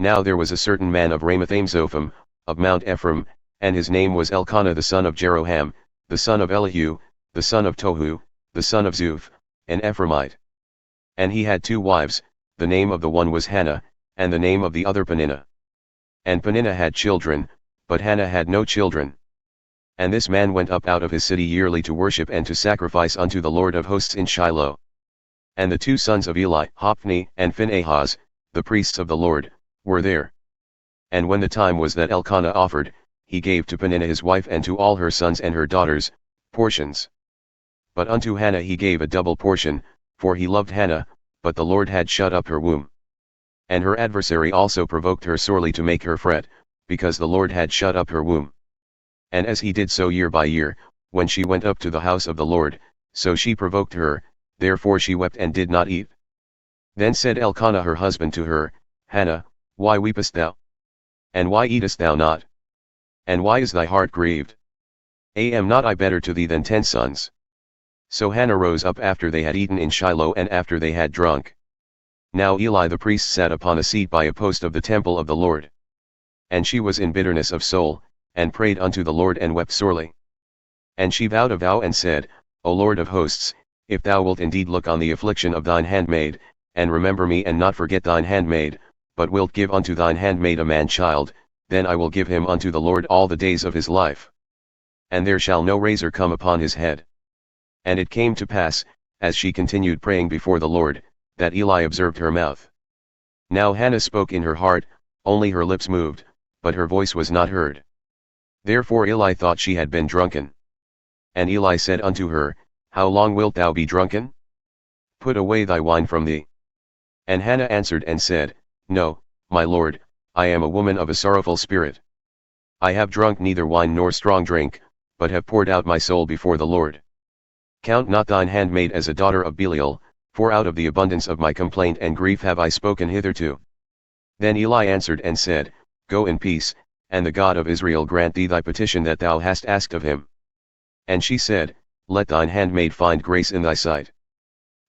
Now there was a certain man of Ramath-Zophim, of Mount Ephraim, and his name was Elkanah the son of Jeroham, the son of Elihu, the son of Tohu, the son of Zuph, an Ephraimite. And he had 2 wives, the name of the one was Hannah, and the name of the other Peninnah. And Peninnah had children, but Hannah had no children. And this man went up out of his city yearly to worship and to sacrifice unto the Lord of hosts in Shiloh. And the 2 sons of Eli, Hophni and Phinehas, the priests of the Lord, were there. And when the time was that Elkanah offered, he gave to Peninnah his wife and to all her sons and her daughters, portions. But unto Hannah he gave a double portion, for he loved Hannah, but the Lord had shut up her womb. And her adversary also provoked her sorely to make her fret, because the Lord had shut up her womb. And as he did so year by year, when she went up to the house of the Lord, so she provoked her, therefore she wept and did not eat. Then said Elkanah her husband to her, Hannah, why weepest thou? And why eatest thou not? And why is thy heart grieved? Am not I better to thee than 10 sons? So Hannah rose up after they had eaten in Shiloh and after they had drunk. Now Eli the priest sat upon a seat by a post of the temple of the Lord. And she was in bitterness of soul, and prayed unto the Lord and wept sorely. And she vowed a vow and said, O Lord of hosts, if thou wilt indeed look on the affliction of thine handmaid, and remember me and not forget thine handmaid, but wilt give unto thine handmaid a man-child, then I will give him unto the Lord all the days of his life. And there shall no razor come upon his head. And it came to pass, as she continued praying before the Lord, that Eli observed her mouth. Now Hannah spoke in her heart, only her lips moved, but her voice was not heard. Therefore Eli thought she had been drunken. And Eli said unto her, How long wilt thou be drunken? Put away thy wine from thee. And Hannah answered and said, No, my lord, I am a woman of a sorrowful spirit. I have drunk neither wine nor strong drink, but have poured out my soul before the Lord. Count not thine handmaid as a daughter of Belial, for out of the abundance of my complaint and grief have I spoken hitherto. Then Eli answered and said, Go in peace, and the God of Israel grant thee thy petition that thou hast asked of him. And she said, Let thine handmaid find grace in thy sight.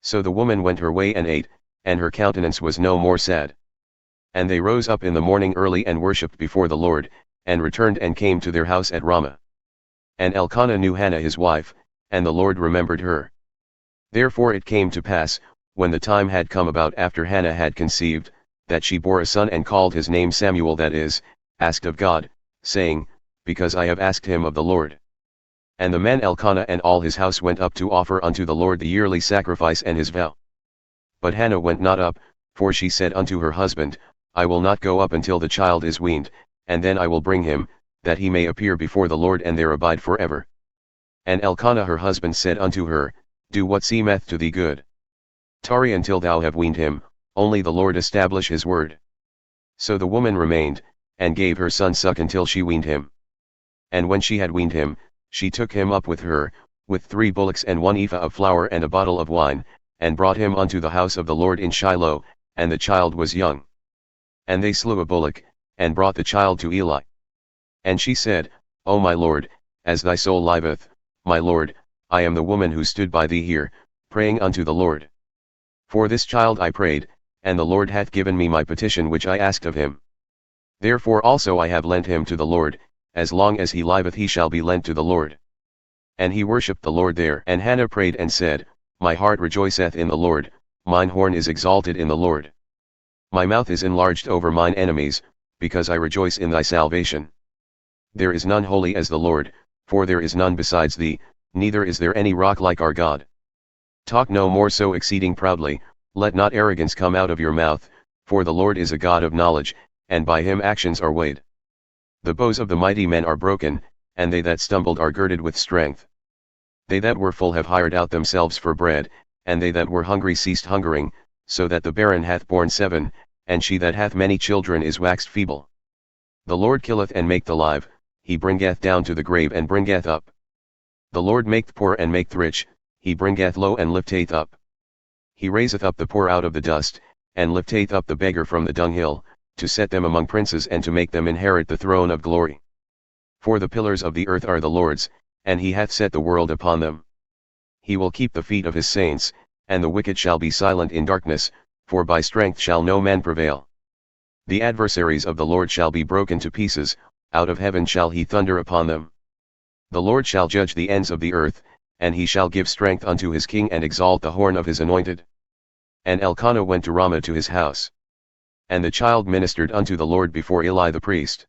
So the woman went her way and ate, and her countenance was no more sad. And they rose up in the morning early and worshipped before the Lord, and returned and came to their house at Ramah. And Elkanah knew Hannah his wife, and the Lord remembered her. Therefore it came to pass, when the time had come about after Hannah had conceived, that she bore a son and called his name Samuel, that is, asked of God, saying, Because I have asked him of the Lord. And the man Elkanah and all his house went up to offer unto the Lord the yearly sacrifice and his vow. But Hannah went not up, for she said unto her husband, I will not go up until the child is weaned, and then I will bring him, that he may appear before the Lord and there abide forever. And Elkanah her husband said unto her, Do what seemeth to thee good. Tarry until thou have weaned him, only the Lord establish his word. So the woman remained, and gave her son suck until she weaned him. And when she had weaned him, she took him up with her, with 3 bullocks and 1 ephah of flour and a bottle of wine, and brought him unto the house of the Lord in Shiloh, and the child was young. And they slew a bullock, and brought the child to Eli. And she said, O my Lord, as thy soul liveth, my Lord, I am the woman who stood by thee here, praying unto the Lord. For this child I prayed, and the Lord hath given me my petition which I asked of him. Therefore also I have lent him to the Lord, as long as he liveth he shall be lent to the Lord. And he worshipped the Lord there. And Hannah prayed and said, My heart rejoiceth in the Lord, mine horn is exalted in the Lord. My mouth is enlarged over mine enemies, because I rejoice in thy salvation. There is none holy as the Lord, for there is none besides thee, neither is there any rock like our God. Talk no more so exceeding proudly, let not arrogance come out of your mouth, for the Lord is a God of knowledge, and by him actions are weighed. The bows of the mighty men are broken, and they that stumbled are girded with strength. They that were full have hired out themselves for bread, and they that were hungry ceased hungering, so that the barren hath borne 7, and she that hath many children is waxed feeble. The Lord killeth and maketh alive, he bringeth down to the grave and bringeth up. The Lord maketh poor and maketh rich, he bringeth low and lifteth up. He raiseth up the poor out of the dust, and lifteth up the beggar from the dunghill, to set them among princes and to make them inherit the throne of glory. For the pillars of the earth are the Lord's, and he hath set the world upon them. He will keep the feet of his saints, and the wicked shall be silent in darkness, for by strength shall no man prevail. The adversaries of the Lord shall be broken to pieces, out of heaven shall he thunder upon them. The Lord shall judge the ends of the earth, and he shall give strength unto his king and exalt the horn of his anointed. And Elkanah went to Ramah to his house. And the child ministered unto the Lord before Eli the priest.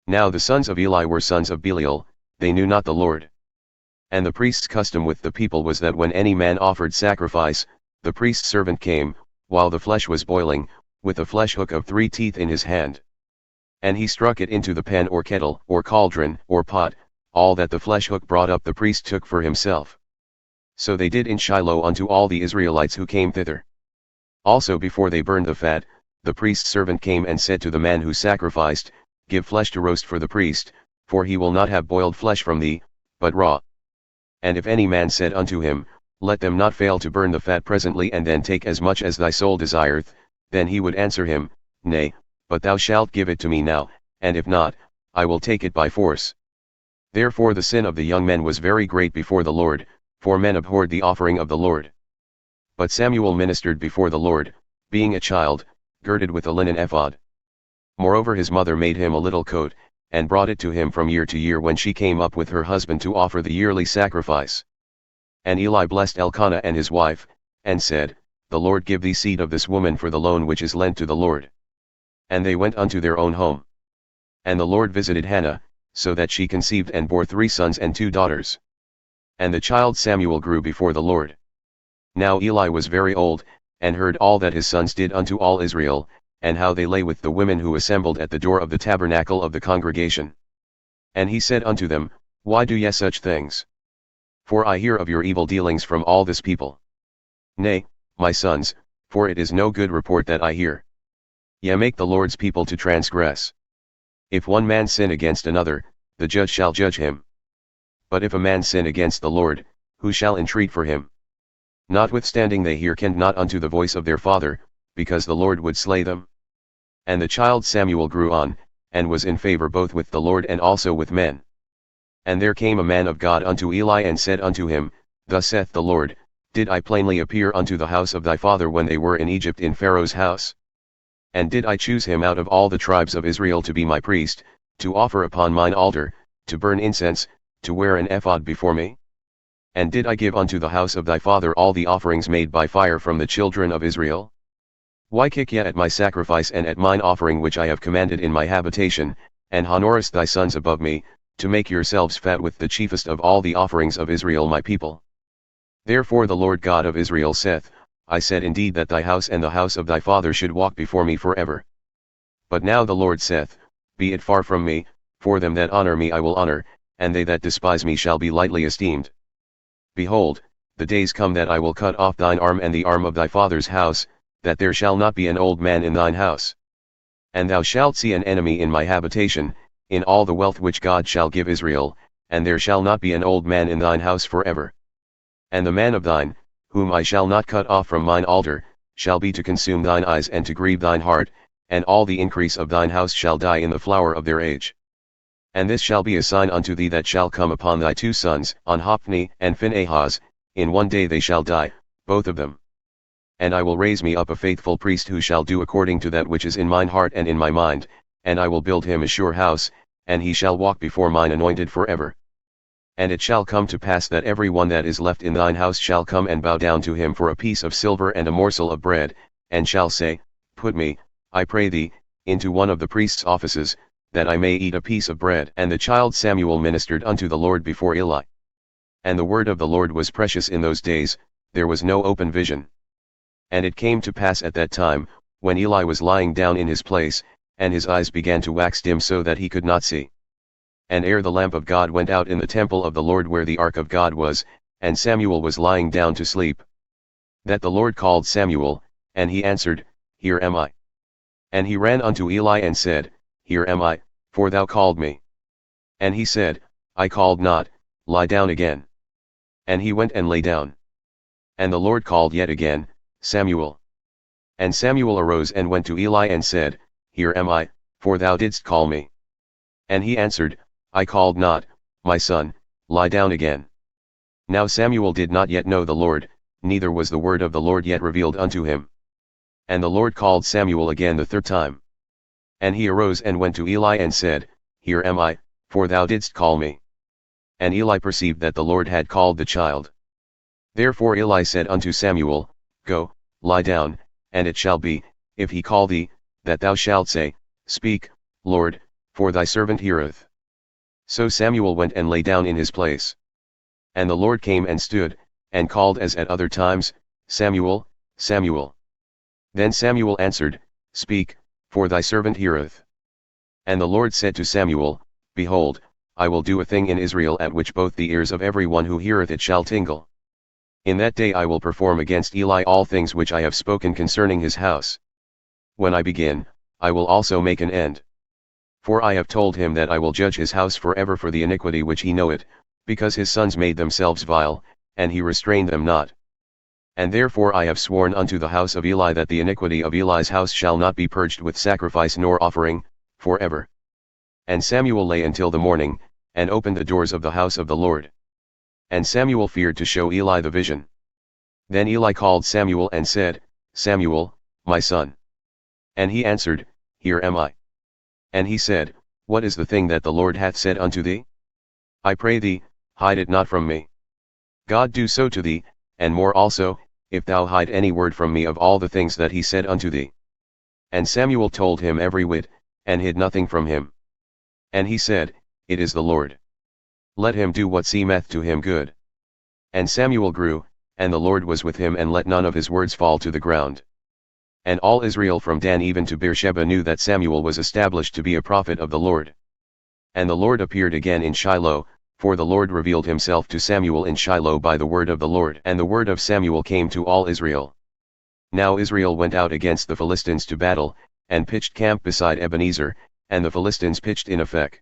Now the sons of Eli were sons of Belial, they knew not the Lord. And the priest's custom with the people was that when any man offered sacrifice, the priest's servant came, while the flesh was boiling, with a flesh hook of 3 teeth in his hand. And he struck it into the pan or kettle, or cauldron, or pot, all that the flesh hook brought up the priest took for himself. So they did in Shiloh unto all the Israelites who came thither. Also before they burned the fat, the priest's servant came and said to the man who sacrificed, Give flesh to roast for the priest, for he will not have boiled flesh from thee, but raw. And if any man said unto him, Let them not fail to burn the fat presently and then take as much as thy soul desireth, then he would answer him, Nay, but thou shalt give it to me now, and if not, I will take it by force. Therefore the sin of the young men was very great before the Lord, for men abhorred the offering of the Lord. But Samuel ministered before the Lord, being a child, girded with a linen ephod. Moreover his mother made him a little coat, and brought it to him from year to year when she came up with her husband to offer the yearly sacrifice. And Eli blessed Elkanah and his wife, and said, The Lord give thee seed of this woman for the loan which is lent to the Lord. And they went unto their own home. And the Lord visited Hannah, so that she conceived and bore 3 sons and 2 daughters. And the child Samuel grew before the Lord. Now Eli was very old, and heard all that his sons did unto all Israel, and how they lay with the women who assembled at the door of the tabernacle of the congregation. And he said unto them, Why do ye such things? For I hear of your evil dealings from all this people. Nay, my sons, for it is no good report that I hear. Ye make the Lord's people to transgress. If one man sin against another, the judge shall judge him. But if a man sin against the Lord, who shall entreat for him? Notwithstanding they hearkened not unto the voice of their father, because the Lord would slay them. And the child Samuel grew on, and was in favor both with the Lord and also with men. And there came a man of God unto Eli and said unto him, Thus saith the Lord, Did I plainly appear unto the house of thy father when they were in Egypt in Pharaoh's house? And did I choose him out of all the tribes of Israel to be my priest, to offer upon mine altar, to burn incense, to wear an ephod before me? And did I give unto the house of thy father all the offerings made by fire from the children of Israel? Why kick ye at my sacrifice and at mine offering which I have commanded in my habitation, and honorest thy sons above me, to make yourselves fat with the chiefest of all the offerings of Israel my people? Therefore the Lord God of Israel saith, I said indeed that thy house and the house of thy father should walk before me forever. But now the Lord saith, Be it far from me, for them that honor me I will honor, and they that despise me shall be lightly esteemed. Behold, the days come that I will cut off thine arm and the arm of thy father's house, that there shall not be an old man in thine house. And thou shalt see an enemy in my habitation, in all the wealth which God shall give Israel, and there shall not be an old man in thine house forever. And the man of thine, whom I shall not cut off from mine altar, shall be to consume thine eyes and to grieve thine heart, and all the increase of thine house shall die in the flower of their age. And this shall be a sign unto thee that shall come upon thy 2 sons, on Hophni and Phinehas, in one day they shall die, both of them. And I will raise me up a faithful priest who shall do according to that which is in mine heart and in my mind, and I will build him a sure house, and he shall walk before mine anointed forever. And it shall come to pass that every one that is left in thine house shall come and bow down to him for a piece of silver and a morsel of bread, and shall say, Put me, I pray thee, into one of the priest's offices, that I may eat a piece of bread. And the child Samuel ministered unto the Lord before Eli. And the word of the Lord was precious in those days, there was no open vision. And it came to pass at that time, when Eli was lying down in his place, and his eyes began to wax dim so that he could not see. And ere the lamp of God went out in the temple of the Lord where the ark of God was, and Samuel was lying down to sleep, that the Lord called Samuel, and he answered, Here am I. And he ran unto Eli and said, Here am I, for thou called me. And he said, I called not, lie down again. And he went and lay down. And the Lord called yet again, Samuel. And Samuel arose and went to Eli and said, Here am I, for thou didst call me. And he answered, I called not, my son, lie down again. Now Samuel did not yet know the Lord, neither was the word of the Lord yet revealed unto him. And the Lord called Samuel again the 3rd time. And he arose and went to Eli and said, Here am I, for thou didst call me. And Eli perceived that the Lord had called the child. Therefore Eli said unto Samuel, Go, lie down, and it shall be, if he call thee, that thou shalt say, Speak, Lord, for thy servant heareth. So Samuel went and lay down in his place. And the Lord came and stood, and called as at other times, Samuel, Samuel. Then Samuel answered, Speak, for thy servant heareth. And the Lord said to Samuel, Behold, I will do a thing in Israel at which both the ears of every one who heareth it shall tingle. In that day I will perform against Eli all things which I have spoken concerning his house. When I begin, I will also make an end. For I have told him that I will judge his house forever for the iniquity which he knoweth, because his sons made themselves vile, and he restrained them not. And therefore I have sworn unto the house of Eli that the iniquity of Eli's house shall not be purged with sacrifice nor offering, forever. And Samuel lay until the morning, and opened the doors of the house of the Lord. And Samuel feared to show Eli the vision. Then Eli called Samuel and said, Samuel, my son. And he answered, Here am I. And he said, What is the thing that the Lord hath said unto thee? I pray thee, hide it not from me. God do so to thee, and more also, if thou hide any word from me of all the things that he said unto thee. And Samuel told him every whit, and hid nothing from him. And he said, It is the Lord. Let him do what seemeth to him good. And Samuel grew, and the Lord was with him and let none of his words fall to the ground. And all Israel from Dan even to Beersheba knew that Samuel was established to be a prophet of the Lord. And the Lord appeared again in Shiloh, for the Lord revealed himself to Samuel in Shiloh by the word of the Lord. And the word of Samuel came to all Israel. Now Israel went out against the Philistines to battle, and pitched camp beside Ebenezer, and the Philistines pitched in Aphek.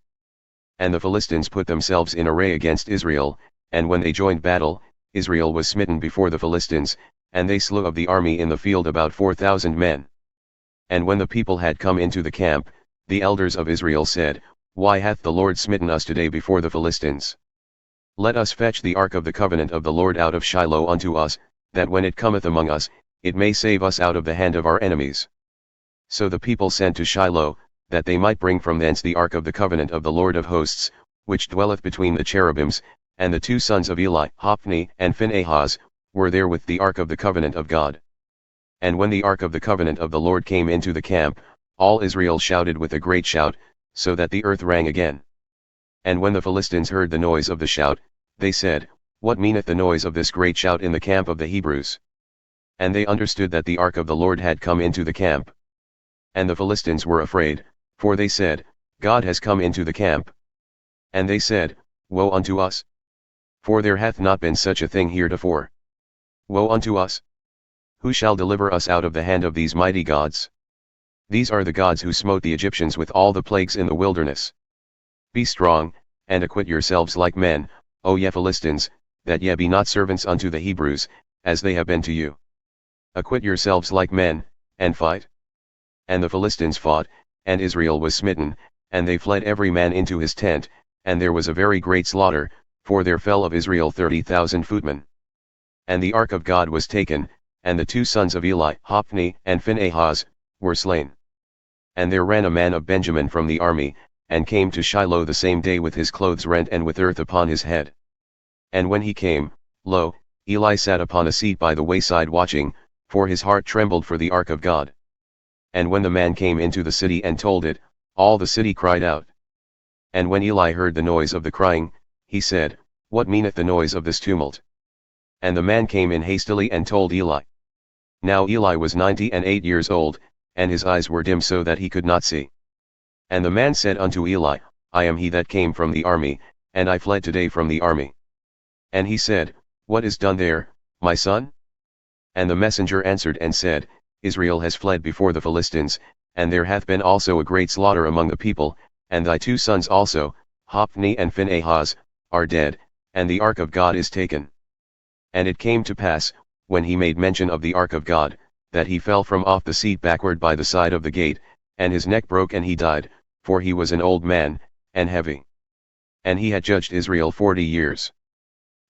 And the Philistines put themselves in array against Israel, and when they joined battle, Israel was smitten before the Philistines, and they slew of the army in the field about 4,000 men. And when the people had come into the camp, the elders of Israel said, Why hath the Lord smitten us today before the Philistines? Let us fetch the ark of the covenant of the Lord out of Shiloh unto us, that when it cometh among us, it may save us out of the hand of our enemies. So the people sent to Shiloh, that they might bring from thence the ark of the covenant of the Lord of hosts, which dwelleth between the cherubims, and the two sons of Eli, Hophni and Phinehas, were there with the ark of the covenant of God. And when the ark of the covenant of the Lord came into the camp, all Israel shouted with a great shout, so that the earth rang again. And when the Philistines heard the noise of the shout, they said, What meaneth the noise of this great shout in the camp of the Hebrews? And they understood that the ark of the Lord had come into the camp. And the Philistines were afraid, for they said, God has come into the camp. And they said, Woe unto us! For there hath not been such a thing heretofore. Woe unto us! Who shall deliver us out of the hand of these mighty gods? These are the gods who smote the Egyptians with all the plagues in the wilderness. Be strong, and acquit yourselves like men, O ye Philistines, that ye be not servants unto the Hebrews, as they have been to you. Acquit yourselves like men, and fight. And the Philistines fought, and Israel was smitten, and they fled every man into his tent, and there was a very great slaughter, for there fell of Israel 30,000 footmen. And the ark of God was taken, and the two sons of Eli, Hophni and Phinehas, were slain. And there ran a man of Benjamin from the army, and came to Shiloh the same day with his clothes rent and with earth upon his head. And when he came, lo, Eli sat upon a seat by the wayside watching, for his heart trembled for the ark of God. And when the man came into the city and told it, all the city cried out. And when Eli heard the noise of the crying, he said, What meaneth the noise of this tumult? And the man came in hastily and told Eli. Now Eli was 98 years old, and his eyes were dim so that he could not see. And the man said unto Eli, I am he that came from the army, and I fled today from the army. And he said, What is done there, my son? And the messenger answered and said, Israel has fled before the Philistines, and there hath been also a great slaughter among the people, and thy two sons also, Hophni and Phinehas, are dead, and the ark of God is taken. And it came to pass, when he made mention of the ark of God, that he fell from off the seat backward by the side of the gate, and his neck broke and he died, for he was an old man, and heavy. And he had judged Israel 40 years.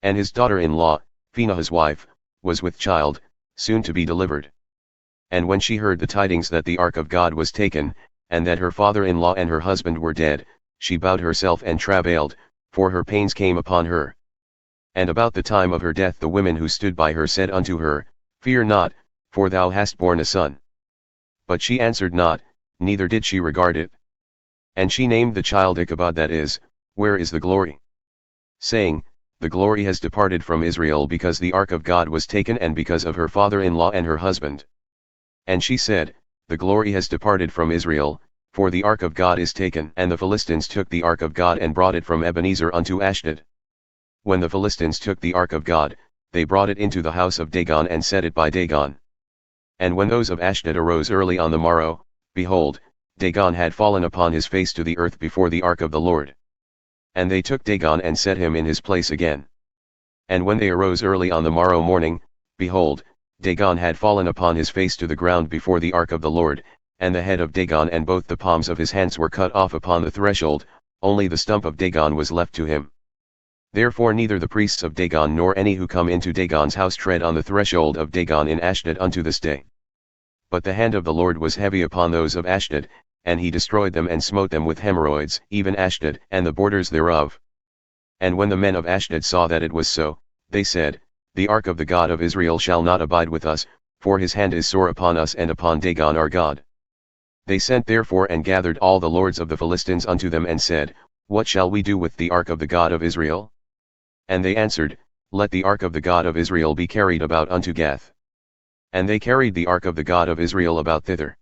And his daughter-in-law, Phinehas' wife, was with child, soon to be delivered. And when she heard the tidings that the ark of God was taken, and that her father-in-law and her husband were dead, she bowed herself and travailed, for her pains came upon her. And about the time of her death the women who stood by her said unto her, Fear not, for thou hast borne a son. But she answered not, neither did she regard it. And she named the child Ichabod, that is, Where is the glory? Saying, The glory has departed from Israel, because the ark of God was taken, and because of her father-in-law and her husband. And she said, The glory has departed from Israel, for the ark of God is taken. And the Philistines took the ark of God and brought it from Ebenezer unto Ashdod. When the Philistines took the ark of God, they brought it into the house of Dagon and set it by Dagon. And when those of Ashdod arose early on the morrow, behold, Dagon had fallen upon his face to the earth before the ark of the Lord. And they took Dagon and set him in his place again. And when they arose early on the morrow morning, behold, Dagon had fallen upon his face to the ground before the ark of the Lord, and the head of Dagon and both the palms of his hands were cut off upon the threshold, only the stump of Dagon was left to him. Therefore neither the priests of Dagon nor any who come into Dagon's house tread on the threshold of Dagon in Ashdod unto this day. But the hand of the Lord was heavy upon those of Ashdod, and he destroyed them and smote them with hemorrhoids, even Ashdod and the borders thereof. And when the men of Ashdod saw that it was so, they said, The ark of the God of Israel shall not abide with us, for his hand is sore upon us and upon Dagon our God. They sent therefore and gathered all the lords of the Philistines unto them and said, What shall we do with the ark of the God of Israel? And they answered, Let the ark of the God of Israel be carried about unto Gath. And they carried the ark of the God of Israel about thither.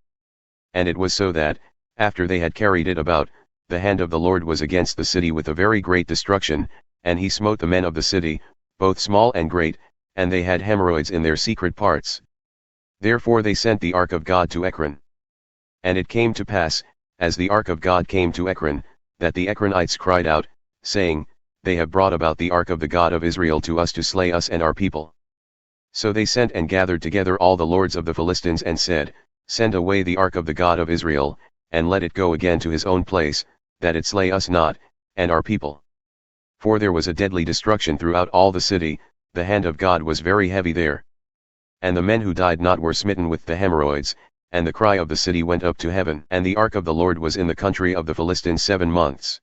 And it was so that, after they had carried it about, the hand of the Lord was against the city with a very great destruction, and he smote the men of the city, both small and great, and they had hemorrhoids in their secret parts. Therefore they sent the ark of God to Ekron. And it came to pass, as the ark of God came to Ekron, that the Ekronites cried out, saying, They have brought about the ark of the God of Israel to us to slay us and our people. So they sent and gathered together all the lords of the Philistines and said, Send away the ark of the God of Israel, and let it go again to his own place, that it slay us not, and our people. For there was a deadly destruction throughout all the city, the hand of God was very heavy there. And the men who died not were smitten with the hemorrhoids, and the cry of the city went up to heaven. And the ark of the Lord was in the country of the Philistines 7 months.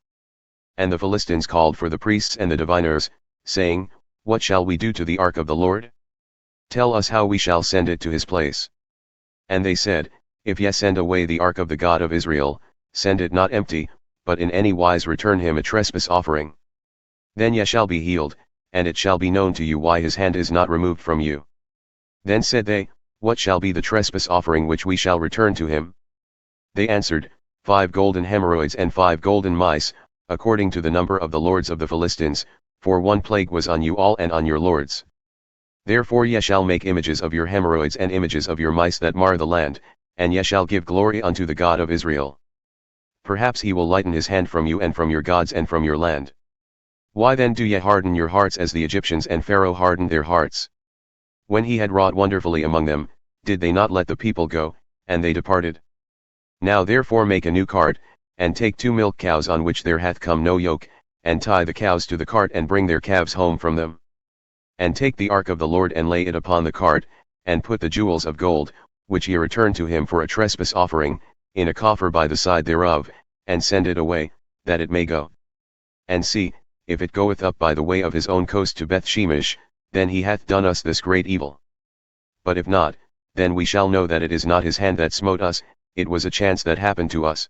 And the Philistines called for the priests and the diviners, saying, What shall we do to the ark of the Lord? Tell us how we shall send it to his place. And they said, If ye send away the ark of the God of Israel, send it not empty, but in any wise return him a trespass offering. Then ye shall be healed, and it shall be known to you why his hand is not removed from you. Then said they, What shall be the trespass offering which we shall return to him? They answered, 5 golden hemorrhoids and 5 golden mice, according to the number of the lords of the Philistines, for one plague was on you all and on your lords. Therefore ye shall make images of your hemorrhoids and images of your mice that mar the land, and ye shall give glory unto the God of Israel. Perhaps he will lighten his hand from you and from your gods and from your land. Why then do ye harden your hearts as the Egyptians and Pharaoh hardened their hearts? When he had wrought wonderfully among them, did they not let the people go, and they departed? Now therefore make a new cart, and take 2 milk cows on which there hath come no yoke, and tie the cows to the cart and bring their calves home from them. And take the ark of the Lord and lay it upon the cart, and put the jewels of gold, which ye return to him for a trespass offering, in a coffer by the side thereof, and send it away, that it may go. And see, if it goeth up by the way of his own coast to Beth-shemesh, then he hath done us this great evil. But if not, then we shall know that it is not his hand that smote us, it was a chance that happened to us.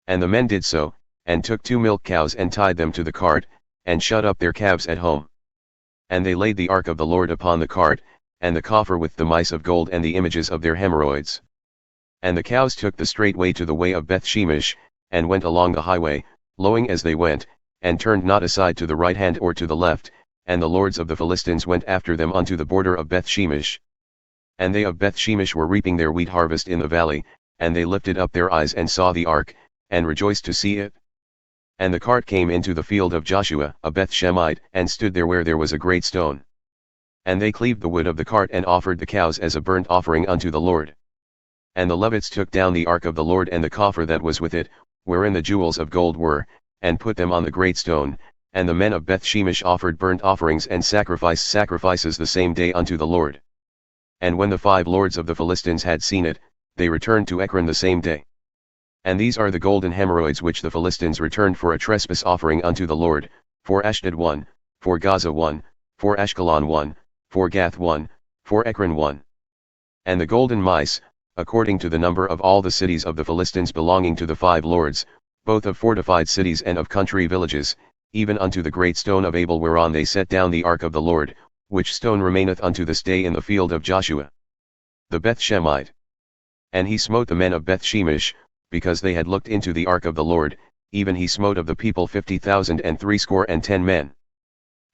And the men did so, and took 2 milk cows and tied them to the cart, and shut up their calves at home. And they laid the ark of the Lord upon the cart, and the coffer with the mice of gold and the images of their hemorrhoids. And the cows took the straight way to the way of Beth-shemesh, and went along the highway, lowing as they went, and turned not aside to the right hand or to the left, and the lords of the Philistines went after them unto the border of Beth-shemesh. And they of Beth-shemesh were reaping their wheat harvest in the valley, and they lifted up their eyes and saw the ark, and rejoiced to see it. And the cart came into the field of Joshua a Beth-shemite, and stood there where there was a great stone. And they cleaved the wood of the cart and offered the cows as a burnt offering unto the Lord. And the Levites took down the ark of the Lord and the coffer that was with it, wherein the jewels of gold were, and put them on the great stone, and the men of Beth-shemesh offered burnt offerings and sacrifices the same day unto the Lord. And when the 5 lords of the Philistines had seen it, they returned to Ekron the same day. And these are the golden hemorrhoids which the Philistines returned for a trespass offering unto the Lord, for Ashdod 1, for Gaza 1, for Ashkelon 1, for Gath 1, for Ekron 1. And the golden mice, according to the number of all the cities of the Philistines belonging to the 5 lords, both of fortified cities and of country villages, even unto the great stone of Abel whereon they set down the ark of the Lord, which stone remaineth unto this day in the field of Joshua the Beth-Shemite. And he smote the men of Beth-Shemesh, because they had looked into the ark of the Lord, even he smote of the people 50,000 and 60 men.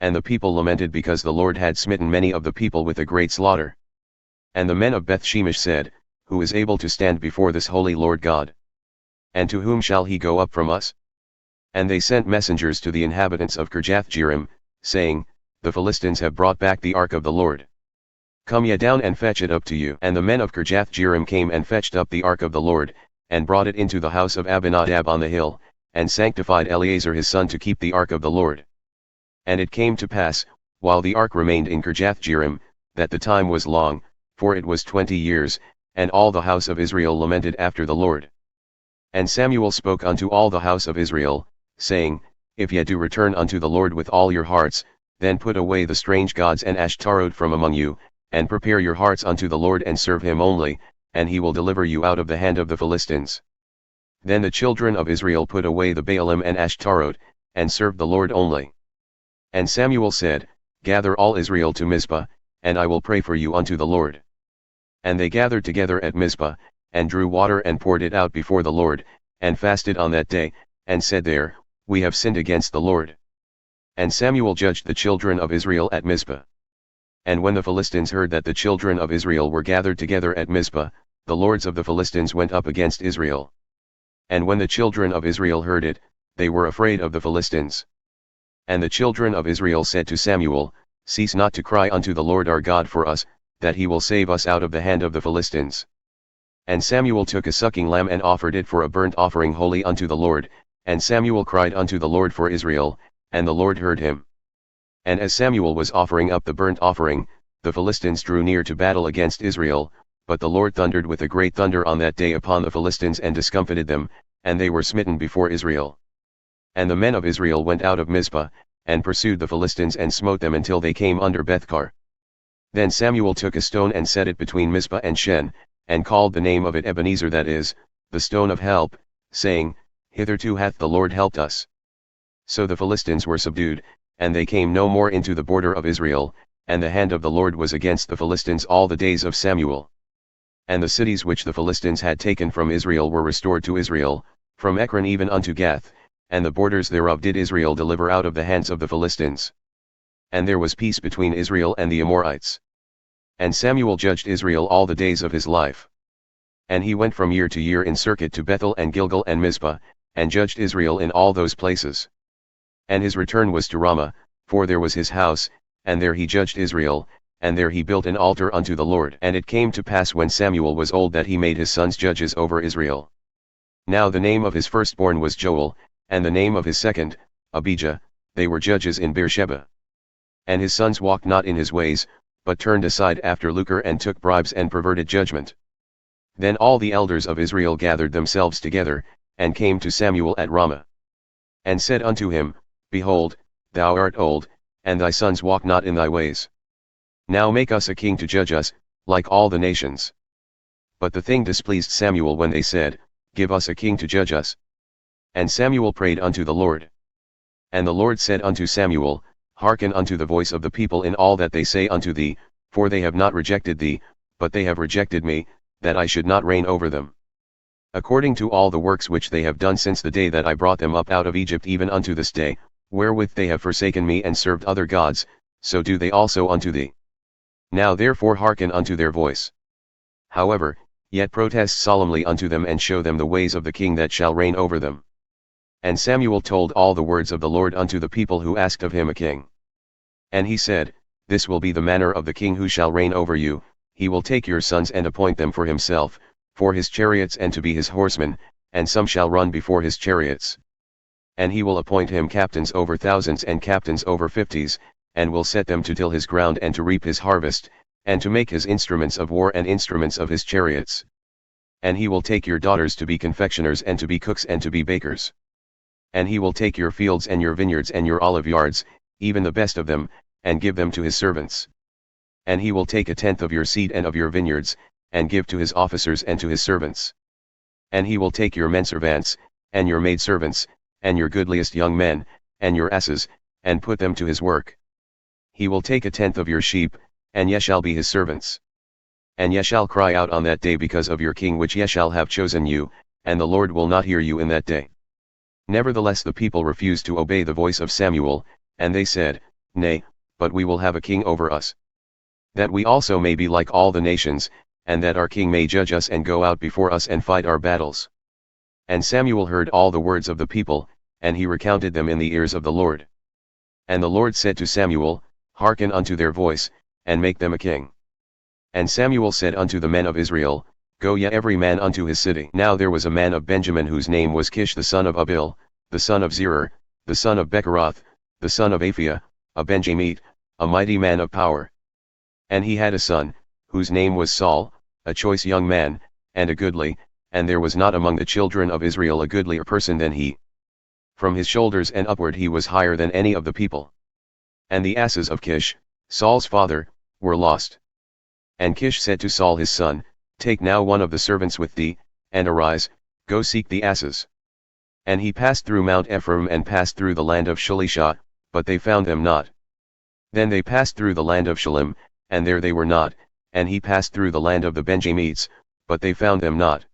And the people lamented because the Lord had smitten many of the people with a great slaughter. And the men of Beth-Shemesh said, Who is able to stand before this holy Lord God? And to whom shall he go up from us? And they sent messengers to the inhabitants of Kirjath-jearim, saying, The Philistines have brought back the ark of the Lord. Come ye down and fetch it up to you. And the men of Kirjath-jearim came and fetched up the ark of the Lord, and brought it into the house of Abinadab on the hill, and sanctified Eleazar his son to keep the ark of the Lord. And it came to pass, while the ark remained in Kirjath-jearim, that the time was long, for it was 20 years, and all the house of Israel lamented after the Lord. And Samuel spoke unto all the house of Israel, saying, If ye do return unto the Lord with all your hearts, then put away the strange gods and Ashtaroth from among you, and prepare your hearts unto the Lord and serve him only, and he will deliver you out of the hand of the Philistines. Then the children of Israel put away the Baalim and Ashtaroth, and served the Lord only. And Samuel said, Gather all Israel to Mizpah, and I will pray for you unto the Lord. And they gathered together at Mizpah, and drew water and poured it out before the Lord, and fasted on that day, and said there, We have sinned against the Lord. And Samuel judged the children of Israel at Mizpah. And when the Philistines heard that the children of Israel were gathered together at Mizpah, the lords of the Philistines went up against Israel. And when the children of Israel heard it, they were afraid of the Philistines. And the children of Israel said to Samuel, Cease not to cry unto the Lord our God for us, that he will save us out of the hand of the Philistines. And Samuel took a sucking lamb and offered it for a burnt offering holy unto the Lord, and Samuel cried unto the Lord for Israel, and the Lord heard him. And as Samuel was offering up the burnt offering, the Philistines drew near to battle against Israel, but the Lord thundered with a great thunder on that day upon the Philistines and discomfited them, and they were smitten before Israel. And the men of Israel went out of Mizpah, and pursued the Philistines and smote them until they came under Bethkar. Then Samuel took a stone and set it between Mizpah and Shen, and called the name of it Ebenezer, that is, the stone of help, saying, Hitherto hath the Lord helped us. So the Philistines were subdued, and they came no more into the border of Israel, and the hand of the Lord was against the Philistines all the days of Samuel. And the cities which the Philistines had taken from Israel were restored to Israel, from Ekron even unto Gath, and the borders thereof did Israel deliver out of the hands of the Philistines. And there was peace between Israel and the Amorites. And Samuel judged Israel all the days of his life. And he went from year to year in circuit to Bethel and Gilgal and Mizpah, and judged Israel in all those places. And his return was to Ramah, for there was his house, and there he judged Israel, and there he built an altar unto the Lord. And it came to pass when Samuel was old that he made his sons judges over Israel. Now the name of his firstborn was Joel, and the name of his second, Abijah, they were judges in Beersheba. And his sons walked not in his ways, but turned aside after lucre and took bribes and perverted judgment. Then all the elders of Israel gathered themselves together, and came to Samuel at Ramah. And said unto him, Behold, thou art old, and thy sons walk not in thy ways. Now make us a king to judge us, like all the nations. But the thing displeased Samuel when they said, Give us a king to judge us. And Samuel prayed unto the Lord. And the Lord said unto Samuel, Hearken unto the voice of the people in all that they say unto thee, for they have not rejected thee, but they have rejected me, that I should not reign over them. According to all the works which they have done since the day that I brought them up out of Egypt even unto this day, wherewith they have forsaken me and served other gods, so do they also unto thee. Now therefore hearken unto their voice. However, yet protest solemnly unto them and show them the ways of the king that shall reign over them. And Samuel told all the words of the Lord unto the people who asked of him a king. And he said, This will be the manner of the king who shall reign over you, he will take your sons and appoint them for himself, for his chariots and to be his horsemen, and some shall run before his chariots. And he will appoint him captains over thousands and captains over 50s, and will set them to till his ground and to reap his harvest, and to make his instruments of war and instruments of his chariots. And he will take your daughters to be confectioners and to be cooks and to be bakers. And he will take your fields and your vineyards and your olive yards, even the best of them, and give them to his servants. And he will take a tenth of your seed and of your vineyards, and give to his officers and to his servants. And he will take your menservants, and your maidservants, and your goodliest young men, and your asses, and put them to his work. He will take a tenth of your sheep, and ye shall be his servants. And ye shall cry out on that day because of your king which ye shall have chosen you, and the Lord will not hear you in that day. Nevertheless the people refused to obey the voice of Samuel, and they said, Nay, but we will have a king over us, that we also may be like all the nations, and that our king may judge us and go out before us and fight our battles. And Samuel heard all the words of the people, and he recounted them in the ears of the Lord. And the Lord said to Samuel, Hearken unto their voice, and make them a king. And Samuel said unto the men of Israel, Go ye every man unto his city. Now there was a man of Benjamin whose name was Kish the son of Abiel, the son of Zerah, the son of Becheroth, the son of Aphiah, a Benjamite, a mighty man of power. And he had a son, whose name was Saul, a choice young man, and a goodly, and there was not among the children of Israel a goodlier person than he. From his shoulders and upward he was higher than any of the people. And the asses of Kish, Saul's father, were lost. And Kish said to Saul his son, Take now one of the servants with thee, and arise, go seek the asses. And he passed through Mount Ephraim and passed through the land of Shalishah, but they found them not. Then they passed through the land of Shalem, and there they were not, and he passed through the land of the Benjamites, but they found them not.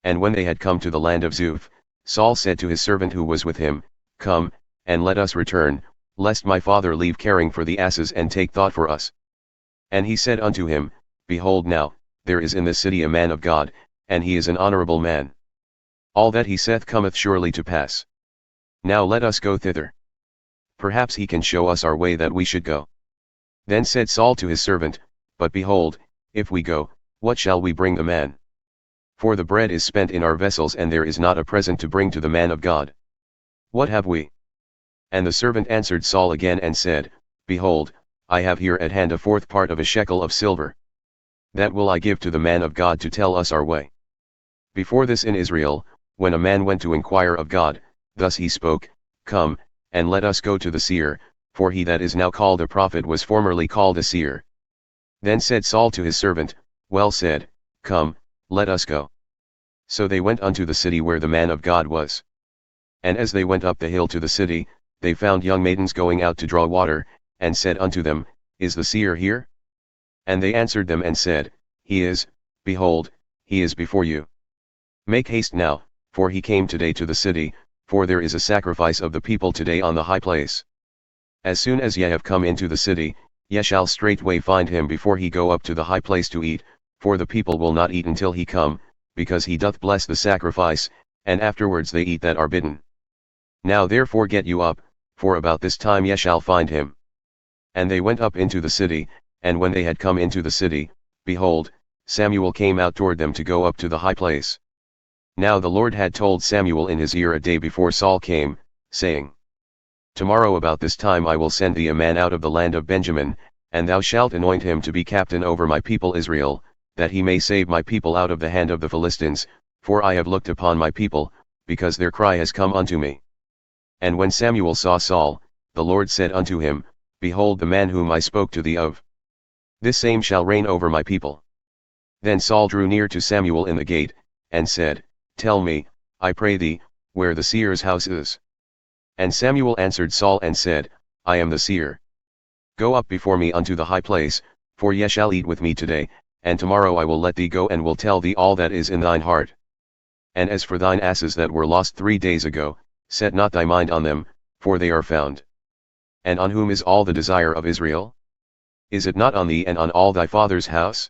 And when they had come to the land of Zuph, Saul said to his servant who was with him, Come, and let us return, lest my father leave caring for the asses and take thought for us. And he said unto him, Behold now, there is in this city a man of God, and he is an honorable man. All that he saith cometh surely to pass. Now let us go thither. Perhaps he can show us our way that we should go. Then said Saul to his servant, But behold, if we go, what shall we bring the man? For the bread is spent in our vessels and there is not a present to bring to the man of God. What have we? And the servant answered Saul again and said, Behold, I have here at hand a fourth part of a shekel of silver. That will I give to the man of God to tell us our way. Before this in Israel, when a man went to inquire of God, thus he spoke, Come, and let us go to the seer, for he that is now called a prophet was formerly called a seer. Then said Saul to his servant, Well said, Come, let us go. So they went unto the city where the man of God was. And as they went up the hill to the city, they found young maidens going out to draw water, and said unto them, Is the seer here? And they answered them and said, He is, behold, he is before you. Make haste now, for he came today to the city, for there is a sacrifice of the people today on the high place. As soon as ye have come into the city, ye shall straightway find him before he go up to the high place to eat, for the people will not eat until he come, because he doth bless the sacrifice, and afterwards they eat that are bidden. Now therefore get you up, for about this time ye shall find him. And they went up into the city, and when they had come into the city, behold, Samuel came out toward them to go up to the high place. Now the Lord had told Samuel in his ear a day before Saul came, saying, Tomorrow about this time I will send thee a man out of the land of Benjamin, and thou shalt anoint him to be captain over my people Israel, that he may save my people out of the hand of the Philistines, for I have looked upon my people, because their cry has come unto me. And when Samuel saw Saul, the Lord said unto him, Behold the man whom I spoke to thee of. This same shall reign over my people. Then Saul drew near to Samuel in the gate, and said, Tell me, I pray thee, where the seer's house is. And Samuel answered Saul and said, I am the seer. Go up before me unto the high place, for ye shall eat with me today, and tomorrow I will let thee go and will tell thee all that is in thine heart. And as for thine asses that were lost 3 days ago, set not thy mind on them, for they are found. And on whom is all the desire of Israel? Is it not on thee and on all thy father's house?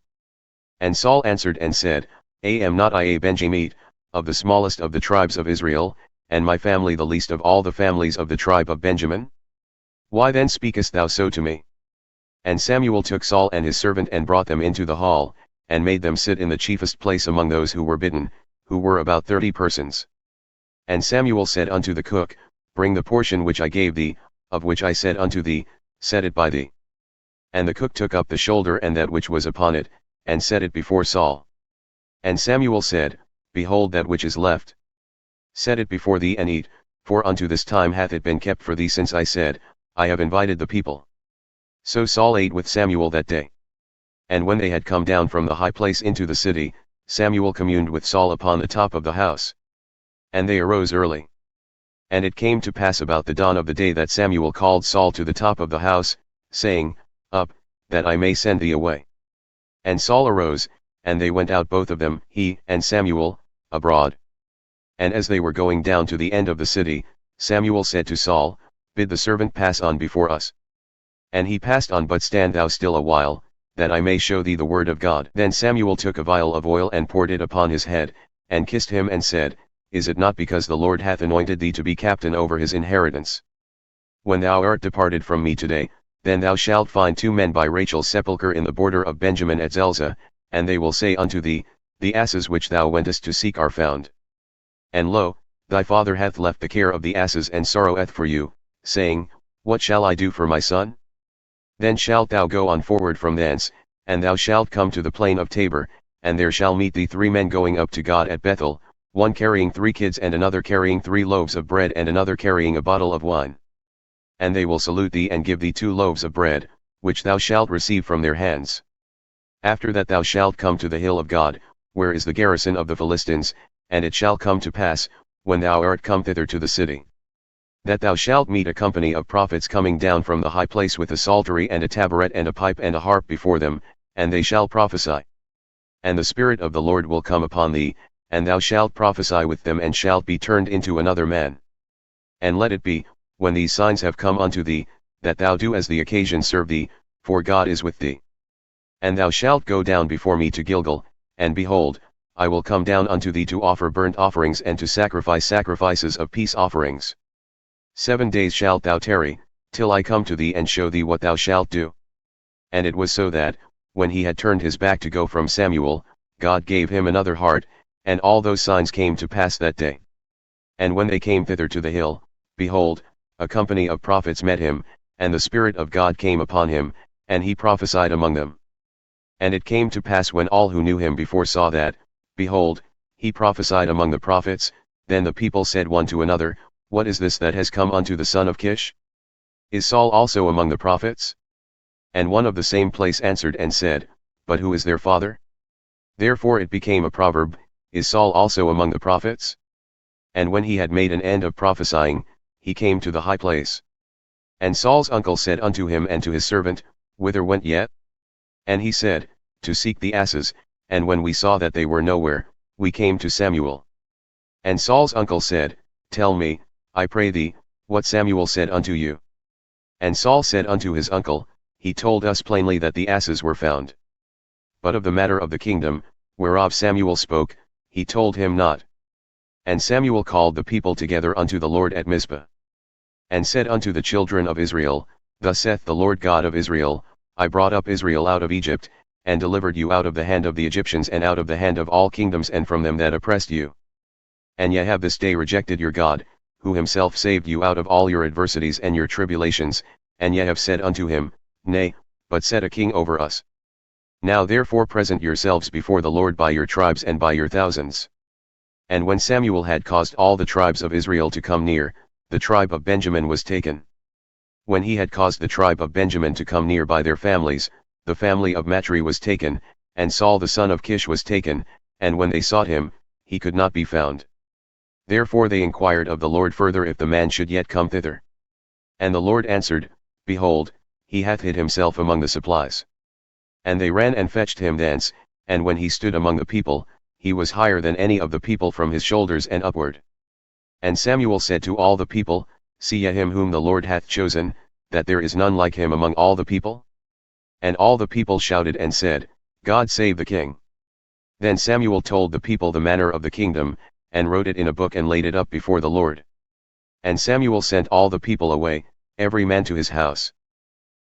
And Saul answered and said, Am not I a Benjamite, of the smallest of the tribes of Israel, and my family the least of all the families of the tribe of Benjamin? Why then speakest thou so to me? And Samuel took Saul and his servant and brought them into the hall, and made them sit in the chiefest place among those who were bidden, who were about 30 persons. And Samuel said unto the cook, Bring the portion which I gave thee, of which I said unto thee, Set it by thee. And the cook took up the shoulder and that which was upon it, and set it before Saul. And Samuel said, Behold that which is left. Set it before thee and eat, for unto this time hath it been kept for thee since I said, I have invited the people. So Saul ate with Samuel that day. And when they had come down from the high place into the city, Samuel communed with Saul upon the top of the house. And they arose early. And it came to pass about the dawn of the day that Samuel called Saul to the top of the house, saying, Up, that I may send thee away. And Saul arose, and they went out both of them, he and Samuel, abroad. And as they were going down to the end of the city, Samuel said to Saul, Bid the servant pass on before us. And he passed on, but stand thou still a while, that I may show thee the word of God. Then Samuel took a vial of oil and poured it upon his head, and kissed him and said, Is it not because the Lord hath anointed thee to be captain over his inheritance? When thou art departed from me today, then thou shalt find 2 men by Rachel's sepulchre in the border of Benjamin at Zelzah, and they will say unto thee, The asses which thou wentest to seek are found. And lo, thy father hath left the care of the asses and sorroweth for you, saying, What shall I do for my son? Then shalt thou go on forward from thence, and thou shalt come to the plain of Tabor, and there shall meet thee 3 men going up to God at Bethel, one carrying 3 kids and another carrying 3 loaves of bread and another carrying a bottle of wine. And they will salute thee and give thee 2 loaves of bread, which thou shalt receive from their hands. After that thou shalt come to the hill of God, where is the garrison of the Philistines, and it shall come to pass, when thou art come thither to the city, that thou shalt meet a company of prophets coming down from the high place with a psaltery and a tabret and a pipe and a harp before them, and they shall prophesy. And the Spirit of the Lord will come upon thee, and thou shalt prophesy with them and shalt be turned into another man. And let it be, when these signs have come unto thee, that thou do as the occasion serve thee, for God is with thee. And thou shalt go down before me to Gilgal, and behold, I will come down unto thee to offer burnt offerings and to sacrifice sacrifices of peace offerings. 7 days shalt thou tarry, till I come to thee and show thee what thou shalt do. And it was so that, when he had turned his back to go from Samuel, God gave him another heart, and all those signs came to pass that day. And when they came thither to the hill, behold, a company of prophets met him, and the Spirit of God came upon him, and he prophesied among them. And it came to pass when all who knew him before saw that, behold, he prophesied among the prophets, then the people said one to another, What is this that has come unto the son of Kish? Is Saul also among the prophets? And one of the same place answered and said, But who is their father? Therefore it became a proverb, Is Saul also among the prophets? And when he had made an end of prophesying, he came to the high place. And Saul's uncle said unto him and to his servant, Whither went ye? And he said, To seek the asses, and when we saw that they were nowhere, we came to Samuel. And Saul's uncle said, Tell me, I pray thee, what Samuel said unto you. And Saul said unto his uncle, He told us plainly that the asses were found. But of the matter of the kingdom, whereof Samuel spoke, he told him not. And Samuel called the people together unto the Lord at Mizpah. And said unto the children of Israel, Thus saith the Lord God of Israel, I brought up Israel out of Egypt, and delivered you out of the hand of the Egyptians and out of the hand of all kingdoms and from them that oppressed you. And ye have this day rejected your God, who himself saved you out of all your adversities and your tribulations, and ye have said unto him, Nay, but set a king over us. Now therefore present yourselves before the Lord by your tribes and by your thousands. And when Samuel had caused all the tribes of Israel to come near, the tribe of Benjamin was taken. When he had caused the tribe of Benjamin to come near by their families, the family of Matri was taken, and Saul the son of Kish was taken, and when they sought him, he could not be found. Therefore they inquired of the Lord further if the man should yet come thither. And the Lord answered, Behold, he hath hid himself among the supplies. And they ran and fetched him thence, and when he stood among the people, he was higher than any of the people from his shoulders and upward. And Samuel said to all the people, See ye him whom the Lord hath chosen, that there is none like him among all the people? And all the people shouted and said, God save the king. Then Samuel told the people the manner of the kingdom, and wrote it in a book and laid it up before the Lord. And Samuel sent all the people away, every man to his house.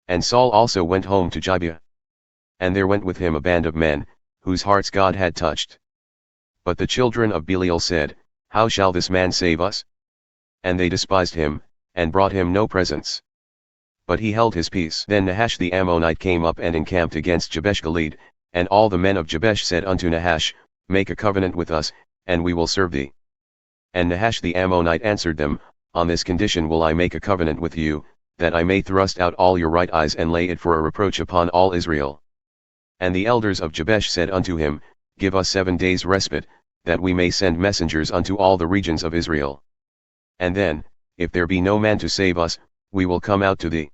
And Saul also went home to Gibeah. And there went with him a band of men, whose hearts God had touched. But the children of Belial said, How shall this man save us? And they despised him, and brought him no presents. But he held his peace. Then Nahash the Ammonite came up and encamped against Jabesh Gilead, and all the men of Jabesh said unto Nahash, make a covenant with us, and we will serve thee. And Nahash the Ammonite answered them, On this condition will I make a covenant with you, that I may thrust out all your right eyes and lay it for a reproach upon all Israel. And the elders of Jabesh said unto him, Give us 7 days' respite, that we may send messengers unto all the regions of Israel. And then, if there be no man to save us, we will come out to thee.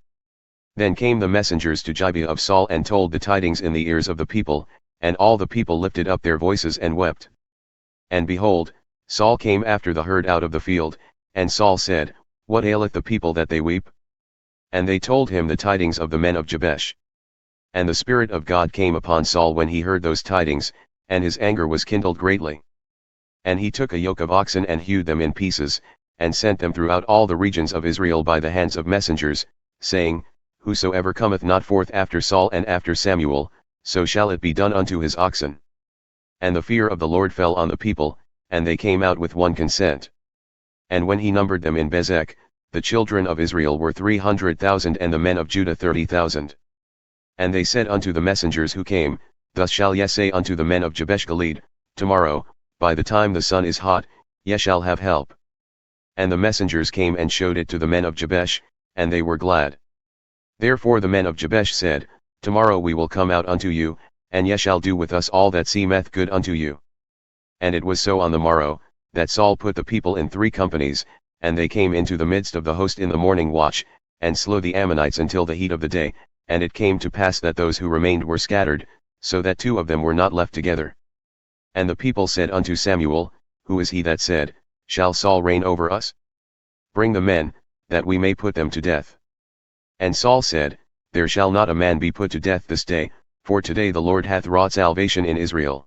Then came the messengers to Gibeah of Saul and told the tidings in the ears of the people, and all the people lifted up their voices and wept. And behold, Saul came after the herd out of the field, and Saul said, What aileth the people that they weep? And they told him the tidings of the men of Jabesh. And the Spirit of God came upon Saul when he heard those tidings, and his anger was kindled greatly. And he took a yoke of oxen and hewed them in pieces, and sent them throughout all the regions of Israel by the hands of messengers, saying, Whosoever cometh not forth after Saul and after Samuel, so shall it be done unto his oxen. And the fear of the Lord fell on the people, and they came out with one consent. And when he numbered them in Bezek, the children of Israel were 300,000 and the men of Judah 30,000. And they said unto the messengers who came, Thus shall ye say unto the men of Jabesh Gilead, Tomorrow, by the time the sun is hot, ye shall have help. And the messengers came and showed it to the men of Jabesh, and they were glad. Therefore the men of Jabesh said, Tomorrow we will come out unto you, and ye shall do with us all that seemeth good unto you. And it was so on the morrow, that Saul put the people in 3 companies, and they came into the midst of the host in the morning watch, and slew the Ammonites until the heat of the day, and it came to pass that those who remained were scattered, so that 2 of them were not left together. And the people said unto Samuel, Who is he that said, Shall Saul reign over us? Bring the men, that we may put them to death. And Saul said, There shall not a man be put to death this day, for today the Lord hath wrought salvation in Israel.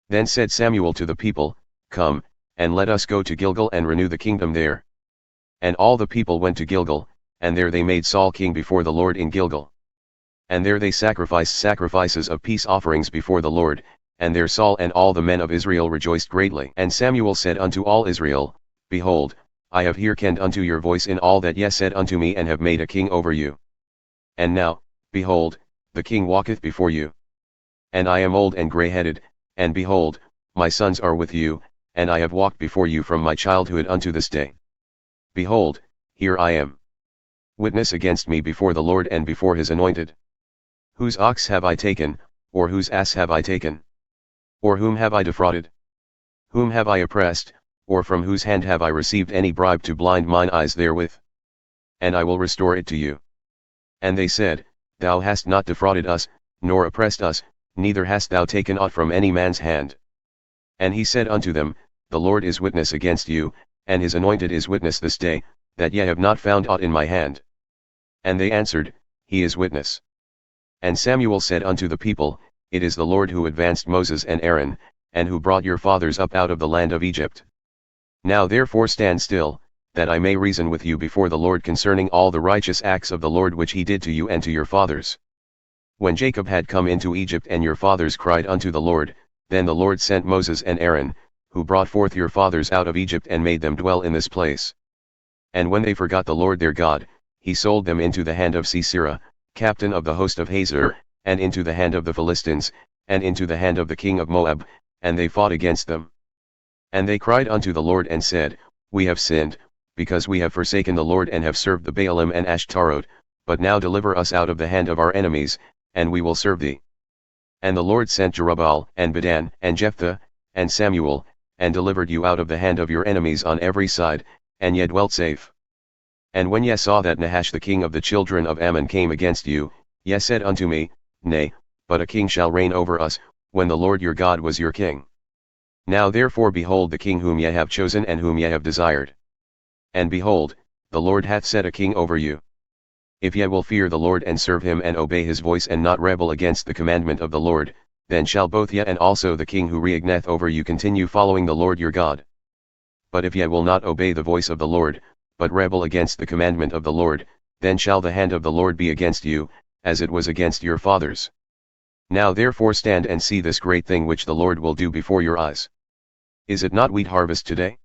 Then said Samuel to the people, Come, and let us go to Gilgal and renew the kingdom there. And all the people went to Gilgal, and there they made Saul king before the Lord in Gilgal. And there they sacrificed sacrifices of peace offerings before the Lord, and there Saul and all the men of Israel rejoiced greatly. And Samuel said unto all Israel, Behold, I have hearkened unto your voice in all that ye said unto me and have made a king over you. And now, behold, the king walketh before you. And I am old and grey-headed, and behold, my sons are with you, and I have walked before you from my childhood unto this day. Behold, here I am. Witness against me before the Lord and before his anointed. Whose ox have I taken, or whose ass have I taken? Or whom have I defrauded? Whom have I oppressed, or from whose hand have I received any bribe to blind mine eyes therewith? And I will restore it to you. And they said, Thou hast not defrauded us, nor oppressed us, neither hast thou taken aught from any man's hand. And he said unto them, The Lord is witness against you, and his anointed is witness this day, that ye have not found aught in my hand. And they answered, He is witness. And Samuel said unto the people, It is the Lord who advanced Moses and Aaron, and who brought your fathers up out of the land of Egypt. Now therefore stand still, that I may reason with you before the Lord concerning all the righteous acts of the Lord which he did to you and to your fathers. When Jacob had come into Egypt and your fathers cried unto the Lord, then the Lord sent Moses and Aaron, who brought forth your fathers out of Egypt and made them dwell in this place. And when they forgot the Lord their God, he sold them into the hand of Sisera, captain of the host of Hazor, and into the hand of the Philistines, and into the hand of the king of Moab, and they fought against them. And they cried unto the Lord and said, We have sinned, because we have forsaken the Lord and have served the Baalim and Ashtaroth, but now deliver us out of the hand of our enemies, and we will serve thee. And the Lord sent Jerubbaal, and Bedan, and Jephthah, and Samuel, and delivered you out of the hand of your enemies on every side, and ye dwelt safe. And when ye saw that Nahash the king of the children of Ammon came against you, ye said unto me, Nay, but a king shall reign over us, when the Lord your God was your king. Now therefore behold the king whom ye have chosen and whom ye have desired. And behold, the Lord hath set a king over you. If ye will fear the Lord and serve him and obey his voice and not rebel against the commandment of the Lord, then shall both ye and also the king who reigneth over you continue following the Lord your God. But if ye will not obey the voice of the Lord, but rebel against the commandment of the Lord, then shall the hand of the Lord be against you, as it was against your fathers. Now therefore stand and see this great thing which the Lord will do before your eyes. Is it not wheat harvest today?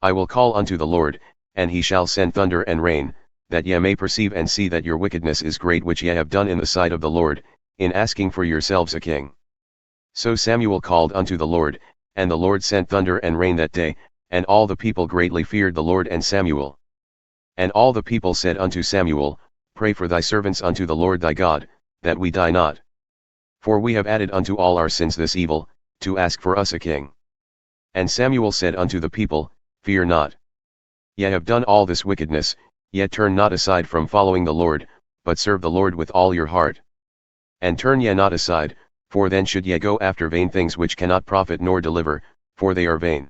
I will call unto the Lord, and he shall send thunder and rain, that ye may perceive and see that your wickedness is great which ye have done in the sight of the Lord, in asking for yourselves a king. So Samuel called unto the Lord, and the Lord sent thunder and rain that day, and all the people greatly feared the Lord and Samuel. And all the people said unto Samuel, Pray for thy servants unto the Lord thy God, that we die not. For we have added unto all our sins this evil, to ask for us a king. And Samuel said unto the people, Fear not. Ye have done all this wickedness, yet turn not aside from following the Lord, but serve the Lord with all your heart. And turn ye not aside, for then should ye go after vain things which cannot profit nor deliver, for they are vain.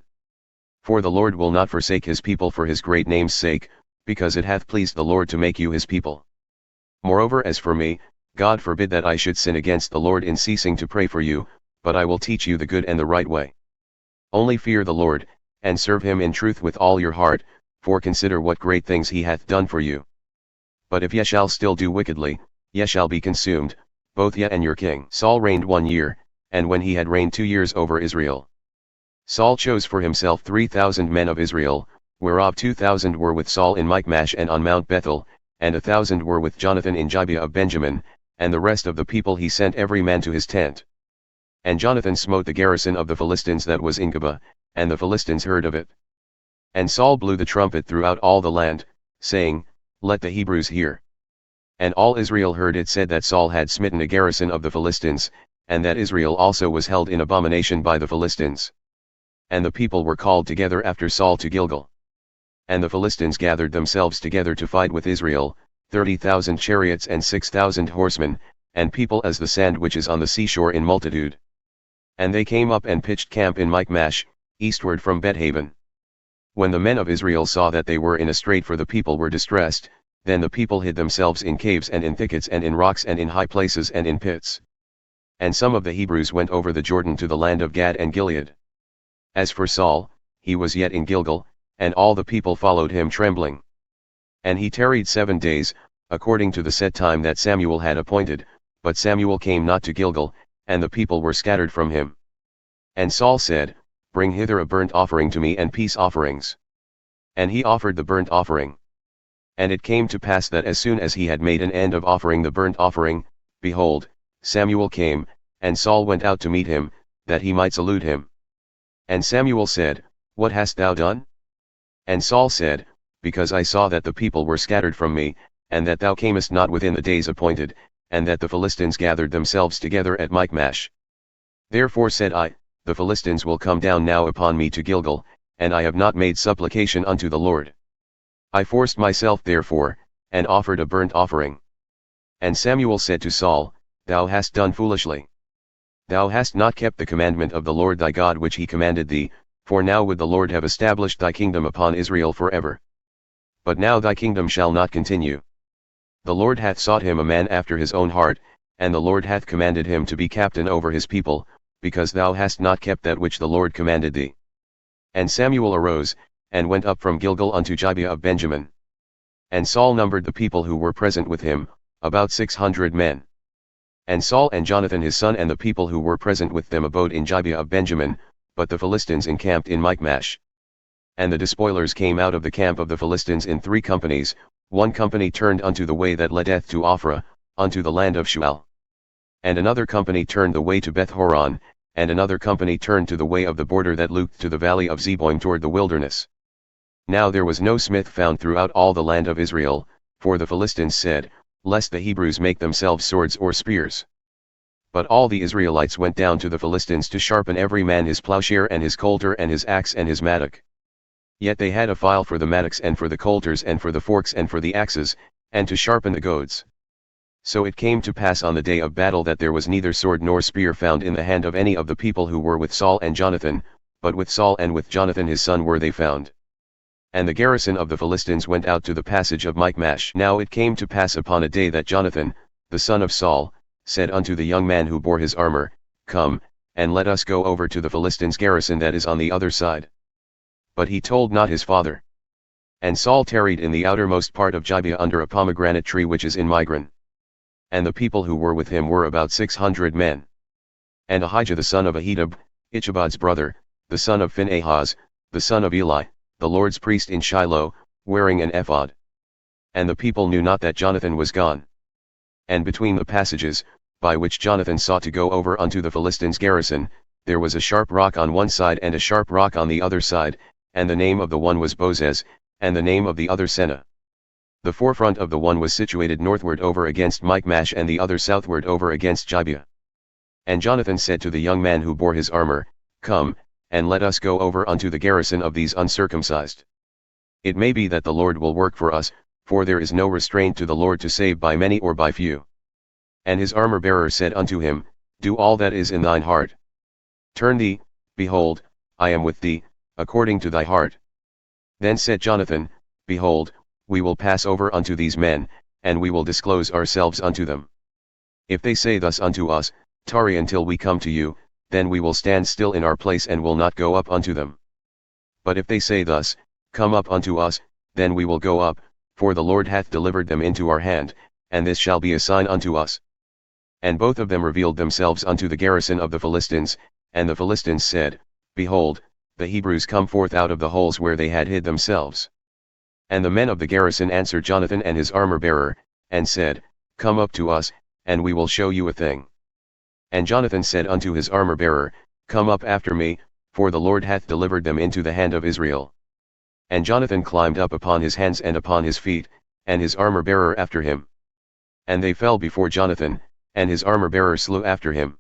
For the Lord will not forsake his people for his great name's sake, because it hath pleased the Lord to make you his people. Moreover, as for me, God forbid that I should sin against the Lord in ceasing to pray for you, but I will teach you the good and the right way. Only fear the Lord, and serve him in truth with all your heart, for consider what great things he hath done for you. But if ye shall still do wickedly, ye shall be consumed, both ye and your king. Saul reigned 1 year, and when he had reigned 2 years over Israel, Saul chose for himself 3,000 men of Israel, whereof 2,000 were with Saul in Michmash and on Mount Bethel, and 1,000 were with Jonathan in Gibeah of Benjamin, and the rest of the people he sent every man to his tent. And Jonathan smote the garrison of the Philistines that was in Gibeah, and the Philistines heard of it. And Saul blew the trumpet throughout all the land, saying, Let the Hebrews hear. And all Israel heard it said that Saul had smitten a garrison of the Philistines, and that Israel also was held in abomination by the Philistines. And the people were called together after Saul to Gilgal. And the Philistines gathered themselves together to fight with Israel, 30,000 chariots and 6,000 horsemen, and people as the sand which is on the seashore in multitude. And they came up and pitched camp in Michmash, eastward from Bethaven. When the men of Israel saw that they were in a strait, for the people were distressed, then the people hid themselves in caves and in thickets and in rocks and in high places and in pits. And some of the Hebrews went over the Jordan to the land of Gad and Gilead. As for Saul, he was yet in Gilgal, and all the people followed him trembling. And he tarried 7 days, according to the set time that Samuel had appointed, but Samuel came not to Gilgal, and the people were scattered from him. And Saul said, Bring hither a burnt offering to me and peace offerings. And he offered the burnt offering. And it came to pass that as soon as he had made an end of offering the burnt offering, behold, Samuel came, and Saul went out to meet him, that he might salute him. And Samuel said, What hast thou done? And Saul said, Because I saw that the people were scattered from me, and that thou camest not within the days appointed, and that the Philistines gathered themselves together at Michmash. Therefore said I, The Philistines will come down now upon me to Gilgal, and I have not made supplication unto the Lord. I forced myself therefore, and offered a burnt offering. And Samuel said to Saul, Thou hast done foolishly. Thou hast not kept the commandment of the Lord thy God which he commanded thee, for now would the Lord have established thy kingdom upon Israel forever. But now thy kingdom shall not continue. The Lord hath sought him a man after his own heart, and the Lord hath commanded him to be captain over his people, because thou hast not kept that which the Lord commanded thee. And Samuel arose, and went up from Gilgal unto Gibeah of Benjamin. And Saul numbered the people who were present with him, about 600 men. And Saul and Jonathan his son and the people who were present with them abode in Gibeah of Benjamin, but the Philistines encamped in Michmash. And the despoilers came out of the camp of the Philistines in 3 companies, one company turned unto the way that leadeth to Ophrah, unto the land of Shual. And another company turned the way to Beth-horon, and another company turned to the way of the border that looped to the valley of Zeboim toward the wilderness. Now there was no smith found throughout all the land of Israel, for the Philistines said, Lest the Hebrews make themselves swords or spears. But all the Israelites went down to the Philistines to sharpen every man his plowshare and his coulter and his axe and his mattock. Yet they had a file for the mattocks and for the coulters and for the forks and for the axes, and to sharpen the goads. So it came to pass on the day of battle that there was neither sword nor spear found in the hand of any of the people who were with Saul and Jonathan, but with Saul and with Jonathan his son were they found. And the garrison of the Philistines went out to the passage of Michmash. Now it came to pass upon a day that Jonathan, the son of Saul, said unto the young man who bore his armor, Come, and let us go over to the Philistines' garrison that is on the other side. But he told not his father. And Saul tarried in the outermost part of Gibeah under a pomegranate tree which is in Migron. And the people who were with him were about 600 men. And Ahijah the son of Ahitub, Ichabod's brother, the son of Phinehas, the son of Eli, the Lord's priest in Shiloh, wearing an ephod. And the people knew not that Jonathan was gone. And between the passages, by which Jonathan sought to go over unto the Philistines' garrison, there was a sharp rock on one side and a sharp rock on the other side, and the name of the one was Bozez, and the name of the other Seneh. The forefront of the one was situated northward over against Michmash and the other southward over against Gibeah. And Jonathan said to the young man who bore his armor, Come, and let us go over unto the garrison of these uncircumcised. It may be that the Lord will work for us, for there is no restraint to the Lord to save by many or by few. And his armor-bearer said unto him, Do all that is in thine heart. Turn thee, behold, I am with thee, according to thy heart. Then said Jonathan, Behold, we will pass over unto these men, and we will disclose ourselves unto them. If they say thus unto us, Tarry until we come to you, then we will stand still in our place and will not go up unto them. But if they say thus, Come up unto us, then we will go up, for the Lord hath delivered them into our hand, and this shall be a sign unto us. And both of them revealed themselves unto the garrison of the Philistines, and the Philistines said, Behold, the Hebrews come forth out of the holes where they had hid themselves. And the men of the garrison answered Jonathan and his armor-bearer, and said, Come up to us, and we will show you a thing. And Jonathan said unto his armor-bearer, Come up after me, for the Lord hath delivered them into the hand of Israel. And Jonathan climbed up upon his hands and upon his feet, and his armor-bearer after him. And they fell before Jonathan, and his armor-bearer slew after him.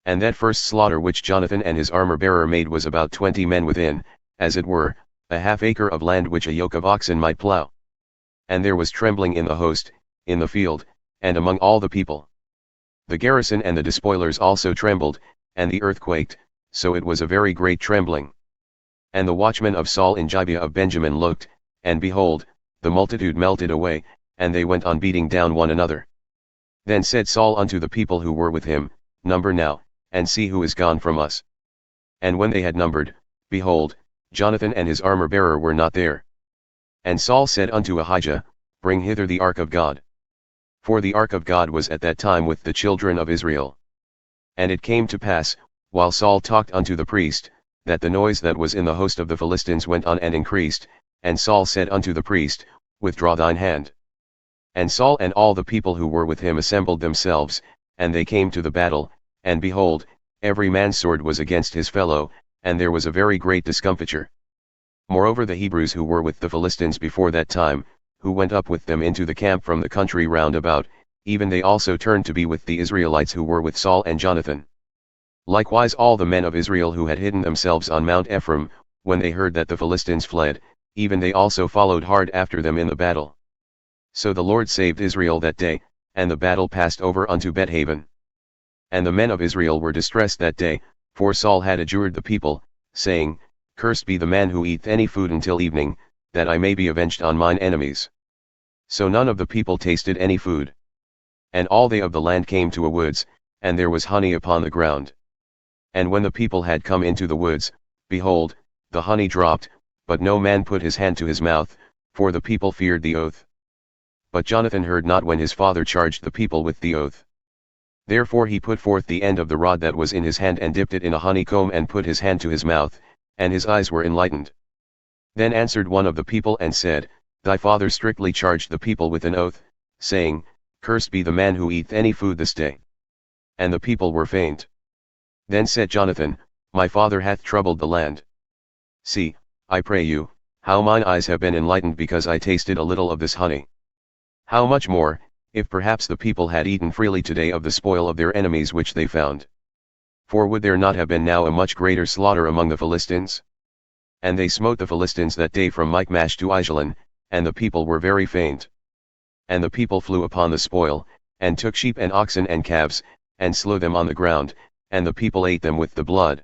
And that first slaughter which Jonathan and his armor-bearer made was about 20 men within, as it were, a half acre of land which a yoke of oxen might plough. And there was trembling in the host, in the field, and among all the people. The garrison and the despoilers also trembled, and the earth quaked, so it was a very great trembling. And the watchmen of Saul in Gibeah of Benjamin looked, and behold, the multitude melted away, and they went on beating down one another. Then said Saul unto the people who were with him, Number now, and see who is gone from us. And when they had numbered, behold, Jonathan and his armor-bearer were not there. And Saul said unto Ahijah, Bring hither the ark of God. For the ark of God was at that time with the children of Israel. And it came to pass, while Saul talked unto the priest, that the noise that was in the host of the Philistines went on and increased, and Saul said unto the priest, Withdraw thine hand. And Saul and all the people who were with him assembled themselves, and they came to the battle, and behold, every man's sword was against his fellow, and there was a very great discomfiture. Moreover the Hebrews who were with the Philistines before that time, who went up with them into the camp from the country round about, even they also turned to be with the Israelites who were with Saul and Jonathan. Likewise all the men of Israel who had hidden themselves on Mount Ephraim, when they heard that the Philistines fled, even they also followed hard after them in the battle. So the Lord saved Israel that day, and the battle passed over unto Bethaven. And the men of Israel were distressed that day, for Saul had adjured the people, saying, Cursed be the man who eateth any food until evening, that I may be avenged on mine enemies. So none of the people tasted any food. And all they of the land came to a woods, and there was honey upon the ground. And when the people had come into the woods, behold, the honey dropped, but no man put his hand to his mouth, for the people feared the oath. But Jonathan heard not when his father charged the people with the oath. Therefore he put forth the end of the rod that was in his hand and dipped it in a honeycomb and put his hand to his mouth, and his eyes were enlightened. Then answered one of the people and said, Thy father strictly charged the people with an oath, saying, Cursed be the man who eateth any food this day. And the people were faint. Then said Jonathan, My father hath troubled the land. See, I pray you, how mine eyes have been enlightened because I tasted a little of this honey. How much more, if perhaps the people had eaten freely today of the spoil of their enemies which they found. For would there not have been now a much greater slaughter among the Philistines? And they smote the Philistines that day from Michmash to Aijalon, and the people were very faint. And the people flew upon the spoil, and took sheep and oxen and calves, and slew them on the ground, and the people ate them with the blood.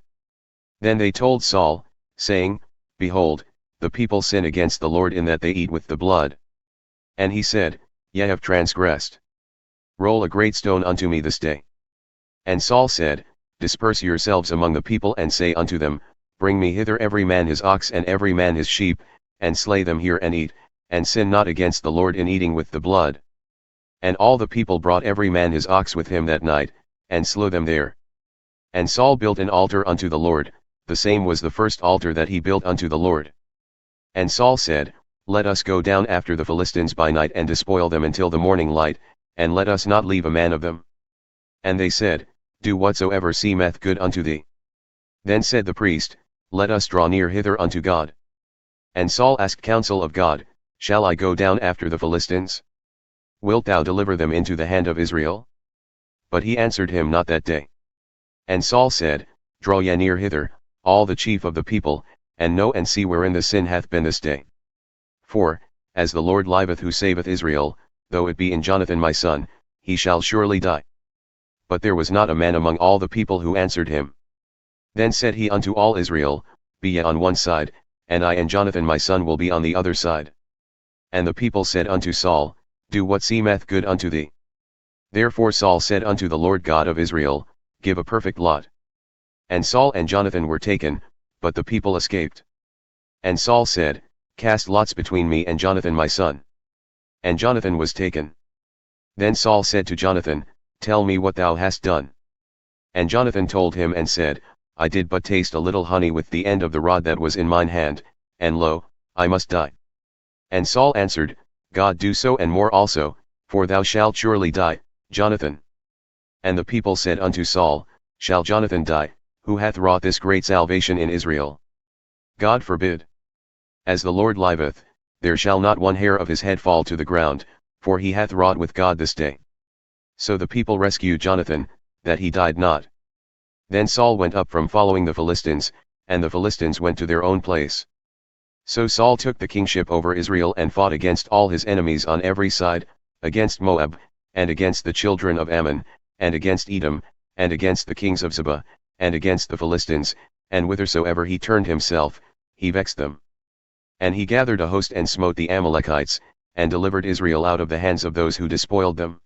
Then they told Saul, saying, Behold, the people sin against the Lord in that they eat with the blood. And he said, Ye have transgressed. Roll a great stone unto me this day. And Saul said, Disperse yourselves among the people and say unto them, Bring me hither every man his ox and every man his sheep, and slay them here and eat, and sin not against the Lord in eating with the blood. And all the people brought every man his ox with him that night, and slew them there. And Saul built an altar unto the Lord, the same was the first altar that he built unto the Lord. And Saul said, Let us go down after the Philistines by night and despoil them until the morning light, and let us not leave a man of them. And they said, Do whatsoever seemeth good unto thee. Then said the priest, Let us draw near hither unto God. And Saul asked counsel of God, Shall I go down after the Philistines? Wilt thou deliver them into the hand of Israel? But he answered him not that day. And Saul said, Draw ye near hither, all the chief of the people, and know and see wherein the sin hath been this day. For, as the Lord liveth who saveth Israel, though it be in Jonathan my son, he shall surely die. But there was not a man among all the people who answered him. Then said he unto all Israel, Be ye on one side, and I and Jonathan my son will be on the other side. And the people said unto Saul, Do what seemeth good unto thee. Therefore Saul said unto the Lord God of Israel, Give a perfect lot. And Saul and Jonathan were taken, but the people escaped. And Saul said, Cast lots between me and Jonathan my son. And Jonathan was taken. Then Saul said to Jonathan, Tell me what thou hast done. And Jonathan told him and said, I did but taste a little honey with the end of the rod that was in mine hand, and lo, I must die. And Saul answered, God do so and more also, for thou shalt surely die, Jonathan. And the people said unto Saul, Shall Jonathan die, who hath wrought this great salvation in Israel? God forbid. As the Lord liveth, there shall not one hair of his head fall to the ground, for he hath wrought with God this day. So the people rescued Jonathan, that he died not. Then Saul went up from following the Philistines, and the Philistines went to their own place. So Saul took the kingship over Israel and fought against all his enemies on every side, against Moab, and against the children of Ammon, and against Edom, and against the kings of Zebah, and against the Philistines, and whithersoever he turned himself, he vexed them. And he gathered a host and smote the Amalekites, and delivered Israel out of the hands of those who despoiled them.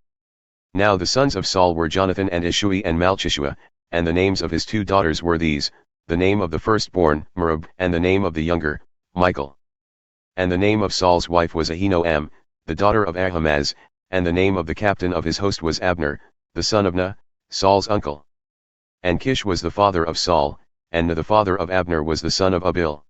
Now the sons of Saul were Jonathan and Ishui and Malchishua, and the names of his 2 daughters were these, the name of the firstborn, Merab, and the name of the younger, Michal. And the name of Saul's wife was Ahinoam, the daughter of Ahimaaz, and the name of the captain of his host was Abner, the son of Nah, Saul's uncle. And Kish was the father of Saul, and Nah the father of Abner was the son of Abiel.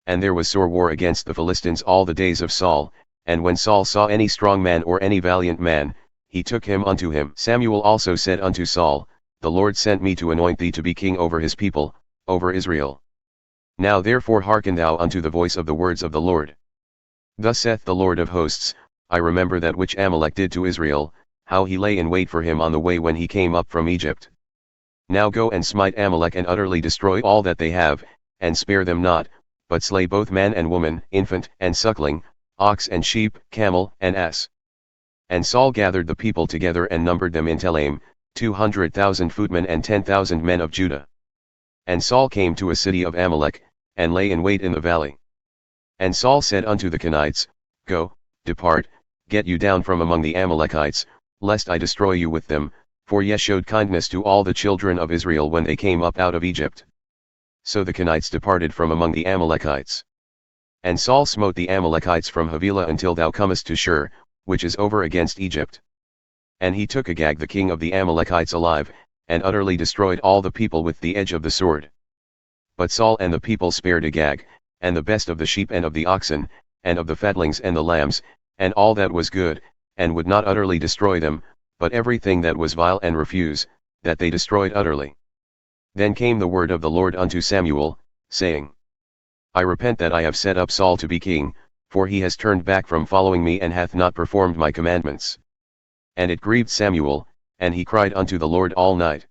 And there was sore war against the Philistines all the days of Saul, and when Saul saw any strong man or any valiant man, he took him unto him. Samuel also said unto Saul, The Lord sent me to anoint thee to be king over his people, over Israel. Now therefore hearken thou unto the voice of the words of the Lord. Thus saith the Lord of hosts, I remember that which Amalek did to Israel, how he lay in wait for him on the way when he came up from Egypt. Now go and smite Amalek and utterly destroy all that they have, and spare them not, but slay both man and woman, infant and suckling, ox and sheep, camel and ass. And Saul gathered the people together and numbered them in Telaim, 200,000 footmen and 10,000 men of Judah. And Saul came to a city of Amalek, and lay in wait in the valley. And Saul said unto the Kenites, Go, depart, get you down from among the Amalekites, lest I destroy you with them, for ye showed kindness to all the children of Israel when they came up out of Egypt. So the Kenites departed from among the Amalekites. And Saul smote the Amalekites from Havilah until thou comest to Shur, which is over against Egypt. And he took Agag the king of the Amalekites alive, and utterly destroyed all the people with the edge of the sword. But Saul and the people spared Agag, and the best of the sheep and of the oxen, and of the fatlings and the lambs, and all that was good, and would not utterly destroy them, but everything that was vile and refuse, that they destroyed utterly. Then came the word of the Lord unto Samuel, saying, I repent that I have set up Saul to be king, for he has turned back from following me and hath not performed my commandments. And it grieved Samuel, and he cried unto the Lord all night.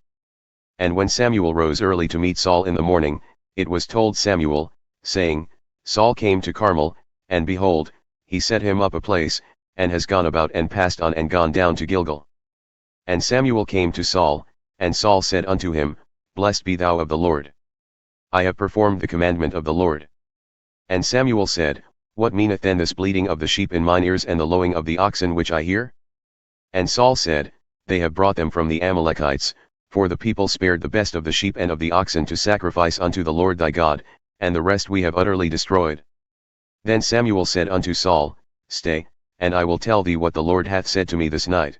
And when Samuel rose early to meet Saul in the morning, it was told Samuel, saying, Saul came to Carmel, and behold, he set him up a place, and has gone about and passed on and gone down to Gilgal. And Samuel came to Saul, and Saul said unto him, Blessed be thou of the Lord. I have performed the commandment of the Lord. And Samuel said, What meaneth then this bleating of the sheep in mine ears and the lowing of the oxen which I hear? And Saul said, They have brought them from the Amalekites, for the people spared the best of the sheep and of the oxen to sacrifice unto the Lord thy God, and the rest we have utterly destroyed. Then Samuel said unto Saul, Stay, and I will tell thee what the Lord hath said to me this night.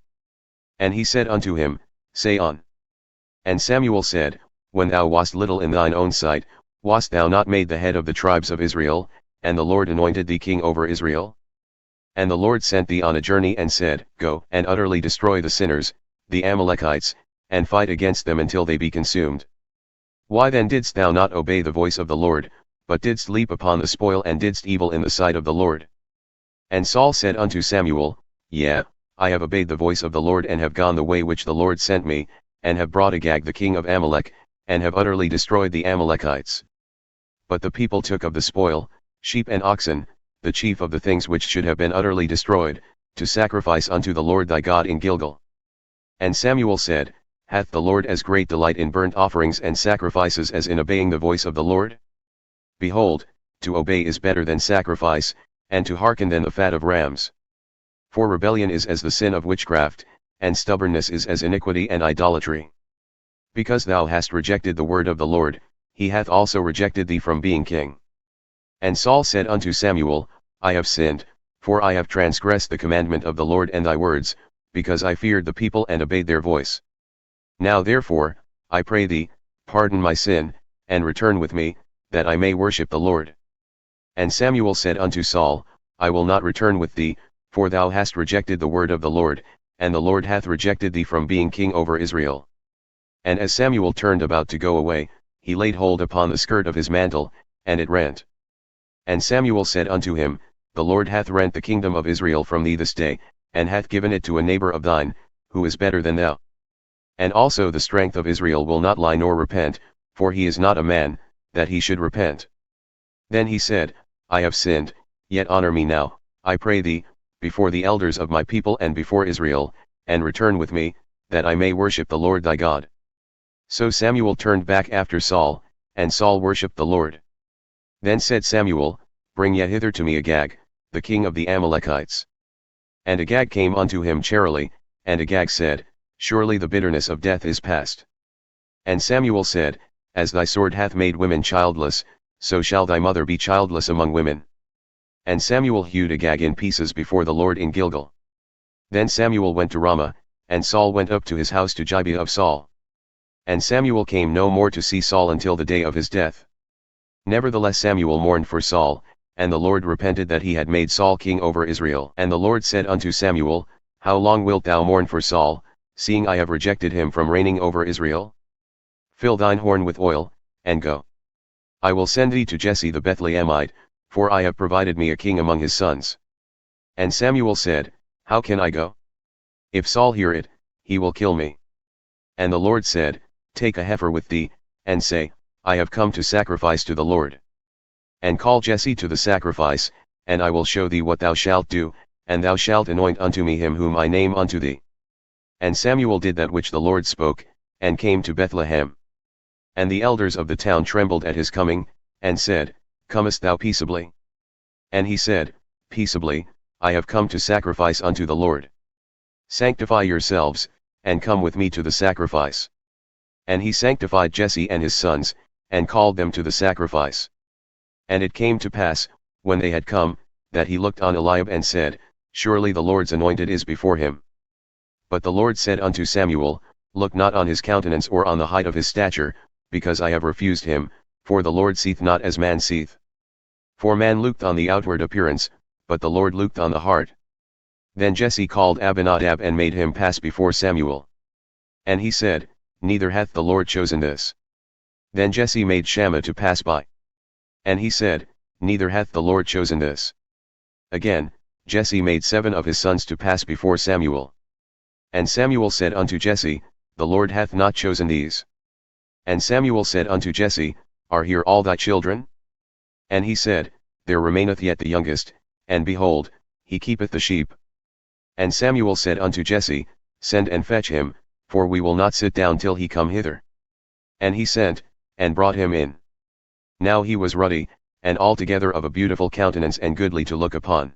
And he said unto him, Say on. And Samuel said, When thou wast little in thine own sight, wast thou not made the head of the tribes of Israel, and the Lord anointed thee king over Israel? And the Lord sent thee on a journey and said, Go and utterly destroy the sinners, the Amalekites, and fight against them until they be consumed. Why then didst thou not obey the voice of the Lord, but didst leap upon the spoil and didst evil in the sight of the Lord? And Saul said unto Samuel, Yea, I have obeyed the voice of the Lord and have gone the way which the Lord sent me, and have brought Agag the king of Amalek, and have utterly destroyed the Amalekites. But the people took of the spoil, sheep and oxen, the chief of the things which should have been utterly destroyed, to sacrifice unto the Lord thy God in Gilgal. And Samuel said, Hath the Lord as great delight in burnt offerings and sacrifices as in obeying the voice of the Lord? Behold, to obey is better than sacrifice, and to hearken than the fat of rams. For rebellion is as the sin of witchcraft, and stubbornness is as iniquity and idolatry. Because thou hast rejected the word of the Lord, he hath also rejected thee from being king. And Saul said unto Samuel, I have sinned, for I have transgressed the commandment of the Lord and thy words, because I feared the people and obeyed their voice. Now therefore, I pray thee, pardon my sin, and return with me, that I may worship the Lord. And Samuel said unto Saul, I will not return with thee, for thou hast rejected the word of the Lord, and the Lord hath rejected thee from being king over Israel. And as Samuel turned about to go away, he laid hold upon the skirt of his mantle, and it rent. And Samuel said unto him, The Lord hath rent the kingdom of Israel from thee this day, and hath given it to a neighbor of thine, who is better than thou. And also the strength of Israel will not lie nor repent, for he is not a man, that he should repent. Then he said, I have sinned, yet honor me now, I pray thee, before the elders of my people and before Israel, and return with me, that I may worship the Lord thy God. So Samuel turned back after Saul, and Saul worshipped the Lord. Then said Samuel, Bring yet hither to me Agag, the king of the Amalekites. And Agag came unto him charily, and Agag said, Surely the bitterness of death is past. And Samuel said, As thy sword hath made women childless, so shall thy mother be childless among women. And Samuel hewed Agag in pieces before the Lord in Gilgal. Then Samuel went to Ramah, and Saul went up to his house to Gibeah of Saul. And Samuel came no more to see Saul until the day of his death. Nevertheless Samuel mourned for Saul, and the Lord repented that he had made Saul king over Israel. And the Lord said unto Samuel, How long wilt thou mourn for Saul, seeing I have rejected him from reigning over Israel? Fill thine horn with oil, and go. I will send thee to Jesse the Bethlehemite, for I have provided me a king among his sons. And Samuel said, How can I go? If Saul hear it, he will kill me. And the Lord said, Take a heifer with thee, and say, I have come to sacrifice to the Lord. And call Jesse to the sacrifice, and I will show thee what thou shalt do, and thou shalt anoint unto me him whom I name unto thee. And Samuel did that which the Lord spoke, and came to Bethlehem. And the elders of the town trembled at his coming, and said, Comest thou peaceably? And he said, Peaceably, I have come to sacrifice unto the Lord. Sanctify yourselves, and come with me to the sacrifice. And he sanctified Jesse and his sons, and called them to the sacrifice. And it came to pass, when they had come, that he looked on Eliab and said, Surely the Lord's anointed is before him. But the Lord said unto Samuel, Look not on his countenance or on the height of his stature, because I have refused him, for the Lord seeth not as man seeth. For man looked on the outward appearance, but the Lord looked on the heart. Then Jesse called Abinadab and made him pass before Samuel. And he said, Neither hath the Lord chosen this. Then Jesse made Shammah to pass by. And he said, Neither hath the Lord chosen this. Again, Jesse made 7 of his sons to pass before Samuel. And Samuel said unto Jesse, The Lord hath not chosen these. And Samuel said unto Jesse, Are here all thy children? And he said, There remaineth yet the youngest, and behold, he keepeth the sheep. And Samuel said unto Jesse, Send and fetch him, for we will not sit down till he come hither. And he sent, and brought him in. Now he was ruddy, and altogether of a beautiful countenance and goodly to look upon.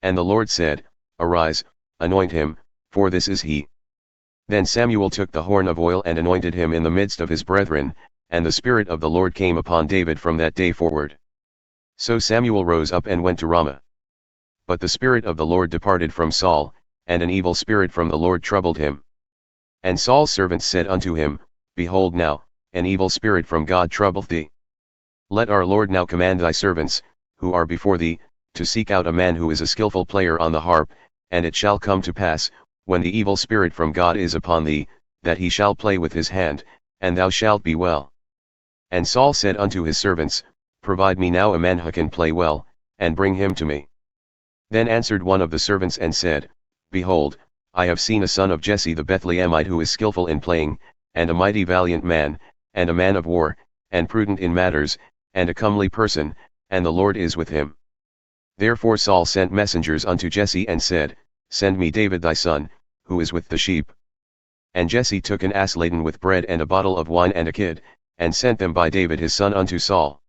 And the Lord said, Arise, anoint him, for this is he. Then Samuel took the horn of oil and anointed him in the midst of his brethren, and the Spirit of the Lord came upon David from that day forward. So Samuel rose up and went to Ramah. But the Spirit of the Lord departed from Saul, and an evil spirit from the Lord troubled him. And Saul's servants said unto him, Behold now, an evil spirit from God troubleth thee. Let our Lord now command thy servants, who are before thee, to seek out a man who is a skillful player on the harp, and it shall come to pass, when the evil spirit from God is upon thee, that he shall play with his hand, and thou shalt be well. And Saul said unto his servants, Provide me now a man who can play well, and bring him to me. Then answered one of the servants and said, Behold, I have seen a son of Jesse the Bethlehemite who is skillful in playing, and a mighty valiant man, and a man of war, and prudent in matters, and a comely person, and the Lord is with him. Therefore Saul sent messengers unto Jesse and said, Send me David thy son, who is with the sheep. And Jesse took an ass laden with bread and a bottle of wine and a kid, and sent them by David his son unto Saul.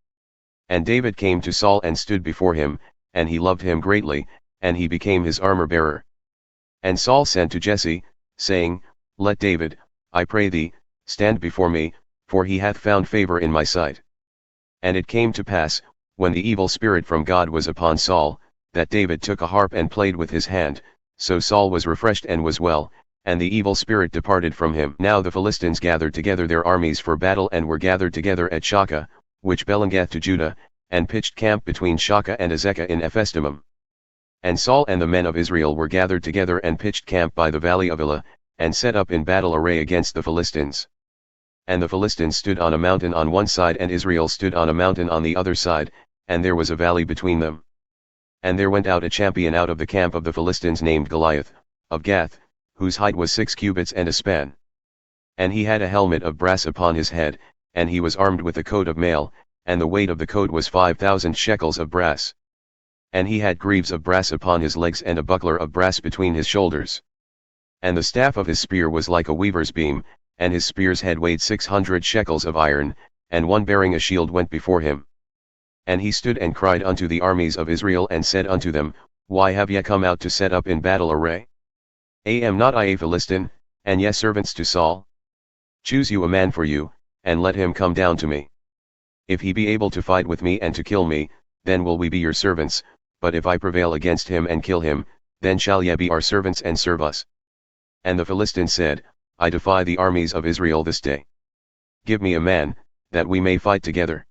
And David came to Saul and stood before him, and he loved him greatly, and he became his armor-bearer. And Saul sent to Jesse, saying, Let David, I pray thee, stand before me, for he hath found favor in my sight. And it came to pass, when the evil spirit from God was upon Saul, that David took a harp and played with his hand, so Saul was refreshed and was well, and the evil spirit departed from him. Now the Philistines gathered together their armies for battle and were gathered together at Shakah, which belongeth to Judah, and pitched camp between Shakah and Azekah in Ephesdammim. And Saul and the men of Israel were gathered together and pitched camp by the valley of Elah, and set up in battle array against the Philistines. And the Philistines stood on a mountain on one side and Israel stood on a mountain on the other side, and there was a valley between them. And there went out a champion out of the camp of the Philistines named Goliath, of Gath, whose height was 6 cubits and a span. And he had a helmet of brass upon his head, and he was armed with a coat of mail, and the weight of the coat was 5,000 shekels of brass. And he had greaves of brass upon his legs and a buckler of brass between his shoulders. And the staff of his spear was like a weaver's beam, and his spear's head weighed 600 shekels of iron, and one bearing a shield went before him. And he stood and cried unto the armies of Israel and said unto them, Why have ye come out to set up in battle array? Am not I a Philistine, and ye servants to Saul? Choose you a man for you, and let him come down to me. If he be able to fight with me and to kill me, then will we be your servants, but if I prevail against him and kill him, then shall ye be our servants and serve us. And the Philistine said, I defy the armies of Israel this day. Give me a man, that we may fight together.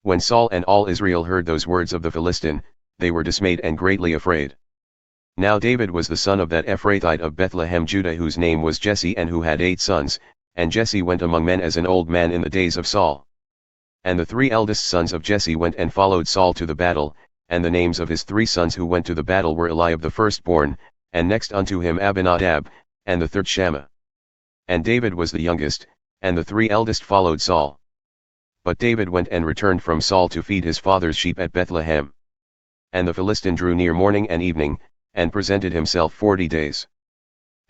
When Saul and all Israel heard those words of the Philistine, they were dismayed and greatly afraid. Now David was the son of that Ephrathite of Bethlehem Judah whose name was Jesse and who had 8 sons, and Jesse went among men as an old man in the days of Saul. And the 3 eldest sons of Jesse went and followed Saul to the battle, and the names of his 3 sons who went to the battle were Eliab the firstborn, and next unto him Abinadab, and the third Shammah. And David was the youngest, and the 3 eldest followed Saul. But David went and returned from Saul to feed his father's sheep at Bethlehem. And the Philistine drew near morning and evening, and presented himself 40 days.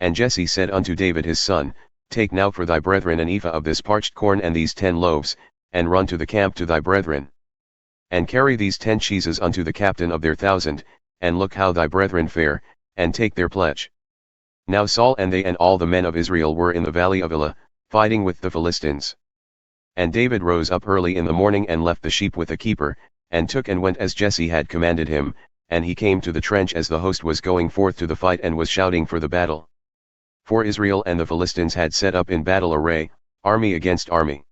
And Jesse said unto David his son, Take now for thy brethren an ephah of this parched corn and these 10 loaves, and run to the camp to thy brethren. And carry these 10 cheeses unto the captain of their 1,000, and look how thy brethren fare, and take their pledge. Now Saul and they and all the men of Israel were in the valley of Elah, fighting with the Philistines. And David rose up early in the morning and left the sheep with a keeper, and took and went as Jesse had commanded him, and he came to the trench as the host was going forth to the fight and was shouting for the battle. For Israel and the Philistines had set up in battle array, army against army.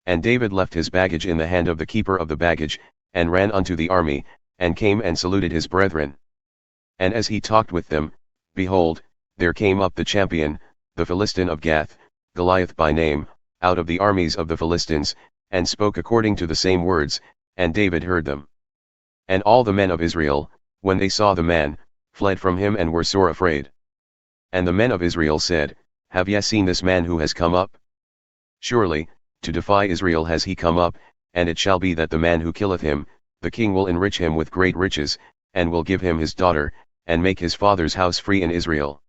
And David left his baggage in the hand of the keeper of the baggage, and ran unto the army, and came and saluted his brethren. And as he talked with them, behold, there came up the champion, the Philistine of Gath, Goliath by name, out of the armies of the Philistines, and spoke according to the same words, and David heard them. And all the men of Israel, when they saw the man, fled from him and were sore afraid. And the men of Israel said, Have ye seen this man who has come up? Surely, to defy Israel has he come up, and it shall be that the man who killeth him, the king will enrich him with great riches, and will give him his daughter, and make his father's house free in Israel.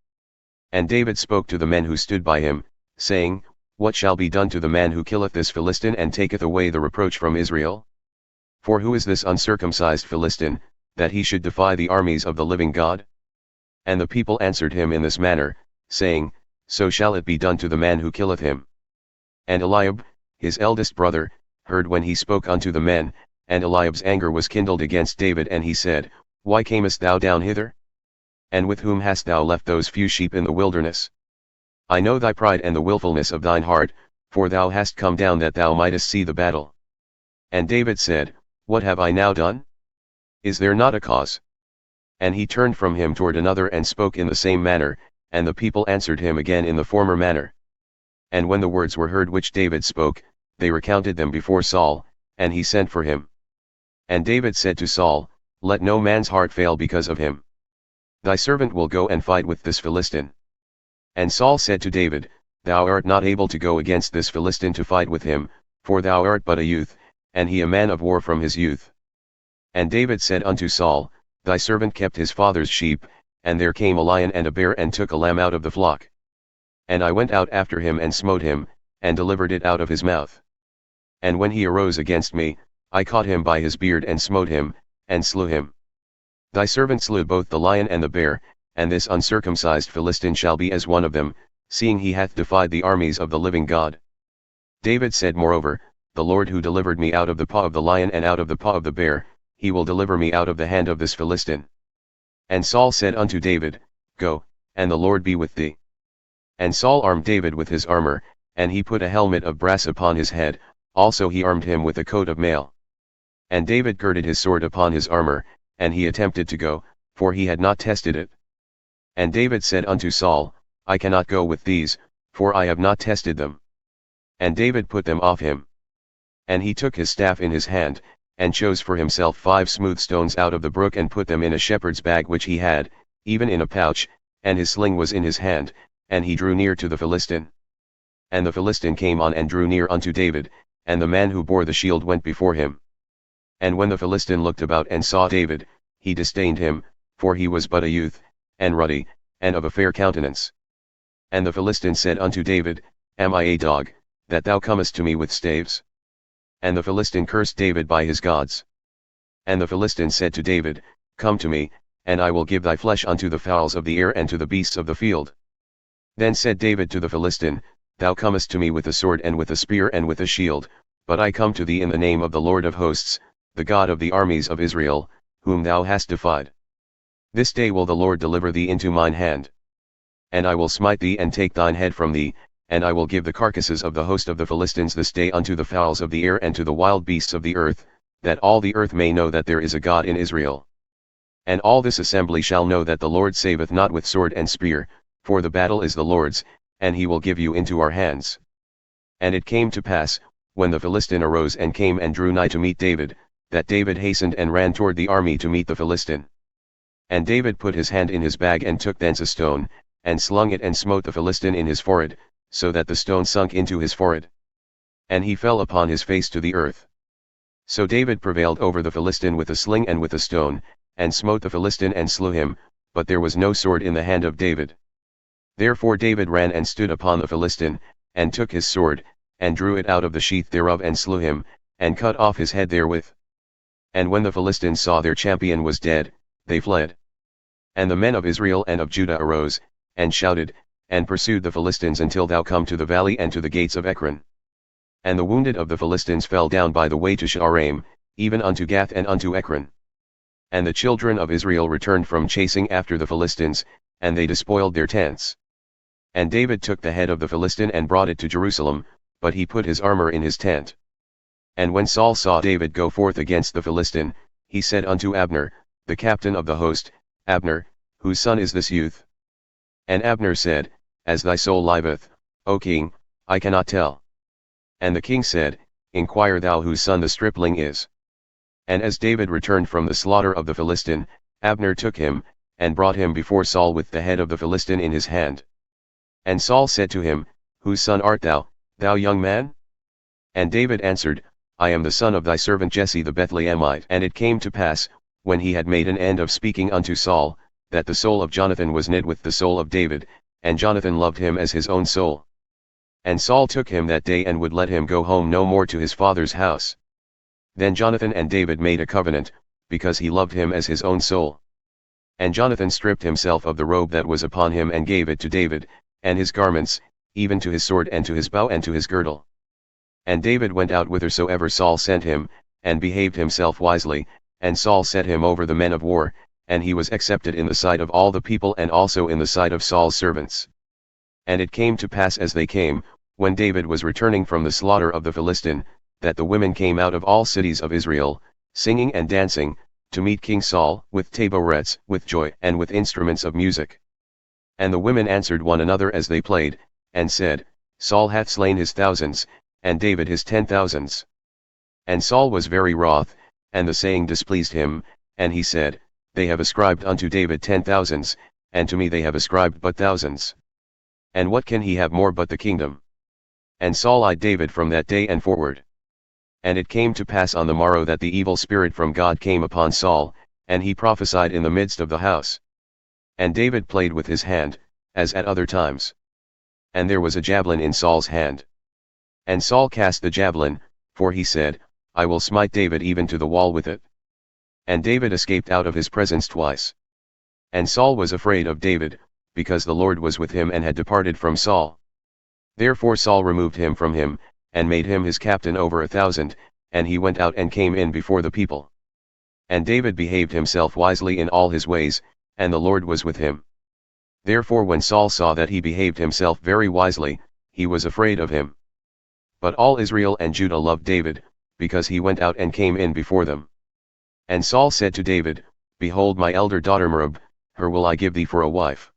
And David spoke to the men who stood by him, saying, What shall be done to the man who killeth this Philistine and taketh away the reproach from Israel? For who is this uncircumcised Philistine, that he should defy the armies of the living God? And the people answered him in this manner, saying, So shall it be done to the man who killeth him. And Eliab, his eldest brother, heard when he spoke unto the men, and Eliab's anger was kindled against David, and he said, Why camest thou down hither? And with whom hast thou left those few sheep in the wilderness? I know thy pride and the wilfulness of thine heart, for thou hast come down that thou mightest see the battle. And David said, What have I now done? Is there not a cause? And he turned from him toward another and spoke in the same manner, and the people answered him again in the former manner. And when the words were heard which David spoke, they recounted them before Saul, and he sent for him. And David said to Saul, Let no man's heart fail because of him. Thy servant will go and fight with this Philistine. And Saul said to David, Thou art not able to go against this Philistine to fight with him, for thou art but a youth, and he a man of war from his youth. And David said unto Saul, Thy servant kept his father's sheep, and there came a lion and a bear and took a lamb out of the flock. And I went out after him and smote him, and delivered it out of his mouth. And when he arose against me, I caught him by his beard and smote him, and slew him. Thy servant slew both the lion and the bear, and this uncircumcised Philistine shall be as one of them, seeing he hath defied the armies of the living God. David said moreover, The Lord who delivered me out of the paw of the lion and out of the paw of the bear, he will deliver me out of the hand of this Philistine. And Saul said unto David, Go, and the Lord be with thee. And Saul armed David with his armor, and he put a helmet of brass upon his head, also he armed him with a coat of mail. And David girded his sword upon his armor, and he attempted to go, for he had not tested it. And David said unto Saul, I cannot go with these, for I have not tested them. And David put them off him. And he took his staff in his hand, and chose for himself 5 smooth stones out of the brook and put them in a shepherd's bag which he had, even in a pouch, and his sling was in his hand, and he drew near to the Philistine. And the Philistine came on and drew near unto David, and the man who bore the shield went before him. And when the Philistine looked about and saw David, he disdained him, for he was but a youth, and ruddy, and of a fair countenance. And the Philistine said unto David, Am I a dog, that thou comest to me with staves? And the Philistine cursed David by his gods. And the Philistine said to David, Come to me, and I will give thy flesh unto the fowls of the air and to the beasts of the field. Then said David to the Philistine, Thou comest to me with a sword and with a spear and with a shield, but I come to thee in the name of the Lord of hosts, the God of the armies of Israel, whom thou hast defied. This day will the Lord deliver thee into mine hand. And I will smite thee and take thine head from thee, and I will give the carcasses of the host of the Philistines this day unto the fowls of the air and to the wild beasts of the earth, that all the earth may know that there is a God in Israel. And all this assembly shall know that the Lord saveth not with sword and spear, for the battle is the Lord's, and he will give you into our hands. And it came to pass, when the Philistine arose and came and drew nigh to meet David, that David hastened and ran toward the army to meet the Philistine. And David put his hand in his bag and took thence a stone, and slung it and smote the Philistine in his forehead, so that the stone sunk into his forehead. And he fell upon his face to the earth. So David prevailed over the Philistine with a sling and with a stone, and smote the Philistine and slew him, but there was no sword in the hand of David. Therefore David ran and stood upon the Philistine, and took his sword, and drew it out of the sheath thereof and slew him, and cut off his head therewith. And when the Philistines saw their champion was dead, they fled. And the men of Israel and of Judah arose, and shouted, and pursued the Philistines until thou come to the valley and to the gates of Ekron. And the wounded of the Philistines fell down by the way to Shaaraim, even unto Gath and unto Ekron. And the children of Israel returned from chasing after the Philistines, and they despoiled their tents. And David took the head of the Philistine and brought it to Jerusalem, but he put his armor in his tent. And when Saul saw David go forth against the Philistine, he said unto Abner, the captain of the host, Abner, whose son is this youth? And Abner said, As thy soul liveth, O king, I cannot tell. And the king said, Inquire thou whose son the stripling is. And as David returned from the slaughter of the Philistine, Abner took him, and brought him before Saul with the head of the Philistine in his hand. And Saul said to him, Whose son art thou, thou young man? And David answered, I am the son of thy servant Jesse the Bethlehemite. And it came to pass, when he had made an end of speaking unto Saul, that the soul of Jonathan was knit with the soul of David, and Jonathan loved him as his own soul. And Saul took him that day and would let him go home no more to his father's house. Then Jonathan and David made a covenant, because he loved him as his own soul. And Jonathan stripped himself of the robe that was upon him and gave it to David, and his garments, even to his sword and to his bow and to his girdle. And David went out whithersoever Saul sent him, and behaved himself wisely, and Saul set him over the men of war, and he was accepted in the sight of all the people and also in the sight of Saul's servants. And it came to pass as they came, when David was returning from the slaughter of the Philistine, that the women came out of all cities of Israel, singing and dancing, to meet King Saul, with taborets, with joy and with instruments of music. And the women answered one another as they played, and said, Saul hath slain his thousands, and David his 10,000s. And Saul was very wroth, and the saying displeased him, and he said, They have ascribed unto David 10,000s, and to me they have ascribed but thousands. And what can he have more but the kingdom? And Saul eyed David from that day and forward. And it came to pass on the morrow that the evil spirit from God came upon Saul, and he prophesied in the midst of the house. And David played with his hand, as at other times. And there was a javelin in Saul's hand. And Saul cast the javelin, for he said, I will smite David even to the wall with it. And David escaped out of his presence twice. And Saul was afraid of David, because the Lord was with him and had departed from Saul. Therefore Saul removed him from him, and made him his captain over 1,000, and he went out and came in before the people. And David behaved himself wisely in all his ways, and the Lord was with him. Therefore when Saul saw that he behaved himself very wisely, he was afraid of him. But all Israel and Judah loved David, because he went out and came in before them. And Saul said to David, Behold my elder daughter Merab, her will I give thee for a wife.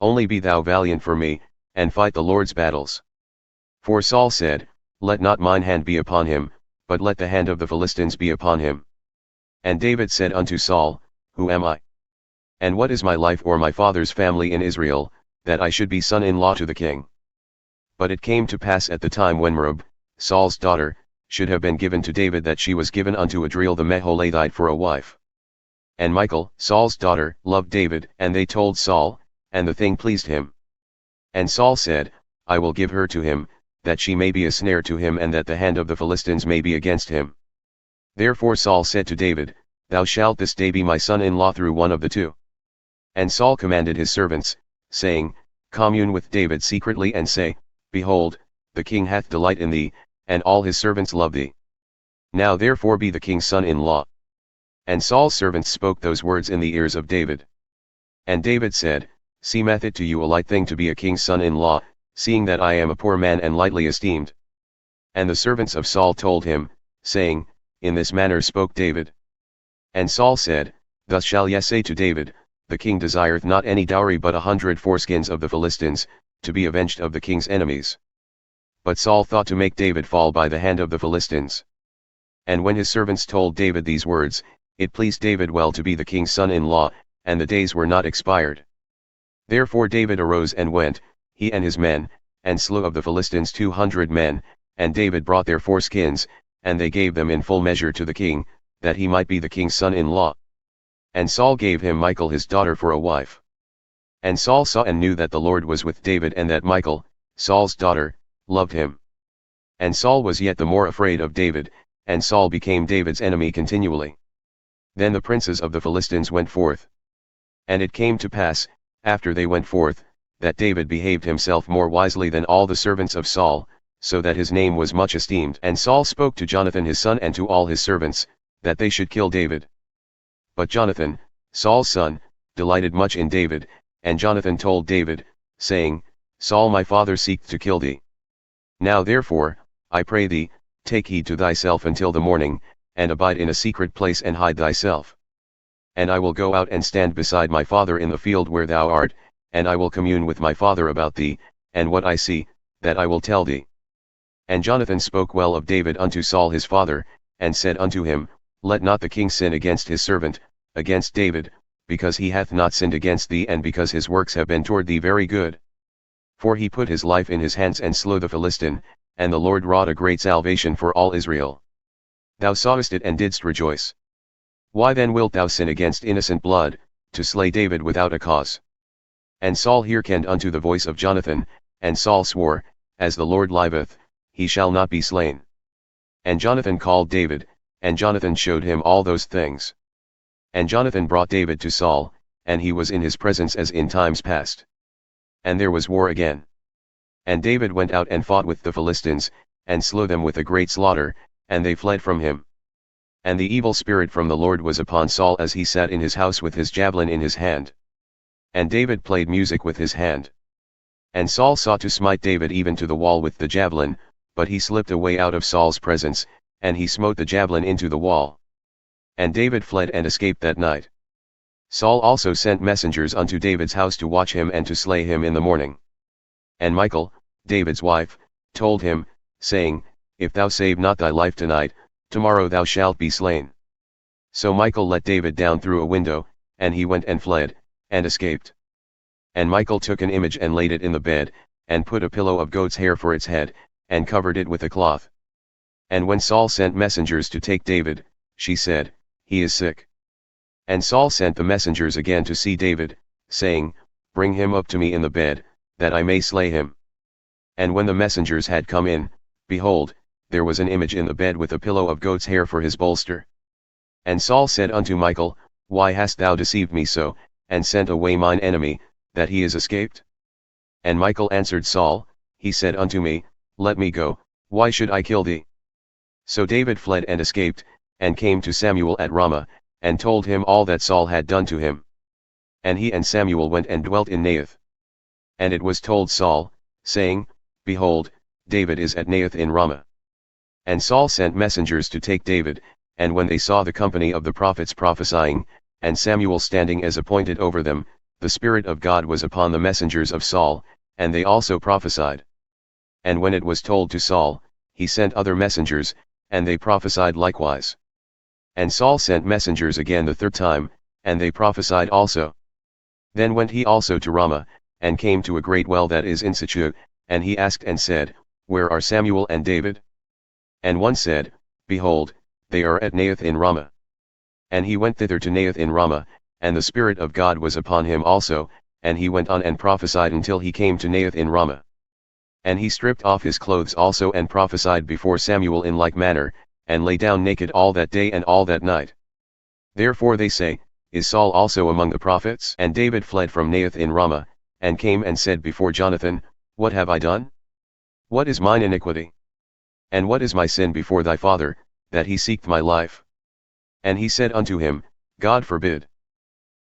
Only be thou valiant for me, and fight the Lord's battles. For Saul said, Let not mine hand be upon him, but let the hand of the Philistines be upon him. And David said unto Saul, Who am I? And what is my life or my father's family in Israel, that I should be son-in-law to the king? But it came to pass at the time when Merab, Saul's daughter, should have been given to David that she was given unto Adriel the Meholathite for a wife. And Michal, Saul's daughter, loved David, and they told Saul, and the thing pleased him. And Saul said, I will give her to him, that she may be a snare to him and that the hand of the Philistines may be against him. Therefore Saul said to David, Thou shalt this day be my son-in-law through one of the two. And Saul commanded his servants, saying, Commune with David secretly and say, Behold, the king hath delight in thee, and all his servants love thee. Now therefore be the king's son-in-law. And Saul's servants spoke those words in the ears of David. And David said, Seemeth it to you a light thing to be a king's son-in-law, seeing that I am a poor man and lightly esteemed? And the servants of Saul told him, saying, In this manner spoke David. And Saul said, Thus shall ye say to David, The king desireth not any dowry but 100 foreskins of the Philistines, to be avenged of the king's enemies. But Saul thought to make David fall by the hand of the Philistines. And when his servants told David these words, it pleased David well to be the king's son-in-law, and the days were not expired. Therefore David arose and went, he and his men, and slew of the Philistines 200 men, and David brought their foreskins, and they gave them in full measure to the king, that he might be the king's son-in-law. And Saul gave him Michal his daughter for a wife. And Saul saw and knew that the Lord was with David and that Michal, Saul's daughter, loved him. And Saul was yet the more afraid of David, and Saul became David's enemy continually. Then the princes of the Philistines went forth. And it came to pass, after they went forth, that David behaved himself more wisely than all the servants of Saul, so that his name was much esteemed. And Saul spoke to Jonathan his son and to all his servants, that they should kill David. But Jonathan, Saul's son, delighted much in David, and Jonathan told David, saying, Saul my father seeketh to kill thee. Now therefore, I pray thee, take heed to thyself until the morning, and abide in a secret place and hide thyself. And I will go out and stand beside my father in the field where thou art, and I will commune with my father about thee, and what I see, that I will tell thee. And Jonathan spoke well of David unto Saul his father, and said unto him, Let not the king sin against his servant, against David, because he hath not sinned against thee and because his works have been toward thee very good. For he put his life in his hands and slew the Philistine, and the Lord wrought a great salvation for all Israel. Thou sawest it and didst rejoice. Why then wilt thou sin against innocent blood, to slay David without a cause? And Saul hearkened unto the voice of Jonathan, and Saul swore, As the Lord liveth, he shall not be slain. And Jonathan called David, and Jonathan showed him all those things. And Jonathan brought David to Saul, and he was in his presence as in times past. And there was war again. And David went out and fought with the Philistines, and slew them with a great slaughter, and they fled from him. And the evil spirit from the Lord was upon Saul as he sat in his house with his javelin in his hand. And David played music with his hand. And Saul sought to smite David even to the wall with the javelin, but he slipped away out of Saul's presence, and he smote the javelin into the wall. And David fled and escaped that night. Saul also sent messengers unto David's house to watch him and to slay him in the morning. And Michal, David's wife, told him, saying, If thou save not thy life tonight, tomorrow thou shalt be slain. So Michal let David down through a window, and he went and fled, and escaped. And Michal took an image and laid it in the bed, and put a pillow of goat's hair for its head, and covered it with a cloth. And when Saul sent messengers to take David, she said, He is sick. And Saul sent the messengers again to see David, saying, Bring him up to me in the bed, that I may slay him. And when the messengers had come in, behold, there was an image in the bed with a pillow of goat's hair for his bolster. And Saul said unto Michal, Why hast thou deceived me so, and sent away mine enemy, that he is escaped? And Michal answered Saul, He said unto me, Let me go, why should I kill thee? So David fled and escaped, and came to Samuel at Ramah, and told him all that Saul had done to him. And he and Samuel went and dwelt in Naioth. And it was told Saul, saying, Behold, David is at Naioth in Ramah. And Saul sent messengers to take David, and when they saw the company of the prophets prophesying, and Samuel standing as appointed over them, the Spirit of God was upon the messengers of Saul, and they also prophesied. And when it was told to Saul, he sent other messengers, and they prophesied likewise. And Saul sent messengers again the third time, and they prophesied also. Then went he also to Ramah, and came to a great well that is in Sechu, and he asked and said, Where are Samuel and David? And one said, Behold, they are at Naioth in Ramah. And he went thither to Naioth in Ramah, and the Spirit of God was upon him also, and he went on and prophesied until he came to Naioth in Ramah. And he stripped off his clothes also and prophesied before Samuel in like manner, and lay down naked all that day and all that night. Therefore they say, Is Saul also among the prophets? And David fled from Naioth in Ramah, and came and said before Jonathan, What have I done? What is mine iniquity? And what is my sin before thy father, that he seeked my life? And he said unto him, God forbid.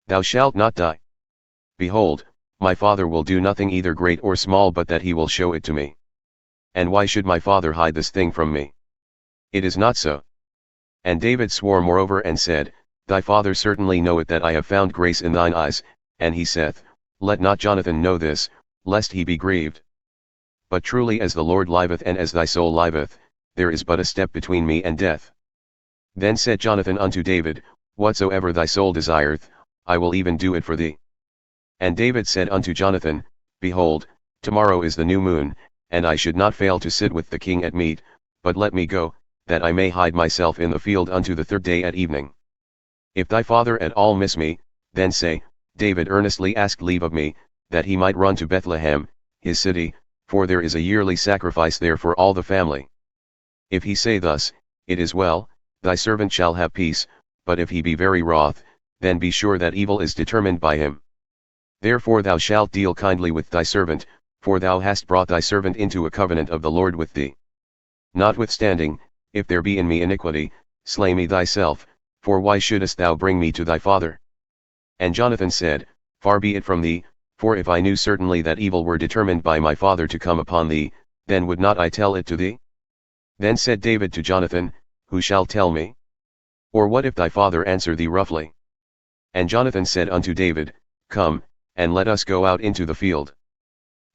Thou shalt not die. Behold, my father will do nothing either great or small but that he will show it to me. And why should my father hide this thing from me? It is not so. And David swore moreover and said, Thy father certainly knoweth that I have found grace in thine eyes, and he saith, Let not Jonathan know this, lest he be grieved. But truly as the Lord liveth and as thy soul liveth, there is but a step between me and death. Then said Jonathan unto David, Whatsoever thy soul desireth, I will even do it for thee. And David said unto Jonathan, Behold, tomorrow is the new moon, and I should not fail to sit with the king at meat, but let me go, that I may hide myself in the field unto the third day at evening. If thy father at all miss me, then say, David earnestly asked leave of me, that he might run to Bethlehem, his city, for there is a yearly sacrifice there for all the family. If he say thus, It is well, thy servant shall have peace, but if he be very wroth, then be sure that evil is determined by him. Therefore thou shalt deal kindly with thy servant, for thou hast brought thy servant into a covenant of the Lord with thee. Notwithstanding, if there be in me iniquity, slay me thyself, for why shouldest thou bring me to thy father? And Jonathan said, Far be it from thee, for if I knew certainly that evil were determined by my father to come upon thee, then would not I tell it to thee? Then said David to Jonathan, Who shall tell me? Or what if thy father answer thee roughly? And Jonathan said unto David, Come, and let us go out into the field.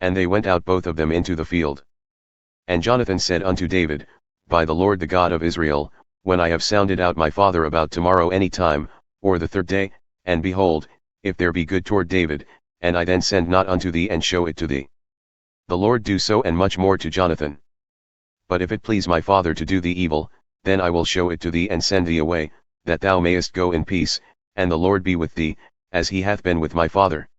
And they went out both of them into the field. And Jonathan said unto David, By the Lord the God of Israel, when I have sounded out my father about tomorrow any time, or the third day, and behold, if there be good toward David, and I then send not unto thee and show it to thee. The Lord do so and much more to Jonathan. But if it please my father to do thee evil, then I will show it to thee and send thee away, that thou mayest go in peace, and the Lord be with thee, as he hath been with my father.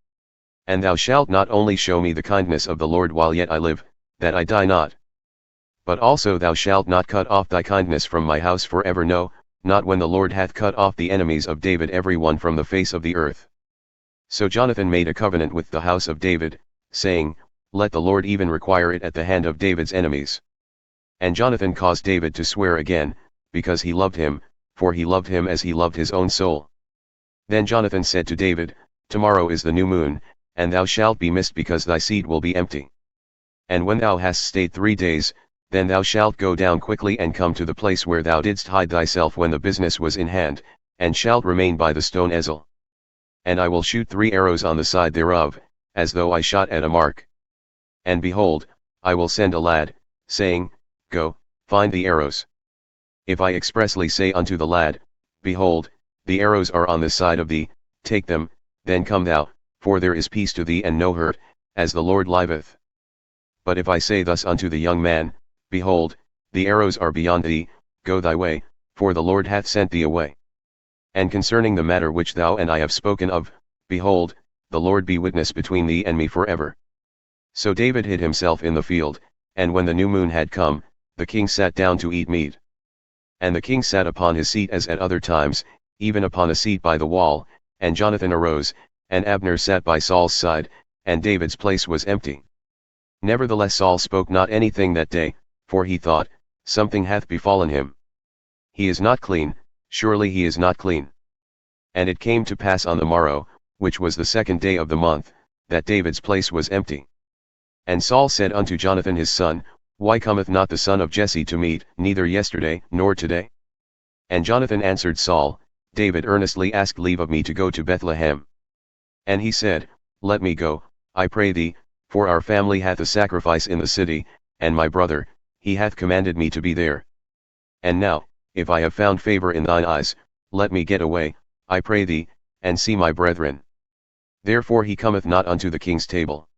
And thou shalt not only show me the kindness of the Lord while yet I live, that I die not. But also thou shalt not cut off thy kindness from my house for ever, no, not when the Lord hath cut off the enemies of David every one from the face of the earth. So Jonathan made a covenant with the house of David, saying, Let the Lord even require it at the hand of David's enemies. And Jonathan caused David to swear again, because he loved him, for he loved him as he loved his own soul. Then Jonathan said to David, Tomorrow is the new moon, and thou shalt be missed because thy seat will be empty. And when thou hast stayed 3 days, then thou shalt go down quickly and come to the place where thou didst hide thyself when the business was in hand, and shalt remain by the stone Ezel. And I will shoot 3 arrows on the side thereof, as though I shot at a mark. And behold, I will send a lad, saying, Go, find the arrows. If I expressly say unto the lad, Behold, the arrows are on this side of thee, take them, then come thou, for there is peace to thee and no hurt, as the Lord liveth. But if I say thus unto the young man, Behold, the arrows are beyond thee, go thy way, for the Lord hath sent thee away. And concerning the matter which thou and I have spoken of, behold, the Lord be witness between thee and me forever. So David hid himself in the field, and when the new moon had come, the king sat down to eat meat. And the king sat upon his seat as at other times, even upon a seat by the wall, and Jonathan arose, and Abner sat by Saul's side, and David's place was empty. Nevertheless Saul spoke not anything that day, for he thought, Something hath befallen him. He is not clean, surely he is not clean. And it came to pass on the morrow, which was the 2nd day of the month, that David's place was empty. And Saul said unto Jonathan his son, Why cometh not the son of Jesse to meat, neither yesterday, nor today? And Jonathan answered Saul, David earnestly asked leave of me to go to Bethlehem. And he said, Let me go, I pray thee, for our family hath a sacrifice in the city, and my brother, he hath commanded me to be there. And now, if I have found favor in thine eyes, let me get away, I pray thee, and see my brethren. Therefore he cometh not unto the king's table.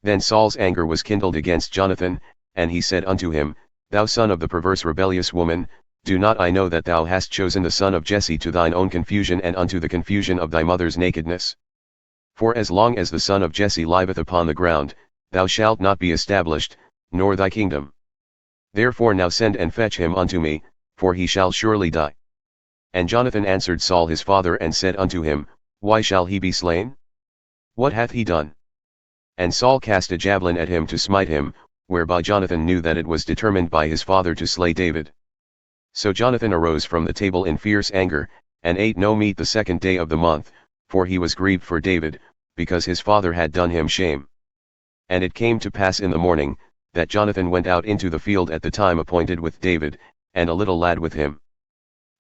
Then Saul's anger was kindled against Jonathan, and he said unto him, Thou son of the perverse rebellious woman, do not I know that thou hast chosen the son of Jesse to thine own confusion and unto the confusion of thy mother's nakedness? For as long as the son of Jesse liveth upon the ground, thou shalt not be established, nor thy kingdom. Therefore now send and fetch him unto me, for he shall surely die. And Jonathan answered Saul his father and said unto him, Why shall he be slain? What hath he done? And Saul cast a javelin at him to smite him, whereby Jonathan knew that it was determined by his father to slay David. So Jonathan arose from the table in fierce anger, and ate no meat the 2nd day of the month, for he was grieved for David, because his father had done him shame. And it came to pass in the morning, that Jonathan went out into the field at the time appointed with David, and a little lad with him.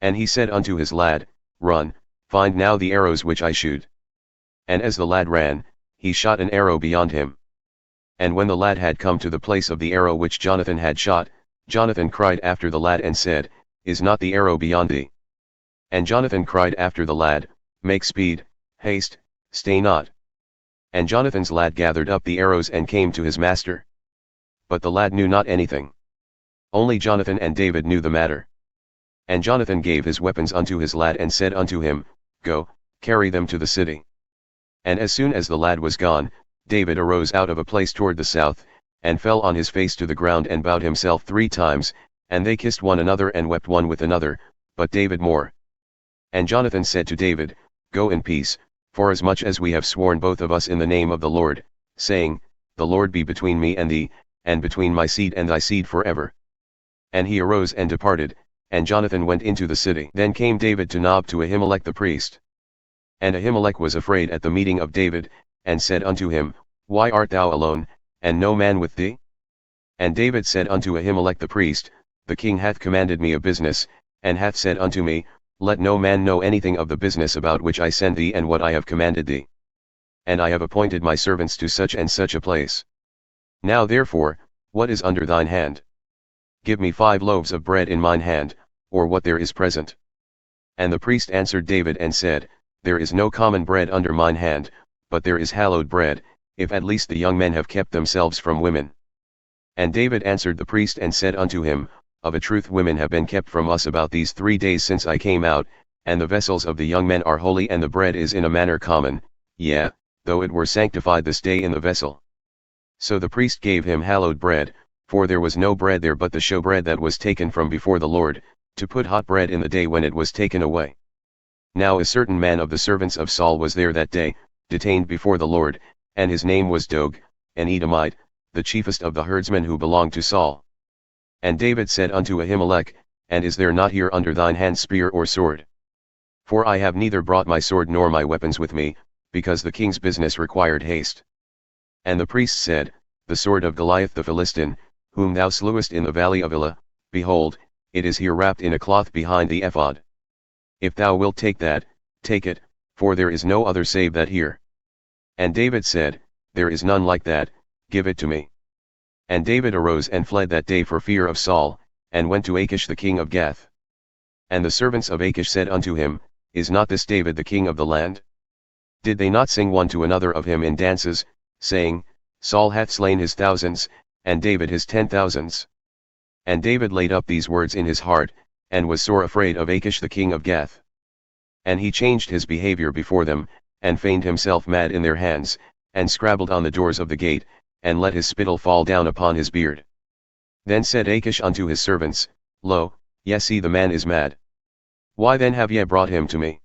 And he said unto his lad, Run, find now the arrows which I shoot. And as the lad ran, he shot an arrow beyond him. And when the lad had come to the place of the arrow which Jonathan had shot, Jonathan cried after the lad and said, Is not the arrow beyond thee? And Jonathan cried after the lad, Make speed, haste, stay not. And Jonathan's lad gathered up the arrows and came to his master. But the lad knew not anything. Only Jonathan and David knew the matter. And Jonathan gave his weapons unto his lad and said unto him, Go, carry them to the city. And as soon as the lad was gone, David arose out of a place toward the south, and fell on his face to the ground and bowed himself 3 times, and they kissed one another and wept one with another, but David more. And Jonathan said to David, Go in peace, forasmuch as we have sworn both of us in the name of the Lord, saying, The Lord be between me and thee, and between my seed and thy seed forever. And he arose and departed, and Jonathan went into the city. Then came David to Nob to Ahimelech the priest. And Ahimelech was afraid at the meeting of David, and said unto him, Why art thou alone, and no man with thee? And David said unto Ahimelech the priest, The king hath commanded me a business, and hath said unto me, Let no man know anything of the business about which I send thee and what I have commanded thee. And I have appointed my servants to such and such a place. Now therefore, what is under thine hand? Give me 5 loaves of bread in mine hand, or what there is present. And the priest answered David and said, There is no common bread under mine hand, but there is hallowed bread, if at least the young men have kept themselves from women. And David answered the priest and said unto him, Of a truth women have been kept from us about these 3 days since I came out, and the vessels of the young men are holy and the bread is in a manner common, yea, though it were sanctified this day in the vessel. So the priest gave him hallowed bread, for there was no bread there but the showbread that was taken from before the Lord, to put hot bread in the day when it was taken away. Now a certain man of the servants of Saul was there that day, detained before the Lord, and his name was Dog, an Edomite, the chiefest of the herdsmen who belonged to Saul. And David said unto Ahimelech, And is there not here under thine hand spear or sword? For I have neither brought my sword nor my weapons with me, because the king's business required haste. And the priest said, The sword of Goliath the Philistine, whom thou slewest in the valley of Elah, behold, it is here wrapped in a cloth behind the ephod. If thou wilt take that, take it, for there is no other save that here. And David said, There is none like that, give it to me. And David arose and fled that day for fear of Saul, and went to Achish the king of Gath. And the servants of Achish said unto him, Is not this David the king of the land? Did they not sing one to another of him in dances, saying, Saul hath slain his thousands, and David his 10,000s? And David laid up these words in his heart, and was sore afraid of Achish the king of Gath. And he changed his behavior before them, and feigned himself mad in their hands, and scrabbled on the doors of the gate, and let his spittle fall down upon his beard. Then said Achish unto his servants, Lo, ye see the man is mad. Why then have ye brought him to me?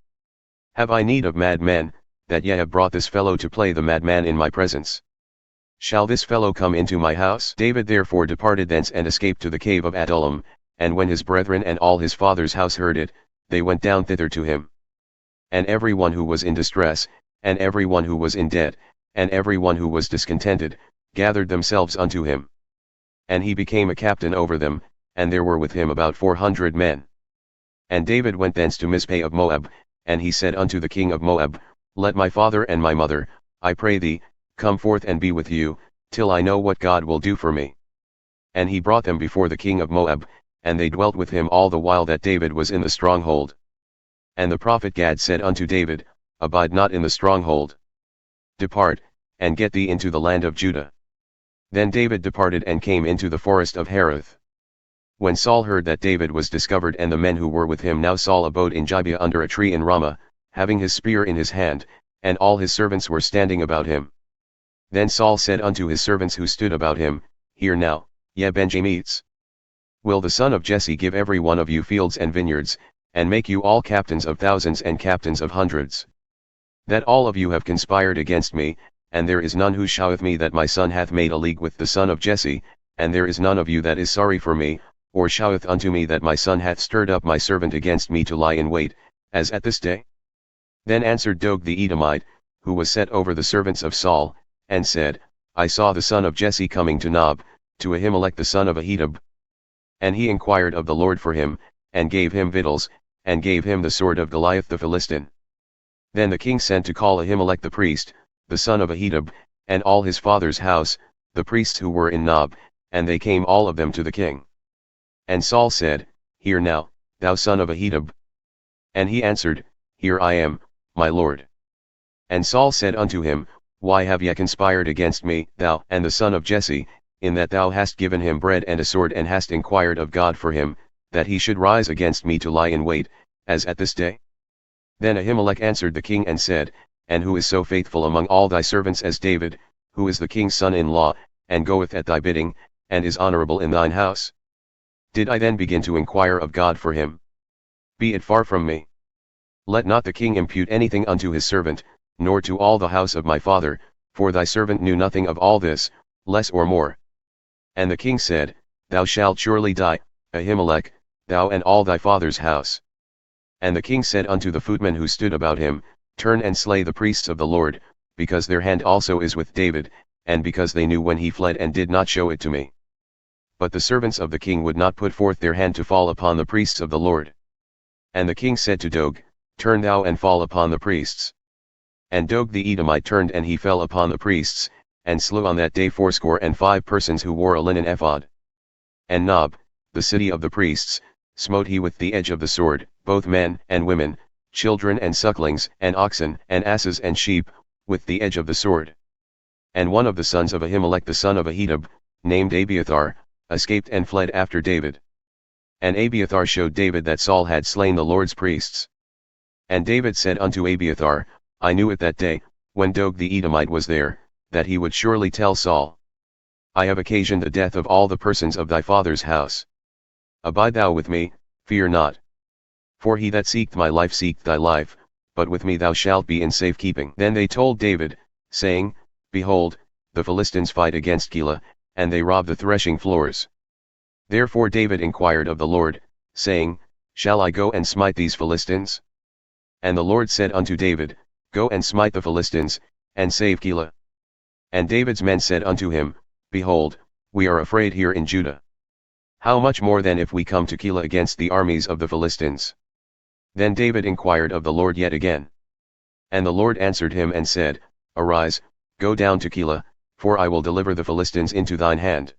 Have I need of mad men, that ye have brought this fellow to play the madman in my presence? Shall this fellow come into my house? David therefore departed thence and escaped to the cave of Adullam, and when his brethren and all his father's house heard it, they went down thither to him. And every one who was in distress, and every one who was in debt, and every one who was discontented, gathered themselves unto him. And he became a captain over them, and there were with him about 400 men. And David went thence to Mizpeh of Moab, and he said unto the king of Moab, Let my father and my mother, I pray thee, come forth and be with you, till I know what God will do for me. And he brought them before the king of Moab, and they dwelt with him all the while that David was in the stronghold. And the prophet Gad said unto David, Abide not in the stronghold. Depart, and get thee into the land of Judah. Then David departed and came into the forest of Hereth. When Saul heard that David was discovered and the men who were with him, now Saul abode in Gibeah under a tree in Ramah, having his spear in his hand, and all his servants were standing about him. Then Saul said unto his servants who stood about him, Hear now, ye Benjamites. Will the son of Jesse give every one of you fields and vineyards, and make you all captains of thousands and captains of hundreds? That all of you have conspired against me, and there is none who showeth me that my son hath made a league with the son of Jesse, and there is none of you that is sorry for me, or showeth unto me that my son hath stirred up my servant against me to lie in wait, as at this day? Then answered Doeg the Edomite, who was set over the servants of Saul, and said, I saw the son of Jesse coming to Nob, to Ahimelech the son of Ahitub. And he inquired of the Lord for him, and gave him victuals, and gave him the sword of Goliath the Philistine. Then the king sent to call Ahimelech the priest, the son of Ahitub, and all his father's house, the priests who were in Nob, and they came all of them to the king. And Saul said, Hear now, thou son of Ahitub. And he answered, Here I am, my lord. And Saul said unto him, Why have ye conspired against me, thou and the son of Jesse, in that thou hast given him bread and a sword, and hast inquired of God for him, that he should rise against me to lie in wait, as at this day? Then Ahimelech answered the king and said, And who is so faithful among all thy servants as David, who is the king's son-in-law, and goeth at thy bidding, and is honorable in thine house? Did I then begin to inquire of God for him? Be it far from me. Let not the king impute anything unto his servant, nor to all the house of my father, for thy servant knew nothing of all this, less or more. And the king said, Thou shalt surely die, Ahimelech, thou and all thy father's house. And the king said unto the footmen who stood about him, Turn and slay the priests of the Lord, because their hand also is with David, and because they knew when he fled and did not show it to me. But the servants of the king would not put forth their hand to fall upon the priests of the Lord. And the king said to Doeg, Turn thou and fall upon the priests. And Doeg the Edomite turned, and he fell upon the priests, and slew on that day 85 persons who wore a linen ephod. And Nob, the city of the priests, smote he with the edge of the sword, both men and women, children and sucklings, and oxen and asses and sheep, with the edge of the sword. And one of the sons of Ahimelech the son of Ahitub, named Abiathar, escaped and fled after David. And Abiathar showed David that Saul had slain the Lord's priests. And David said unto Abiathar, I knew it that day, when Doeg the Edomite was there, that he would surely tell Saul. I have occasioned the death of all the persons of thy father's house. Abide thou with me, fear not. For he that seeketh my life seeketh thy life, but with me thou shalt be in safekeeping. Then they told David, saying, Behold, the Philistines fight against Keilah, and they rob the threshing floors. Therefore David inquired of the Lord, saying, Shall I go and smite these Philistines? And the Lord said unto David, Go and smite the Philistines, and save Keilah. And David's men said unto him, Behold, we are afraid here in Judah. How much more then if we come to Keilah against the armies of the Philistines? Then David inquired of the Lord yet again. And the Lord answered him and said, Arise, go down to Keilah, for I will deliver the Philistines into thine hand.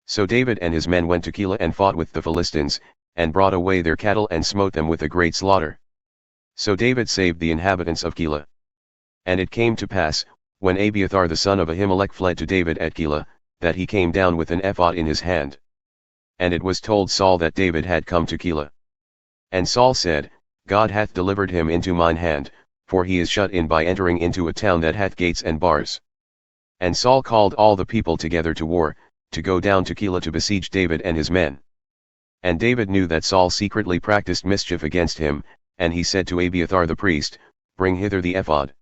So David and his men went to Keilah and fought with the Philistines, and brought away their cattle and smote them with a great slaughter. So David saved the inhabitants of Keilah. And it came to pass, when Abiathar the son of Ahimelech fled to David at Keilah, that he came down with an ephod in his hand. And it was told Saul that David had come to Keilah. And Saul said, God hath delivered him into mine hand, for he is shut in by entering into a town that hath gates and bars. And Saul called all the people together to war, to go down to Keilah to besiege David and his men. And David knew that Saul secretly practiced mischief against him, and he said to Abiathar the priest, Bring hither the ephod.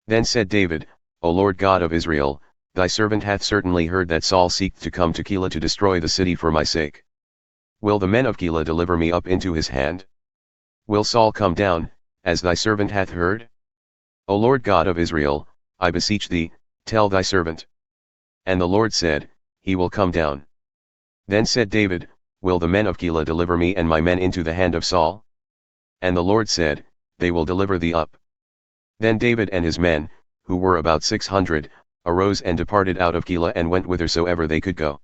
Then said David, O Lord God of Israel, thy servant hath certainly heard that Saul seeketh to come to Keilah to destroy the city for my sake. Will the men of Keilah deliver me up into his hand? Will Saul come down, as thy servant hath heard? O Lord God of Israel, I beseech thee, tell thy servant. And the Lord said, He will come down. Then said David, Will the men of Keilah deliver me and my men into the hand of Saul? And the Lord said, They will deliver thee up. Then David and his men, who were about 600, arose and departed out of Keilah and went whithersoever they could go.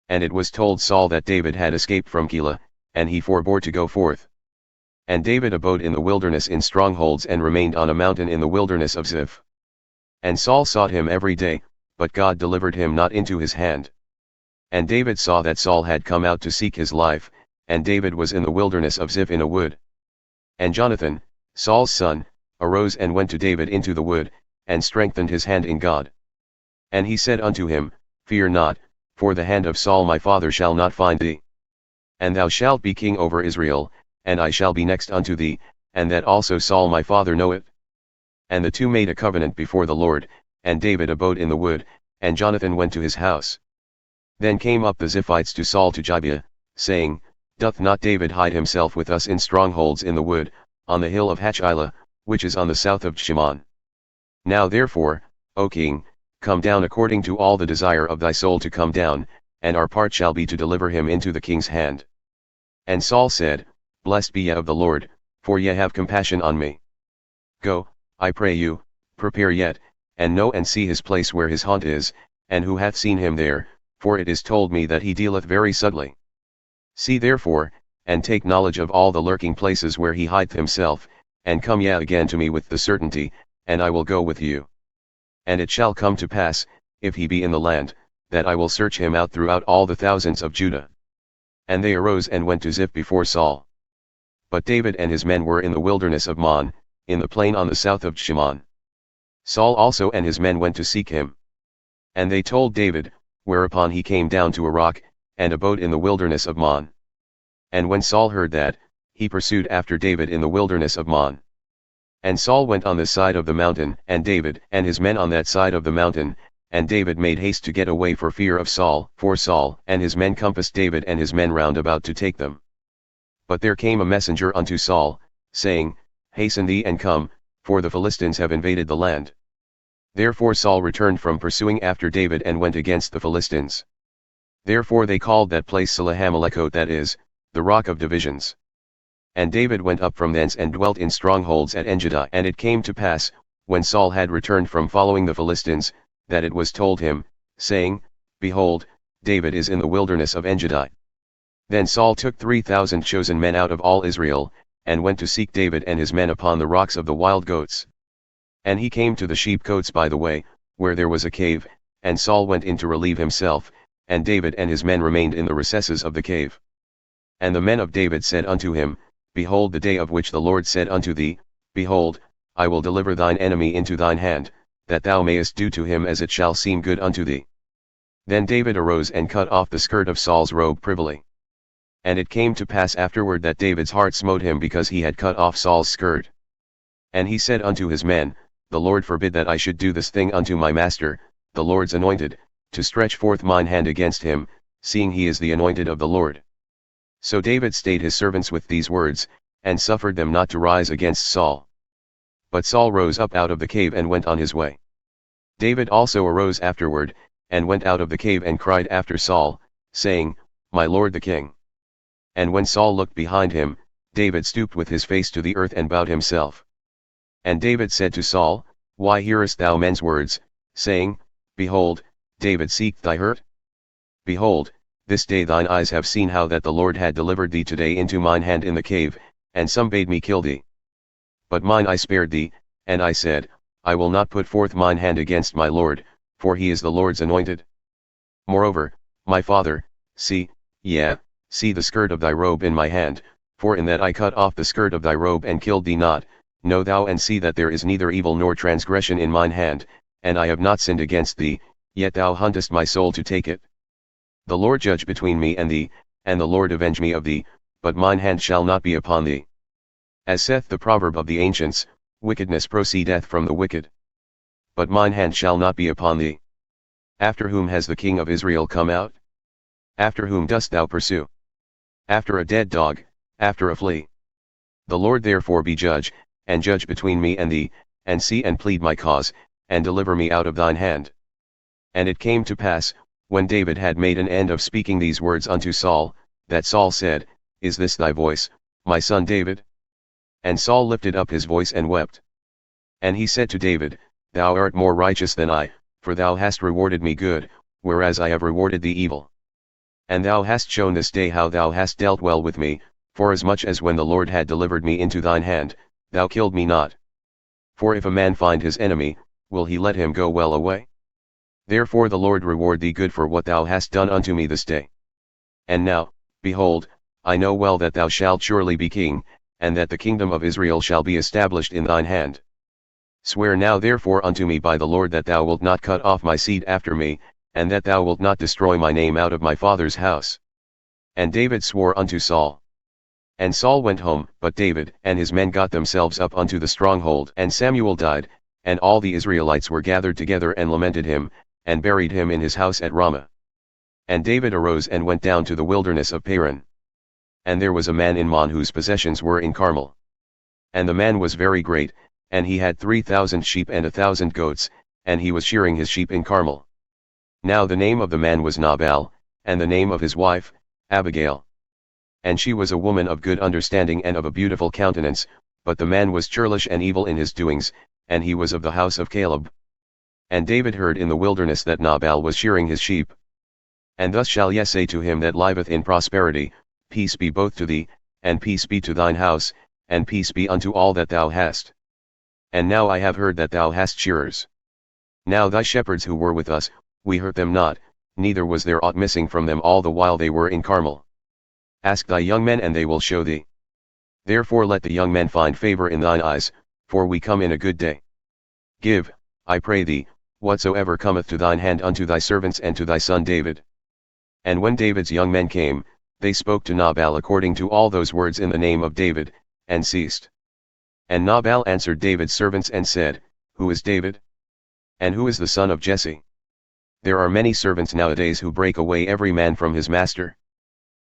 And it was told Saul that David had escaped from Keilah, and he forbore to go forth. And David abode in the wilderness in strongholds and remained on a mountain in the wilderness of Ziph. And Saul sought him every day, but God delivered him not into his hand. And David saw that Saul had come out to seek his life, and David was in the wilderness of Ziph in a wood. And Jonathan, Saul's son, arose and went to David into the wood, and strengthened his hand in God. And he said unto him, Fear not, for the hand of Saul my father shall not find thee. And thou shalt be king over Israel, and I shall be next unto thee, and that also Saul my father knoweth. And the two made a covenant before the Lord, and David abode in the wood, and Jonathan went to his house. Then came up the Ziphites to Saul to Gibeah, saying, Doth not David hide himself with us in strongholds in the wood, on the hill of Hachilah, which is on the south of Shimon? Now therefore, O king, come down according to all the desire of thy soul to come down, and our part shall be to deliver him into the king's hand. And Saul said, Blessed be ye of the Lord, for ye have compassion on me. Go, I pray you, prepare yet, and know and see his place where his haunt is, and who hath seen him there, for it is told me that he dealeth very subtly. See therefore, and take knowledge of all the lurking places where he hideth himself, and come ye again to me with the certainty, and I will go with you. And it shall come to pass, if he be in the land, that I will search him out throughout all the thousands of Judah. And they arose and went to Ziph before Saul. But David and his men were in the wilderness of Mon, in the plain on the south of Shimon. Saul also and his men went to seek him. And they told David, whereupon he came down to a rock, and abode in the wilderness of Mon. And when Saul heard that, he pursued after David in the wilderness of Mon. And Saul went on this side of the mountain, and David and his men on that side of the mountain, and David made haste to get away for fear of Saul, for Saul and his men compassed David and his men round about to take them. But there came a messenger unto Saul, saying, Hasten thee and come, for the Philistines have invaded the land. Therefore Saul returned from pursuing after David and went against the Philistines. Therefore they called that place Selahamalekot, that is, the rock of divisions. And David went up from thence and dwelt in strongholds at Engedi. And it came to pass, when Saul had returned from following the Philistines, that it was told him, saying, Behold, David is in the wilderness of Engedi. Then Saul took 3,000 chosen men out of all Israel, and went to seek David and his men upon the rocks of the wild goats. And he came to the sheepcotes by the way, where there was a cave, and Saul went in to relieve himself, and David and his men remained in the recesses of the cave. And the men of David said unto him, Behold, the day of which the Lord said unto thee, Behold, I will deliver thine enemy into thine hand, that thou mayest do to him as it shall seem good unto thee. Then David arose and cut off the skirt of Saul's robe privily. And it came to pass afterward that David's heart smote him because he had cut off Saul's skirt. And he said unto his men, The Lord forbid that I should do this thing unto my master, the Lord's anointed, to stretch forth mine hand against him, seeing he is the anointed of the Lord. So David stayed his servants with these words, and suffered them not to rise against Saul. But Saul rose up out of the cave and went on his way. David also arose afterward, and went out of the cave and cried after Saul, saying, My lord the king. And when Saul looked behind him, David stooped with his face to the earth and bowed himself. And David said to Saul, Why hearest thou men's words, saying, Behold, David seeketh thy hurt? Behold, This day thine eyes have seen how that the Lord had delivered thee today into mine hand in the cave, and some bade me kill thee. But mine eye spared thee, and I said, I will not put forth mine hand against my Lord, for he is the Lord's anointed. Moreover, my father, see, see the skirt of thy robe in my hand, for in that I cut off the skirt of thy robe and killed thee not, know thou and see that there is neither evil nor transgression in mine hand, and I have not sinned against thee, yet thou huntest my soul to take it. The Lord judge between me and thee, and the Lord avenge me of thee, but mine hand shall not be upon thee. As saith the proverb of the ancients, wickedness proceedeth from the wicked. But mine hand shall not be upon thee. After whom has the king of Israel come out? After whom dost thou pursue? After a dead dog, after a flea. The Lord therefore be judge, and judge between me and thee, and see and plead my cause, and deliver me out of thine hand. And it came to pass, when David had made an end of speaking these words unto Saul, that Saul said, Is this thy voice, my son David? And Saul lifted up his voice and wept. And he said to David, Thou art more righteous than I, for thou hast rewarded me good, whereas I have rewarded thee evil. And thou hast shown this day how thou hast dealt well with me, forasmuch as when the Lord had delivered me into thine hand, thou killed me not. For if a man find his enemy, will he let him go well away? Therefore the Lord reward thee good for what thou hast done unto me this day. And now, behold, I know well that thou shalt surely be king, and that the kingdom of Israel shall be established in thine hand. Swear now therefore unto me by the Lord that thou wilt not cut off my seed after me, and that thou wilt not destroy my name out of my father's house. And David swore unto Saul. And Saul went home, but David and his men got themselves up unto the stronghold. And Samuel died, and all the Israelites were gathered together and lamented him, and buried him in his house at Ramah. And David arose and went down to the wilderness of Paran. And there was a man in Mon whose possessions were in Carmel. And the man was very great, and he had 3,000 sheep and 1,000 goats, and he was shearing his sheep in Carmel. Now the name of the man was Nabal, and the name of his wife, Abigail. And she was a woman of good understanding and of a beautiful countenance, but the man was churlish and evil in his doings, and he was of the house of Caleb. And David heard in the wilderness that Nabal was shearing his sheep. And thus shall ye say to him that liveth in prosperity, Peace be both to thee, and peace be to thine house, and peace be unto all that thou hast. And now I have heard that thou hast shearers. Now thy shepherds who were with us, we hurt them not, neither was there aught missing from them all the while they were in Carmel. Ask thy young men and they will show thee. Therefore let the young men find favor in thine eyes, for we come in a good day. Give, I pray thee, whatsoever cometh to thine hand unto thy servants and to thy son David. And when David's young men came, they spoke to Nabal according to all those words in the name of David, and ceased. And Nabal answered David's servants and said, Who is David? And who is the son of Jesse? There are many servants nowadays who break away every man from his master.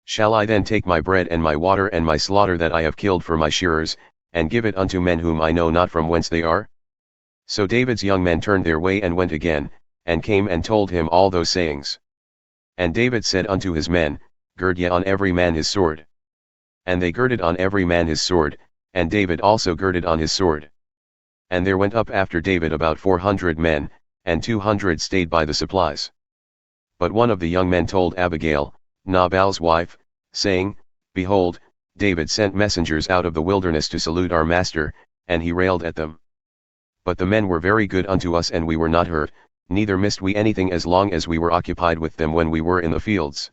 Shall I then take my bread and my water and my slaughter that I have killed for my shearers, and give it unto men whom I know not from whence they are? So David's young men turned their way and went again, and came and told him all those sayings. And David said unto his men, Gird ye on every man his sword. And they girded on every man his sword, and David also girded on his sword. And there went up after David about 400 men, and 200 stayed by the supplies. But one of the young men told Abigail, Nabal's wife, saying, Behold, David sent messengers out of the wilderness to salute our master, and he railed at them. But the men were very good unto us and we were not hurt, neither missed we anything as long as we were occupied with them when we were in the fields.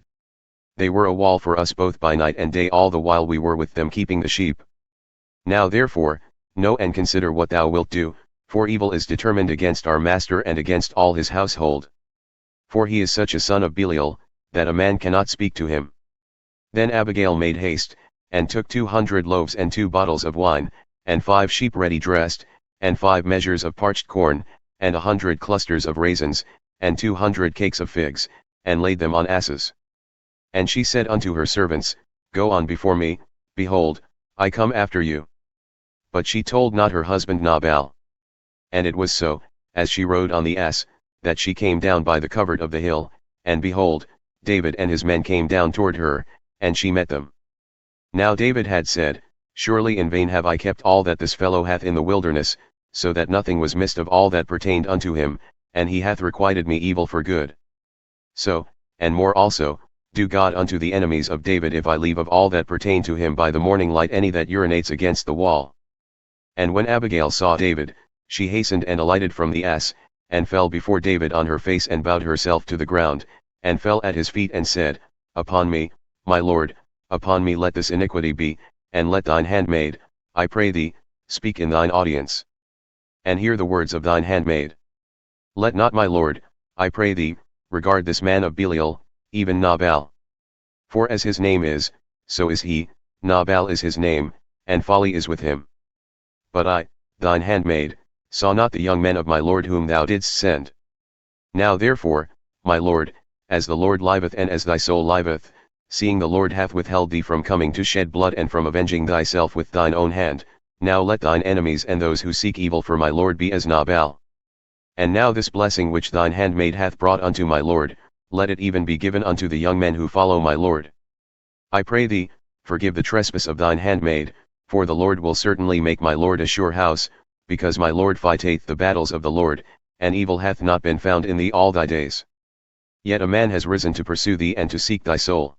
They were a wall for us both by night and day all the while we were with them keeping the sheep. Now therefore, know and consider what thou wilt do, for evil is determined against our master and against all his household. For he is such a son of Belial, that a man cannot speak to him. Then Abigail made haste, and took 200 loaves and 2 bottles of wine, and 5 sheep ready dressed, and 5 measures of parched corn, and 100 clusters of raisins, and 200 cakes of figs, and laid them on asses. And she said unto her servants, Go on before me, behold, I come after you. But she told not her husband Nabal. And it was so, as she rode on the ass, that she came down by the covert of the hill, and behold, David and his men came down toward her, and she met them. Now David had said, Surely in vain have I kept all that this fellow hath in the wilderness, so that nothing was missed of all that pertained unto him, and he hath requited me evil for good. So, and more also, Do God unto the enemies of David if I leave of all that pertain to him by the morning light any that urinates against the wall. And when Abigail saw David, she hastened and alighted from the ass, and fell before David on her face and bowed herself to the ground, and fell at his feet and said, Upon me, my lord, upon me let this iniquity be, and let thine handmaid, I pray thee, speak in thine audience. And hear the words of thine handmaid. Let not my lord, I pray thee, regard this man of Belial, even Nabal. For as his name is, so is he, Nabal is his name, and folly is with him. But I, thine handmaid, saw not the young men of my lord whom thou didst send. Now therefore, my lord, as the Lord liveth and as thy soul liveth, seeing the Lord hath withheld thee from coming to shed blood and from avenging thyself with thine own hand, now let thine enemies and those who seek evil for my lord be as Nabal. And now this blessing which thine handmaid hath brought unto my lord, let it even be given unto the young men who follow my lord. I pray thee, forgive the trespass of thine handmaid, for the Lord will certainly make my lord a sure house, because my lord fighteth the battles of the Lord, and evil hath not been found in thee all thy days. Yet a man has risen to pursue thee and to seek thy soul.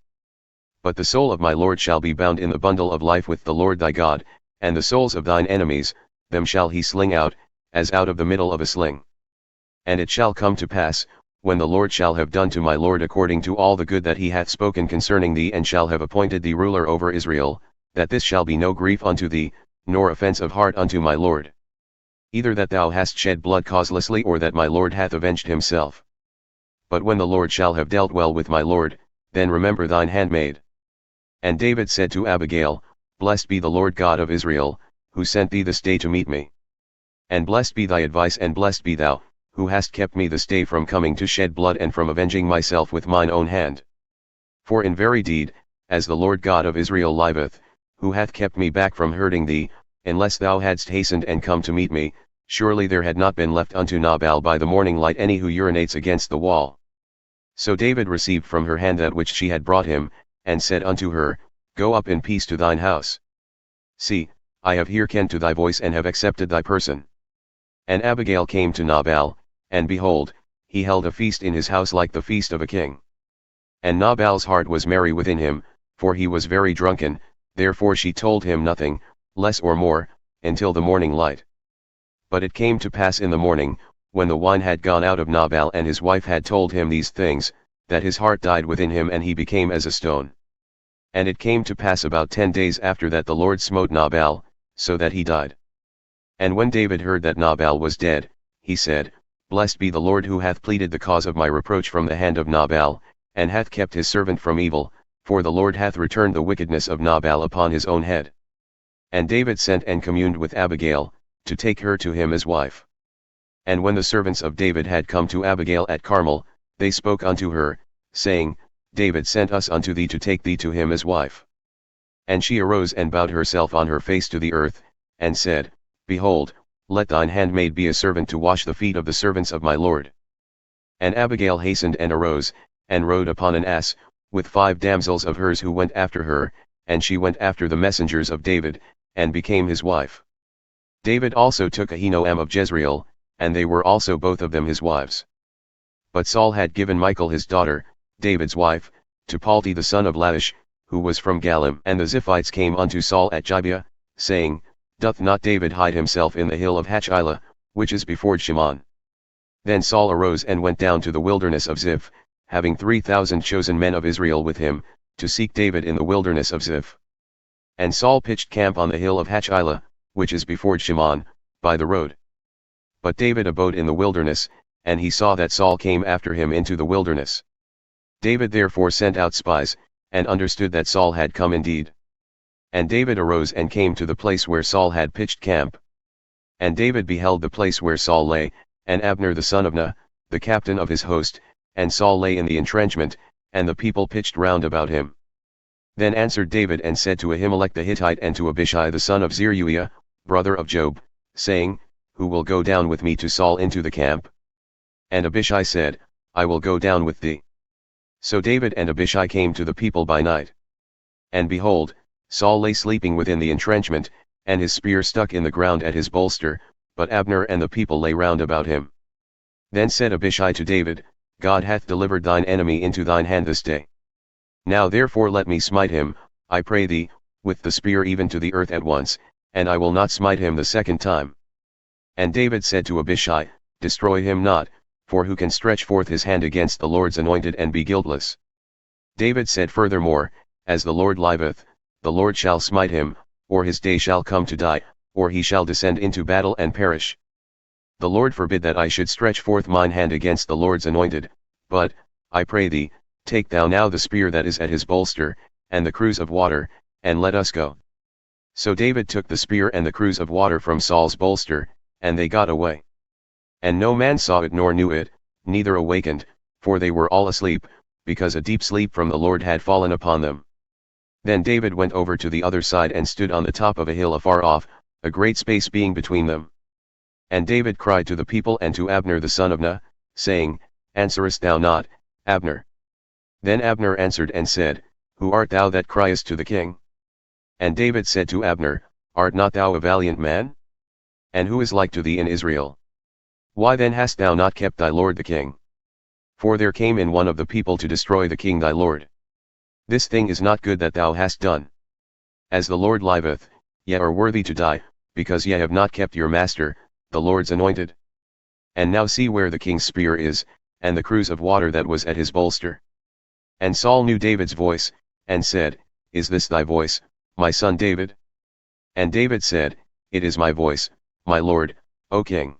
But the soul of my lord shall be bound in the bundle of life with the Lord thy God, and the souls of thine enemies, them shall he sling out, as out of the middle of a sling. And it shall come to pass, when the Lord shall have done to my lord according to all the good that he hath spoken concerning thee and shall have appointed thee ruler over Israel, that this shall be no grief unto thee, nor offense of heart unto my lord. Either that thou hast shed blood causelessly or that my lord hath avenged himself. But when the Lord shall have dealt well with my lord, then remember thine handmaid. And David said to Abigail, Blessed be the Lord God of Israel, who sent thee this day to meet me. And blessed be thy advice and blessed be thou, who hast kept me this day from coming to shed blood and from avenging myself with mine own hand. For in very deed, as the Lord God of Israel liveth, who hath kept me back from hurting thee, unless thou hadst hastened and come to meet me, surely there had not been left unto Nabal by the morning light any who urinates against the wall. So David received from her hand that which she had brought him, and said unto her, Go up in peace to thine house. See, I have hearkened to thy voice and have accepted thy person. And Abigail came to Nabal, and behold, he held a feast in his house like the feast of a king. And Nabal's heart was merry within him, for he was very drunken, therefore she told him nothing, less or more, until the morning light. But it came to pass in the morning, when the wine had gone out of Nabal and his wife had told him these things, that his heart died within him and he became as a stone. And it came to pass about 10 days after that the Lord smote Nabal, so that he died. And when David heard that Nabal was dead, he said, Blessed be the Lord who hath pleaded the cause of my reproach from the hand of Nabal, and hath kept his servant from evil, for the Lord hath returned the wickedness of Nabal upon his own head. And David sent and communed with Abigail, to take her to him as wife. And when the servants of David had come to Abigail at Carmel, they spoke unto her, saying, David sent us unto thee to take thee to him as wife. And she arose and bowed herself on her face to the earth, and said, Behold, let thine handmaid be a servant to wash the feet of the servants of my lord. And Abigail hastened and arose, and rode upon an ass, with 5 damsels of hers who went after her, and she went after the messengers of David, and became his wife. David also took Ahinoam of Jezreel, and they were also both of them his wives. But Saul had given Michal his daughter, David's wife, to Palti the son of Laish, who was from Galim. And the Ziphites came unto Saul at Gibeah, saying, Doth not David hide himself in the hill of Hachilah, which is before Shimon? Then Saul arose and went down to the wilderness of Ziph, having 3,000 chosen men of Israel with him, to seek David in the wilderness of Ziph. And Saul pitched camp on the hill of Hachilah, which is before Shimon, by the road. But David abode in the wilderness, and he saw that Saul came after him into the wilderness. David therefore sent out spies, and understood that Saul had come indeed. And David arose and came to the place where Saul had pitched camp. And David beheld the place where Saul lay, and Abner the son of Ner, the captain of his host, and Saul lay in the entrenchment, and the people pitched round about him. Then answered David and said to Ahimelech the Hittite and to Abishai the son of Zeruiah, brother of Joab, saying, Who will go down with me to Saul into the camp? And Abishai said, I will go down with thee. So David and Abishai came to the people by night. And behold, Saul lay sleeping within the entrenchment, and his spear stuck in the ground at his bolster, but Abner and the people lay round about him. Then said Abishai to David, God hath delivered thine enemy into thine hand this day. Now therefore let me smite him, I pray thee, with the spear even to the earth at once, and I will not smite him the second time. And David said to Abishai, Destroy him not, for who can stretch forth his hand against the Lord's anointed and be guiltless? David said furthermore, As the Lord liveth, the Lord shall smite him, or his day shall come to die, or he shall descend into battle and perish. The Lord forbid that I should stretch forth mine hand against the Lord's anointed, but, I pray thee, take thou now the spear that is at his bolster, and the cruse of water, and let us go. So David took the spear and the cruse of water from Saul's bolster, and they got away. And no man saw it nor knew it, neither awakened, for they were all asleep, because a deep sleep from the Lord had fallen upon them. Then David went over to the other side and stood on the top of a hill afar off, a great space being between them. And David cried to the people and to Abner the son of Ner, saying, Answerest thou not, Abner? Then Abner answered and said, Who art thou that criest to the king? And David said to Abner, Art not thou a valiant man? And who is like to thee in Israel? Why then hast thou not kept thy lord the king? For there came in one of the people to destroy the king thy lord. This thing is not good that thou hast done. As the Lord liveth, ye are worthy to die, because ye have not kept your master, the Lord's anointed. And now see where the king's spear is, and the cruse of water that was at his bolster. And Saul knew David's voice, and said, Is this thy voice, my son David? And David said, It is my voice, my lord, O king.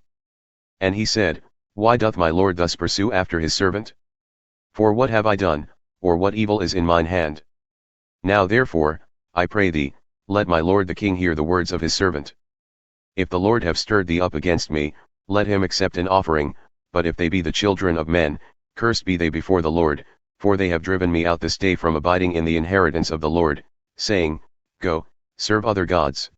And he said, Why doth my lord thus pursue after his servant? For what have I done, or what evil is in mine hand? Now therefore, I pray thee, let my lord the king hear the words of his servant. If the Lord have stirred thee up against me, let him accept an offering, but if they be the children of men, cursed be they before the Lord, for they have driven me out this day from abiding in the inheritance of the Lord, saying, Go, serve other gods.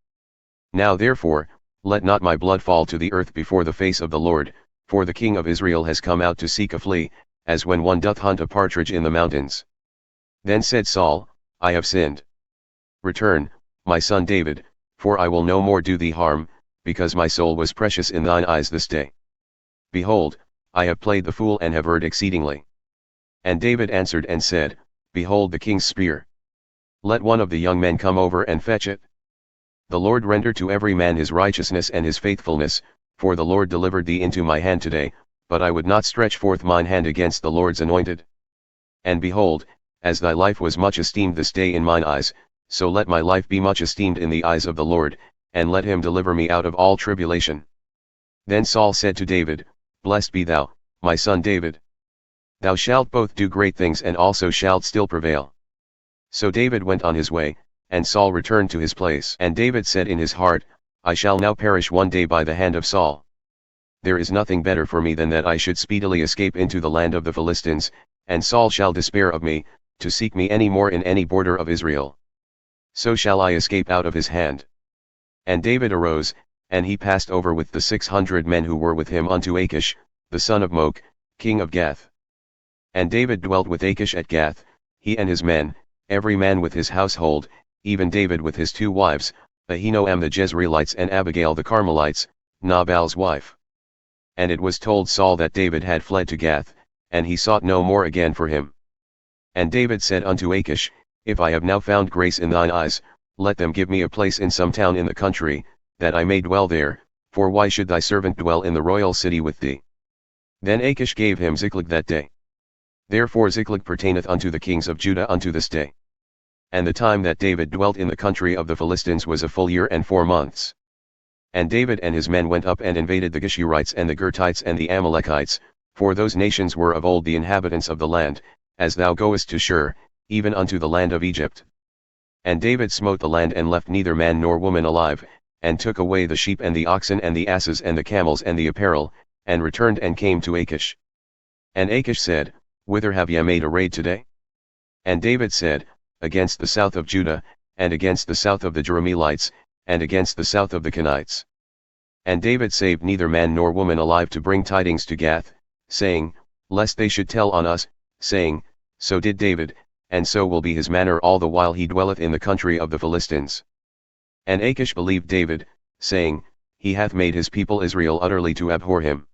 Now therefore, let not my blood fall to the earth before the face of the Lord, for the king of Israel has come out to seek a flea, as when one doth hunt a partridge in the mountains. Then said Saul, I have sinned. Return, my son David, for I will no more do thee harm, because my soul was precious in thine eyes this day. Behold, I have played the fool and have erred exceedingly. And David answered and said, Behold the king's spear. Let one of the young men come over and fetch it. The Lord render to every man his righteousness and his faithfulness, for the Lord delivered thee into my hand today, but I would not stretch forth mine hand against the Lord's anointed. And behold, as thy life was much esteemed this day in mine eyes, so let my life be much esteemed in the eyes of the Lord, and let him deliver me out of all tribulation. Then Saul said to David, Blessed be thou, my son David. Thou shalt both do great things and also shalt still prevail. So David went on his way, and Saul returned to his place. And David said in his heart, I shall now perish one day by the hand of Saul. There is nothing better for me than that I should speedily escape into the land of the Philistines, and Saul shall despair of me, to seek me any more in any border of Israel. So shall I escape out of his hand. And David arose, and he passed over with the 600 men who were with him unto Achish, the son of Moch, king of Gath. And David dwelt with Achish at Gath, he and his men, every man with his household, even David with his 2 wives, Ahinoam the Jezreelites and Abigail the Carmelites, Nabal's wife. And it was told Saul that David had fled to Gath, and he sought no more again for him. And David said unto Achish, If I have now found grace in thine eyes, let them give me a place in some town in the country, that I may dwell there, for why should thy servant dwell in the royal city with thee? Then Achish gave him Ziklag that day. Therefore Ziklag pertaineth unto the kings of Judah unto this day. And the time that David dwelt in the country of the Philistines was a full year and 4 months. And David and his men went up and invaded the Geshurites and the Girtites and the Amalekites, for those nations were of old the inhabitants of the land, as thou goest to Shur, even unto the land of Egypt. And David smote the land and left neither man nor woman alive, and took away the sheep and the oxen and the asses and the camels and the apparel, and returned and came to Achish. And Achish said, Whither have ye made a raid today? And David said, Against the south of Judah, and against the south of the Jerahmeelites, and against the south of the Kenites. And David saved neither man nor woman alive to bring tidings to Gath, saying, Lest they should tell on us, saying, So did David, and so will be his manner all the while he dwelleth in the country of the Philistines. And Achish believed David, saying, He hath made his people Israel utterly to abhor him.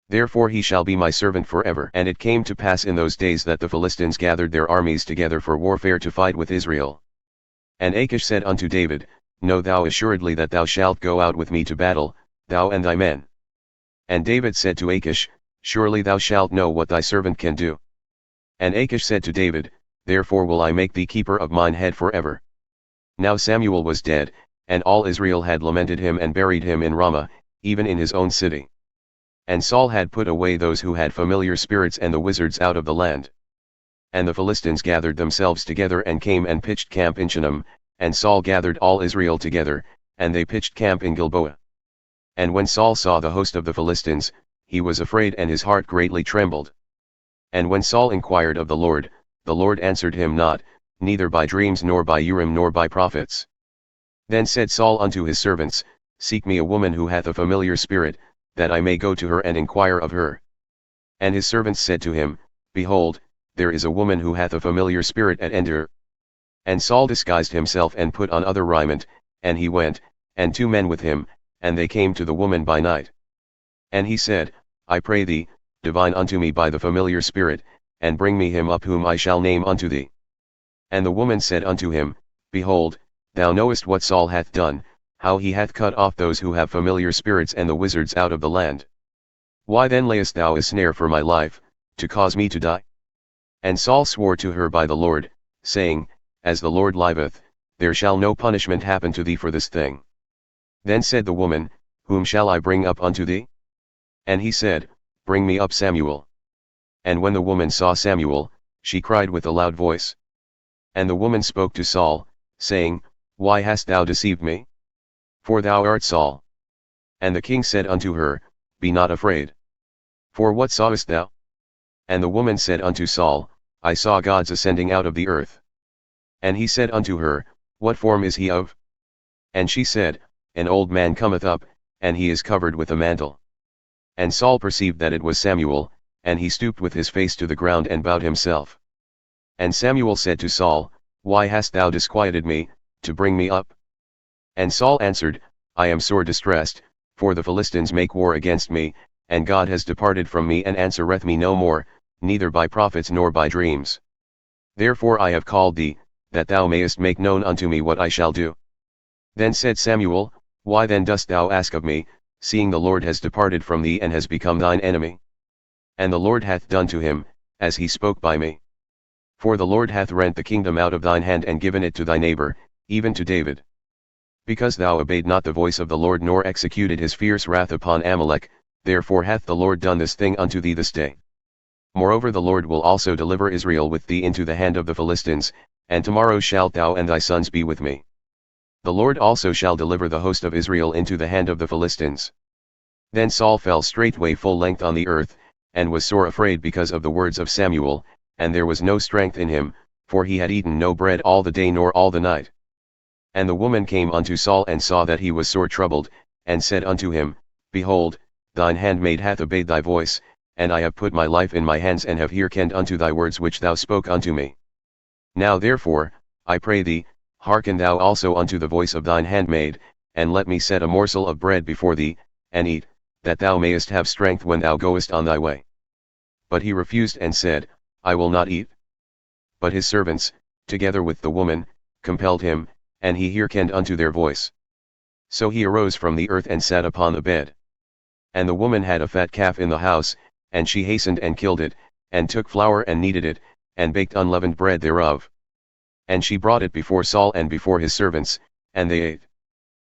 Therefore he shall be my servant forever. And it came to pass in those days that the Philistines gathered their armies together for warfare to fight with Israel. And Achish said unto David, Know thou assuredly that thou shalt go out with me to battle, thou and thy men. And David said to Achish, Surely thou shalt know what thy servant can do. And Achish said to David, Therefore will I make thee keeper of mine head forever. Now Samuel was dead, and all Israel had lamented him and buried him in Ramah, even in his own city. And Saul had put away those who had familiar spirits and the wizards out of the land. And the Philistines gathered themselves together and came and pitched camp in Shunem, and Saul gathered all Israel together, and they pitched camp in Gilboa. And when Saul saw the host of the Philistines, he was afraid and his heart greatly trembled. And when Saul inquired of the Lord answered him not, neither by dreams nor by Urim nor by prophets. Then said Saul unto his servants, Seek me a woman who hath a familiar spirit, that I may go to her and inquire of her. And his servants said to him, Behold, there is a woman who hath a familiar spirit at Endor. And Saul disguised himself and put on other raiment, and he went, and 2 men with him, and they came to the woman by night. And he said, I pray thee, divine unto me by the familiar spirit, and bring me him up whom I shall name unto thee. And the woman said unto him, Behold, thou knowest what Saul hath done, how he hath cut off those who have familiar spirits and the wizards out of the land. Why then layest thou a snare for my life, to cause me to die? And Saul swore to her by the Lord, saying, As the Lord liveth, there shall no punishment happen to thee for this thing. Then said the woman, Whom shall I bring up unto thee? And he said, Bring me up Samuel. And when the woman saw Samuel, she cried with a loud voice. And the woman spoke to Saul, saying, Why hast thou deceived me? For thou art Saul. And the king said unto her, Be not afraid. For what sawest thou? And the woman said unto Saul, I saw gods ascending out of the earth. And he said unto her, What form is he of? And she said, An old man cometh up, and he is covered with a mantle. And Saul perceived that it was Samuel, and he stooped with his face to the ground and bowed himself. And Samuel said to Saul, Why hast thou disquieted me, to bring me up? And Saul answered, I am sore distressed, for the Philistines make war against me, and God has departed from me and answereth me no more, neither by prophets nor by dreams. Therefore I have called thee, that thou mayest make known unto me what I shall do. Then said Samuel, Why then dost thou ask of me, seeing the Lord has departed from thee and has become thine enemy? And the Lord hath done to him, as he spoke by me. For the Lord hath rent the kingdom out of thine hand and given it to thy neighbor, even to David. Because thou obeyed not the voice of the Lord nor executed his fierce wrath upon Amalek, therefore hath the Lord done this thing unto thee this day. Moreover the Lord will also deliver Israel with thee into the hand of the Philistines, and tomorrow shalt thou and thy sons be with me. The Lord also shall deliver the host of Israel into the hand of the Philistines. Then Saul fell straightway full length on the earth, and was sore afraid because of the words of Samuel, and there was no strength in him, for he had eaten no bread all the day nor all the night. And the woman came unto Saul and saw that he was sore troubled, and said unto him, Behold, thine handmaid hath obeyed thy voice, and I have put my life in my hands and have hearkened unto thy words which thou spoke unto me. Now therefore, I pray thee, hearken thou also unto the voice of thine handmaid, and let me set a morsel of bread before thee, and eat, that thou mayest have strength when thou goest on thy way. But he refused and said, I will not eat. But his servants, together with the woman, compelled him, and he hearkened unto their voice. So he arose from the earth and sat upon the bed. And the woman had a fat calf in the house, and she hastened and killed it, and took flour and kneaded it, and baked unleavened bread thereof. And she brought it before Saul and before his servants, and they ate.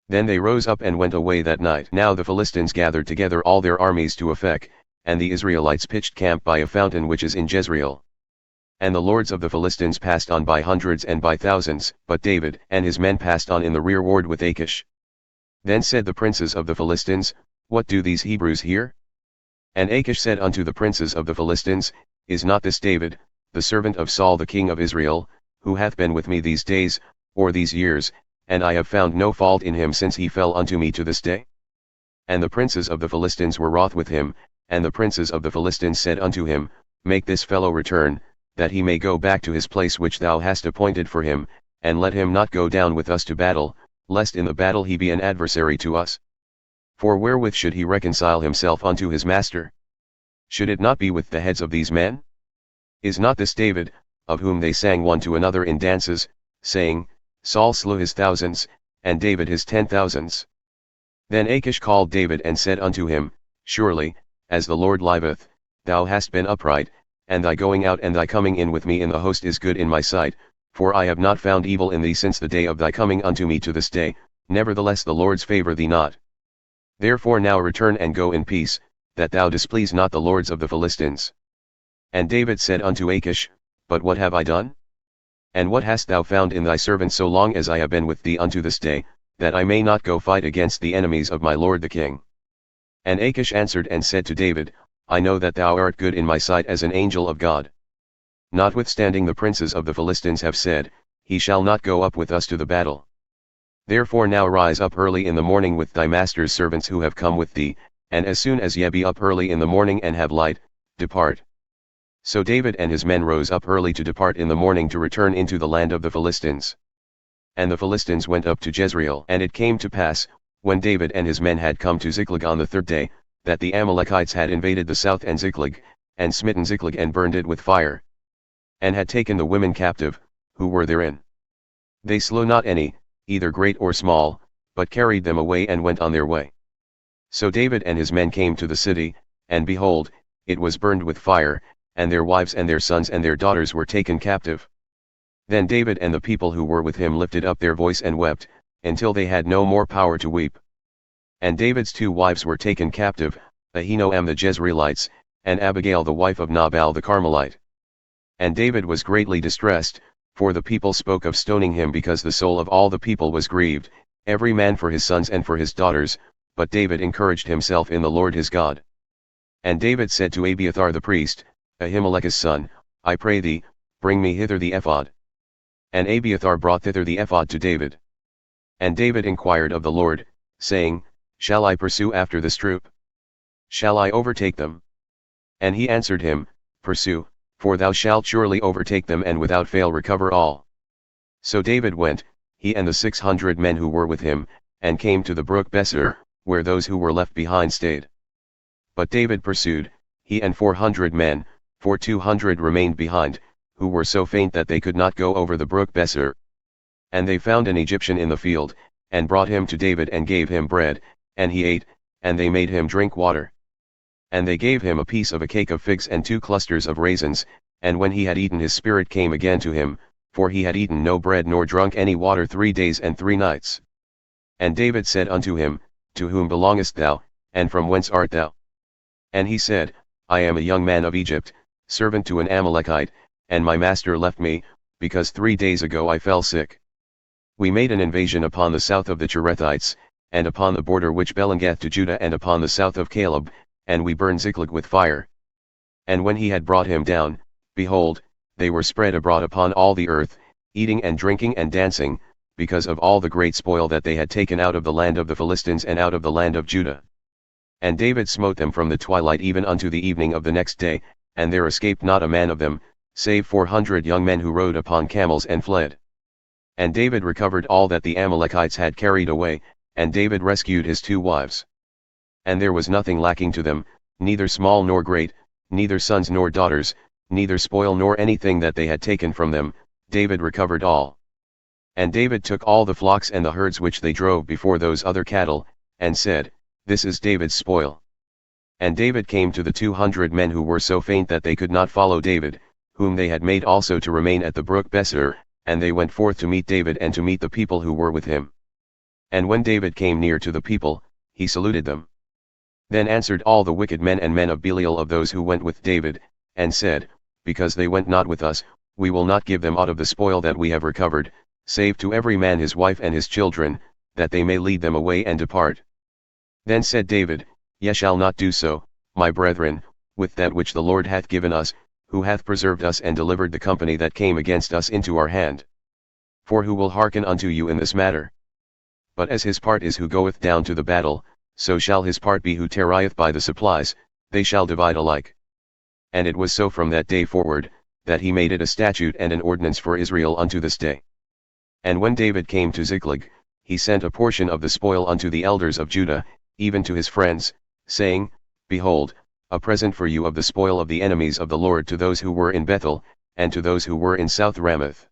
Then they rose up and went away that night. Now the Philistines gathered together all their armies to Aphek, and the Israelites pitched camp by a fountain which is in Jezreel. And the lords of the Philistines passed on by hundreds and by thousands, but David and his men passed on in the rearward with Achish. Then said the princes of the Philistines, What do these Hebrews here? And Achish said unto the princes of the Philistines, Is not this David, the servant of Saul the king of Israel, who hath been with me these days, or these years, and I have found no fault in him since he fell unto me to this day? And the princes of the Philistines were wroth with him, and the princes of the Philistines said unto him, Make this fellow return, that he may go back to his place which thou hast appointed for him, and let him not go down with us to battle, lest in the battle he be an adversary to us. For wherewith should he reconcile himself unto his master? Should it not be with the heads of these men? Is not this David, of whom they sang one to another in dances, saying, Saul slew his thousands, and David his 10,000s? Then Achish called David and said unto him, Surely, as the Lord liveth, thou hast been upright, and thy going out and thy coming in with me in the host is good in my sight, for I have not found evil in thee since the day of thy coming unto me to this day, nevertheless the Lord's favour thee not. Therefore now return and go in peace, that thou displease not the lords of the Philistines. And David said unto Achish, But what have I done? And what hast thou found in thy servant so long as I have been with thee unto this day, that I may not go fight against the enemies of my lord the king? And Achish answered and said to David, I know that thou art good in my sight as an angel of God. Notwithstanding the princes of the Philistines have said, He shall not go up with us to the battle. Therefore now rise up early in the morning with thy master's servants who have come with thee, and as soon as ye be up early in the morning and have light, depart. So David and his men rose up early to depart in the morning to return into the land of the Philistines. And the Philistines went up to Jezreel. And it came to pass, when David and his men had come to Ziklag on the third day, that the Amalekites had invaded the south and Ziklag, and smitten Ziklag and burned it with fire. And had taken the women captive, who were therein. They slew not any, either great or small, but carried them away and went on their way. So David and his men came to the city, and behold, it was burned with fire, and their wives and their sons and their daughters were taken captive. Then David and the people who were with him lifted up their voice and wept, until they had no more power to weep. And David's 2 wives were taken captive, Ahinoam the Jezreelites, and Abigail the wife of Nabal the Carmelite. And David was greatly distressed, for the people spoke of stoning him because the soul of all the people was grieved, every man for his sons and for his daughters, but David encouraged himself in the Lord his God. And David said to Abiathar the priest, Ahimelech's son, I pray thee, bring me hither the ephod. And Abiathar brought thither the ephod to David. And David inquired of the Lord, saying, Shall I pursue after this troop? Shall I overtake them? And he answered him, Pursue, for thou shalt surely overtake them and without fail recover all. So David went, he and the 600 men who were with him, and came to the brook Besor, where those who were left behind stayed. But David pursued, he and 400 men, for 200 remained behind, who were so faint that they could not go over the brook Besor. And they found an Egyptian in the field, and brought him to David and gave him bread, and he ate, and they made him drink water. And they gave him a piece of a cake of figs and 2 clusters of raisins, and when he had eaten his spirit came again to him, for he had eaten no bread nor drunk any water 3 days and 3 nights. And David said unto him, To whom belongest thou, and from whence art thou? And he said, I am a young man of Egypt, servant to an Amalekite, and my master left me, because 3 days ago I fell sick. We made an invasion upon the south of the Cherethites, and upon the border which belongeth to Judah and upon the south of Caleb, and we burned Ziklag with fire. And when he had brought him down, behold, they were spread abroad upon all the earth, eating and drinking and dancing, because of all the great spoil that they had taken out of the land of the Philistines and out of the land of Judah. And David smote them from the twilight even unto the evening of the next day, and there escaped not a man of them, save 400 young men who rode upon camels and fled. And David recovered all that the Amalekites had carried away, and David rescued his 2 wives. And there was nothing lacking to them, neither small nor great, neither sons nor daughters, neither spoil nor anything that they had taken from them, David recovered all. And David took all the flocks and the herds which they drove before those other cattle, and said, This is David's spoil. And David came to the 200 men who were so faint that they could not follow David, whom they had made also to remain at the brook Besor, and they went forth to meet David and to meet the people who were with him. And when David came near to the people, he saluted them. Then answered all the wicked men and men of Belial of those who went with David, and said, Because they went not with us, we will not give them aught of the spoil that we have recovered, save to every man his wife and his children, that they may lead them away and depart. Then said David, Ye shall not do so, my brethren, with that which the Lord hath given us, who hath preserved us and delivered the company that came against us into our hand. For who will hearken unto you in this matter? But as his part is who goeth down to the battle, so shall his part be who tarrieth by the supplies, they shall divide alike. And it was so from that day forward, that he made it a statute and an ordinance for Israel unto this day. And when David came to Ziklag, he sent a portion of the spoil unto the elders of Judah, even to his friends, saying, Behold, a present for you of the spoil of the enemies of the Lord to those who were in Bethel, and to those who were in South Ramoth,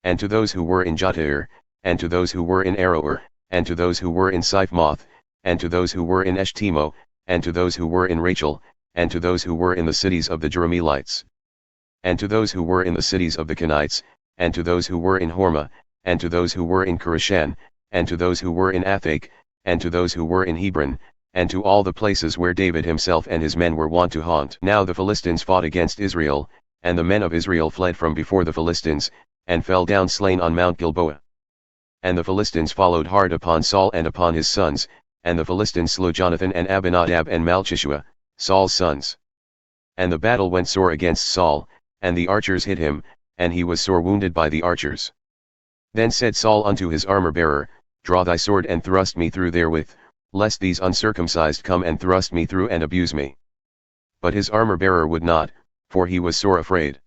and to those who were in Jatair, and to those who were in Aroer, and to those who were in Siphmoth, and to those who were in Eshtemo, and to those who were in Rachel, and to those who were in the cities of the Jerahmeelites, and to those who were in the cities of the Kenites, and to those who were in Hormah, and to those who were in Kurashan, and to those who were in Athake, and to those who were in Hebron, and to all the places where David himself and his men were wont to haunt. Now the Philistines fought against Israel, and the men of Israel fled from before the Philistines, and fell down slain on Mount Gilboa. And the Philistines followed hard upon Saul and upon his sons, and the Philistines slew Jonathan and Abinadab and Malchishua, Saul's sons. And the battle went sore against Saul, and the archers hit him, and he was sore wounded by the archers. Then said Saul unto his armor-bearer, Draw thy sword and thrust me through therewith, lest these uncircumcised come and thrust me through and abuse me. But his armor-bearer would not, for he was sore afraid.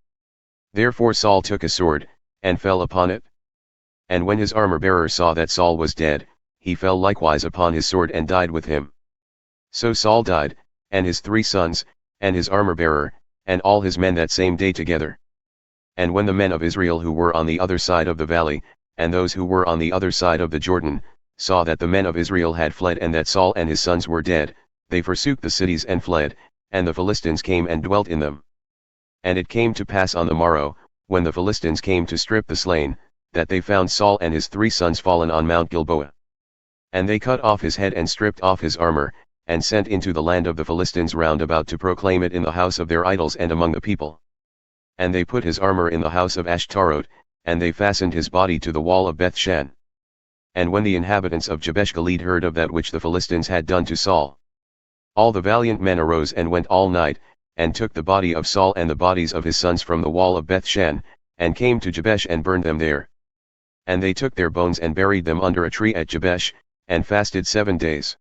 Therefore Saul took a sword, and fell upon it. And when his armor-bearer saw that Saul was dead, he fell likewise upon his sword and died with him. So Saul died, and his 3 sons, and his armor-bearer, and all his men that same day together. And when the men of Israel who were on the other side of the valley, and those who were on the other side of the Jordan, saw that the men of Israel had fled and that Saul and his sons were dead, they forsook the cities and fled, and the Philistines came and dwelt in them. And it came to pass on the morrow, when the Philistines came to strip the slain, that they found Saul and his 3 sons fallen on Mount Gilboa. And they cut off his head and stripped off his armor, and sent into the land of the Philistines round about to proclaim it in the house of their idols and among the people. And they put his armor in the house of Ashtaroth, and they fastened his body to the wall of Bethshan. And when the inhabitants of Jabesh Gilead heard of that which the Philistines had done to Saul, all the valiant men arose and went all night, and took the body of Saul and the bodies of his sons from the wall of Bethshan, and came to Jabesh and burned them there. And they took their bones and buried them under a tree at Jabesh, and fasted 7 days.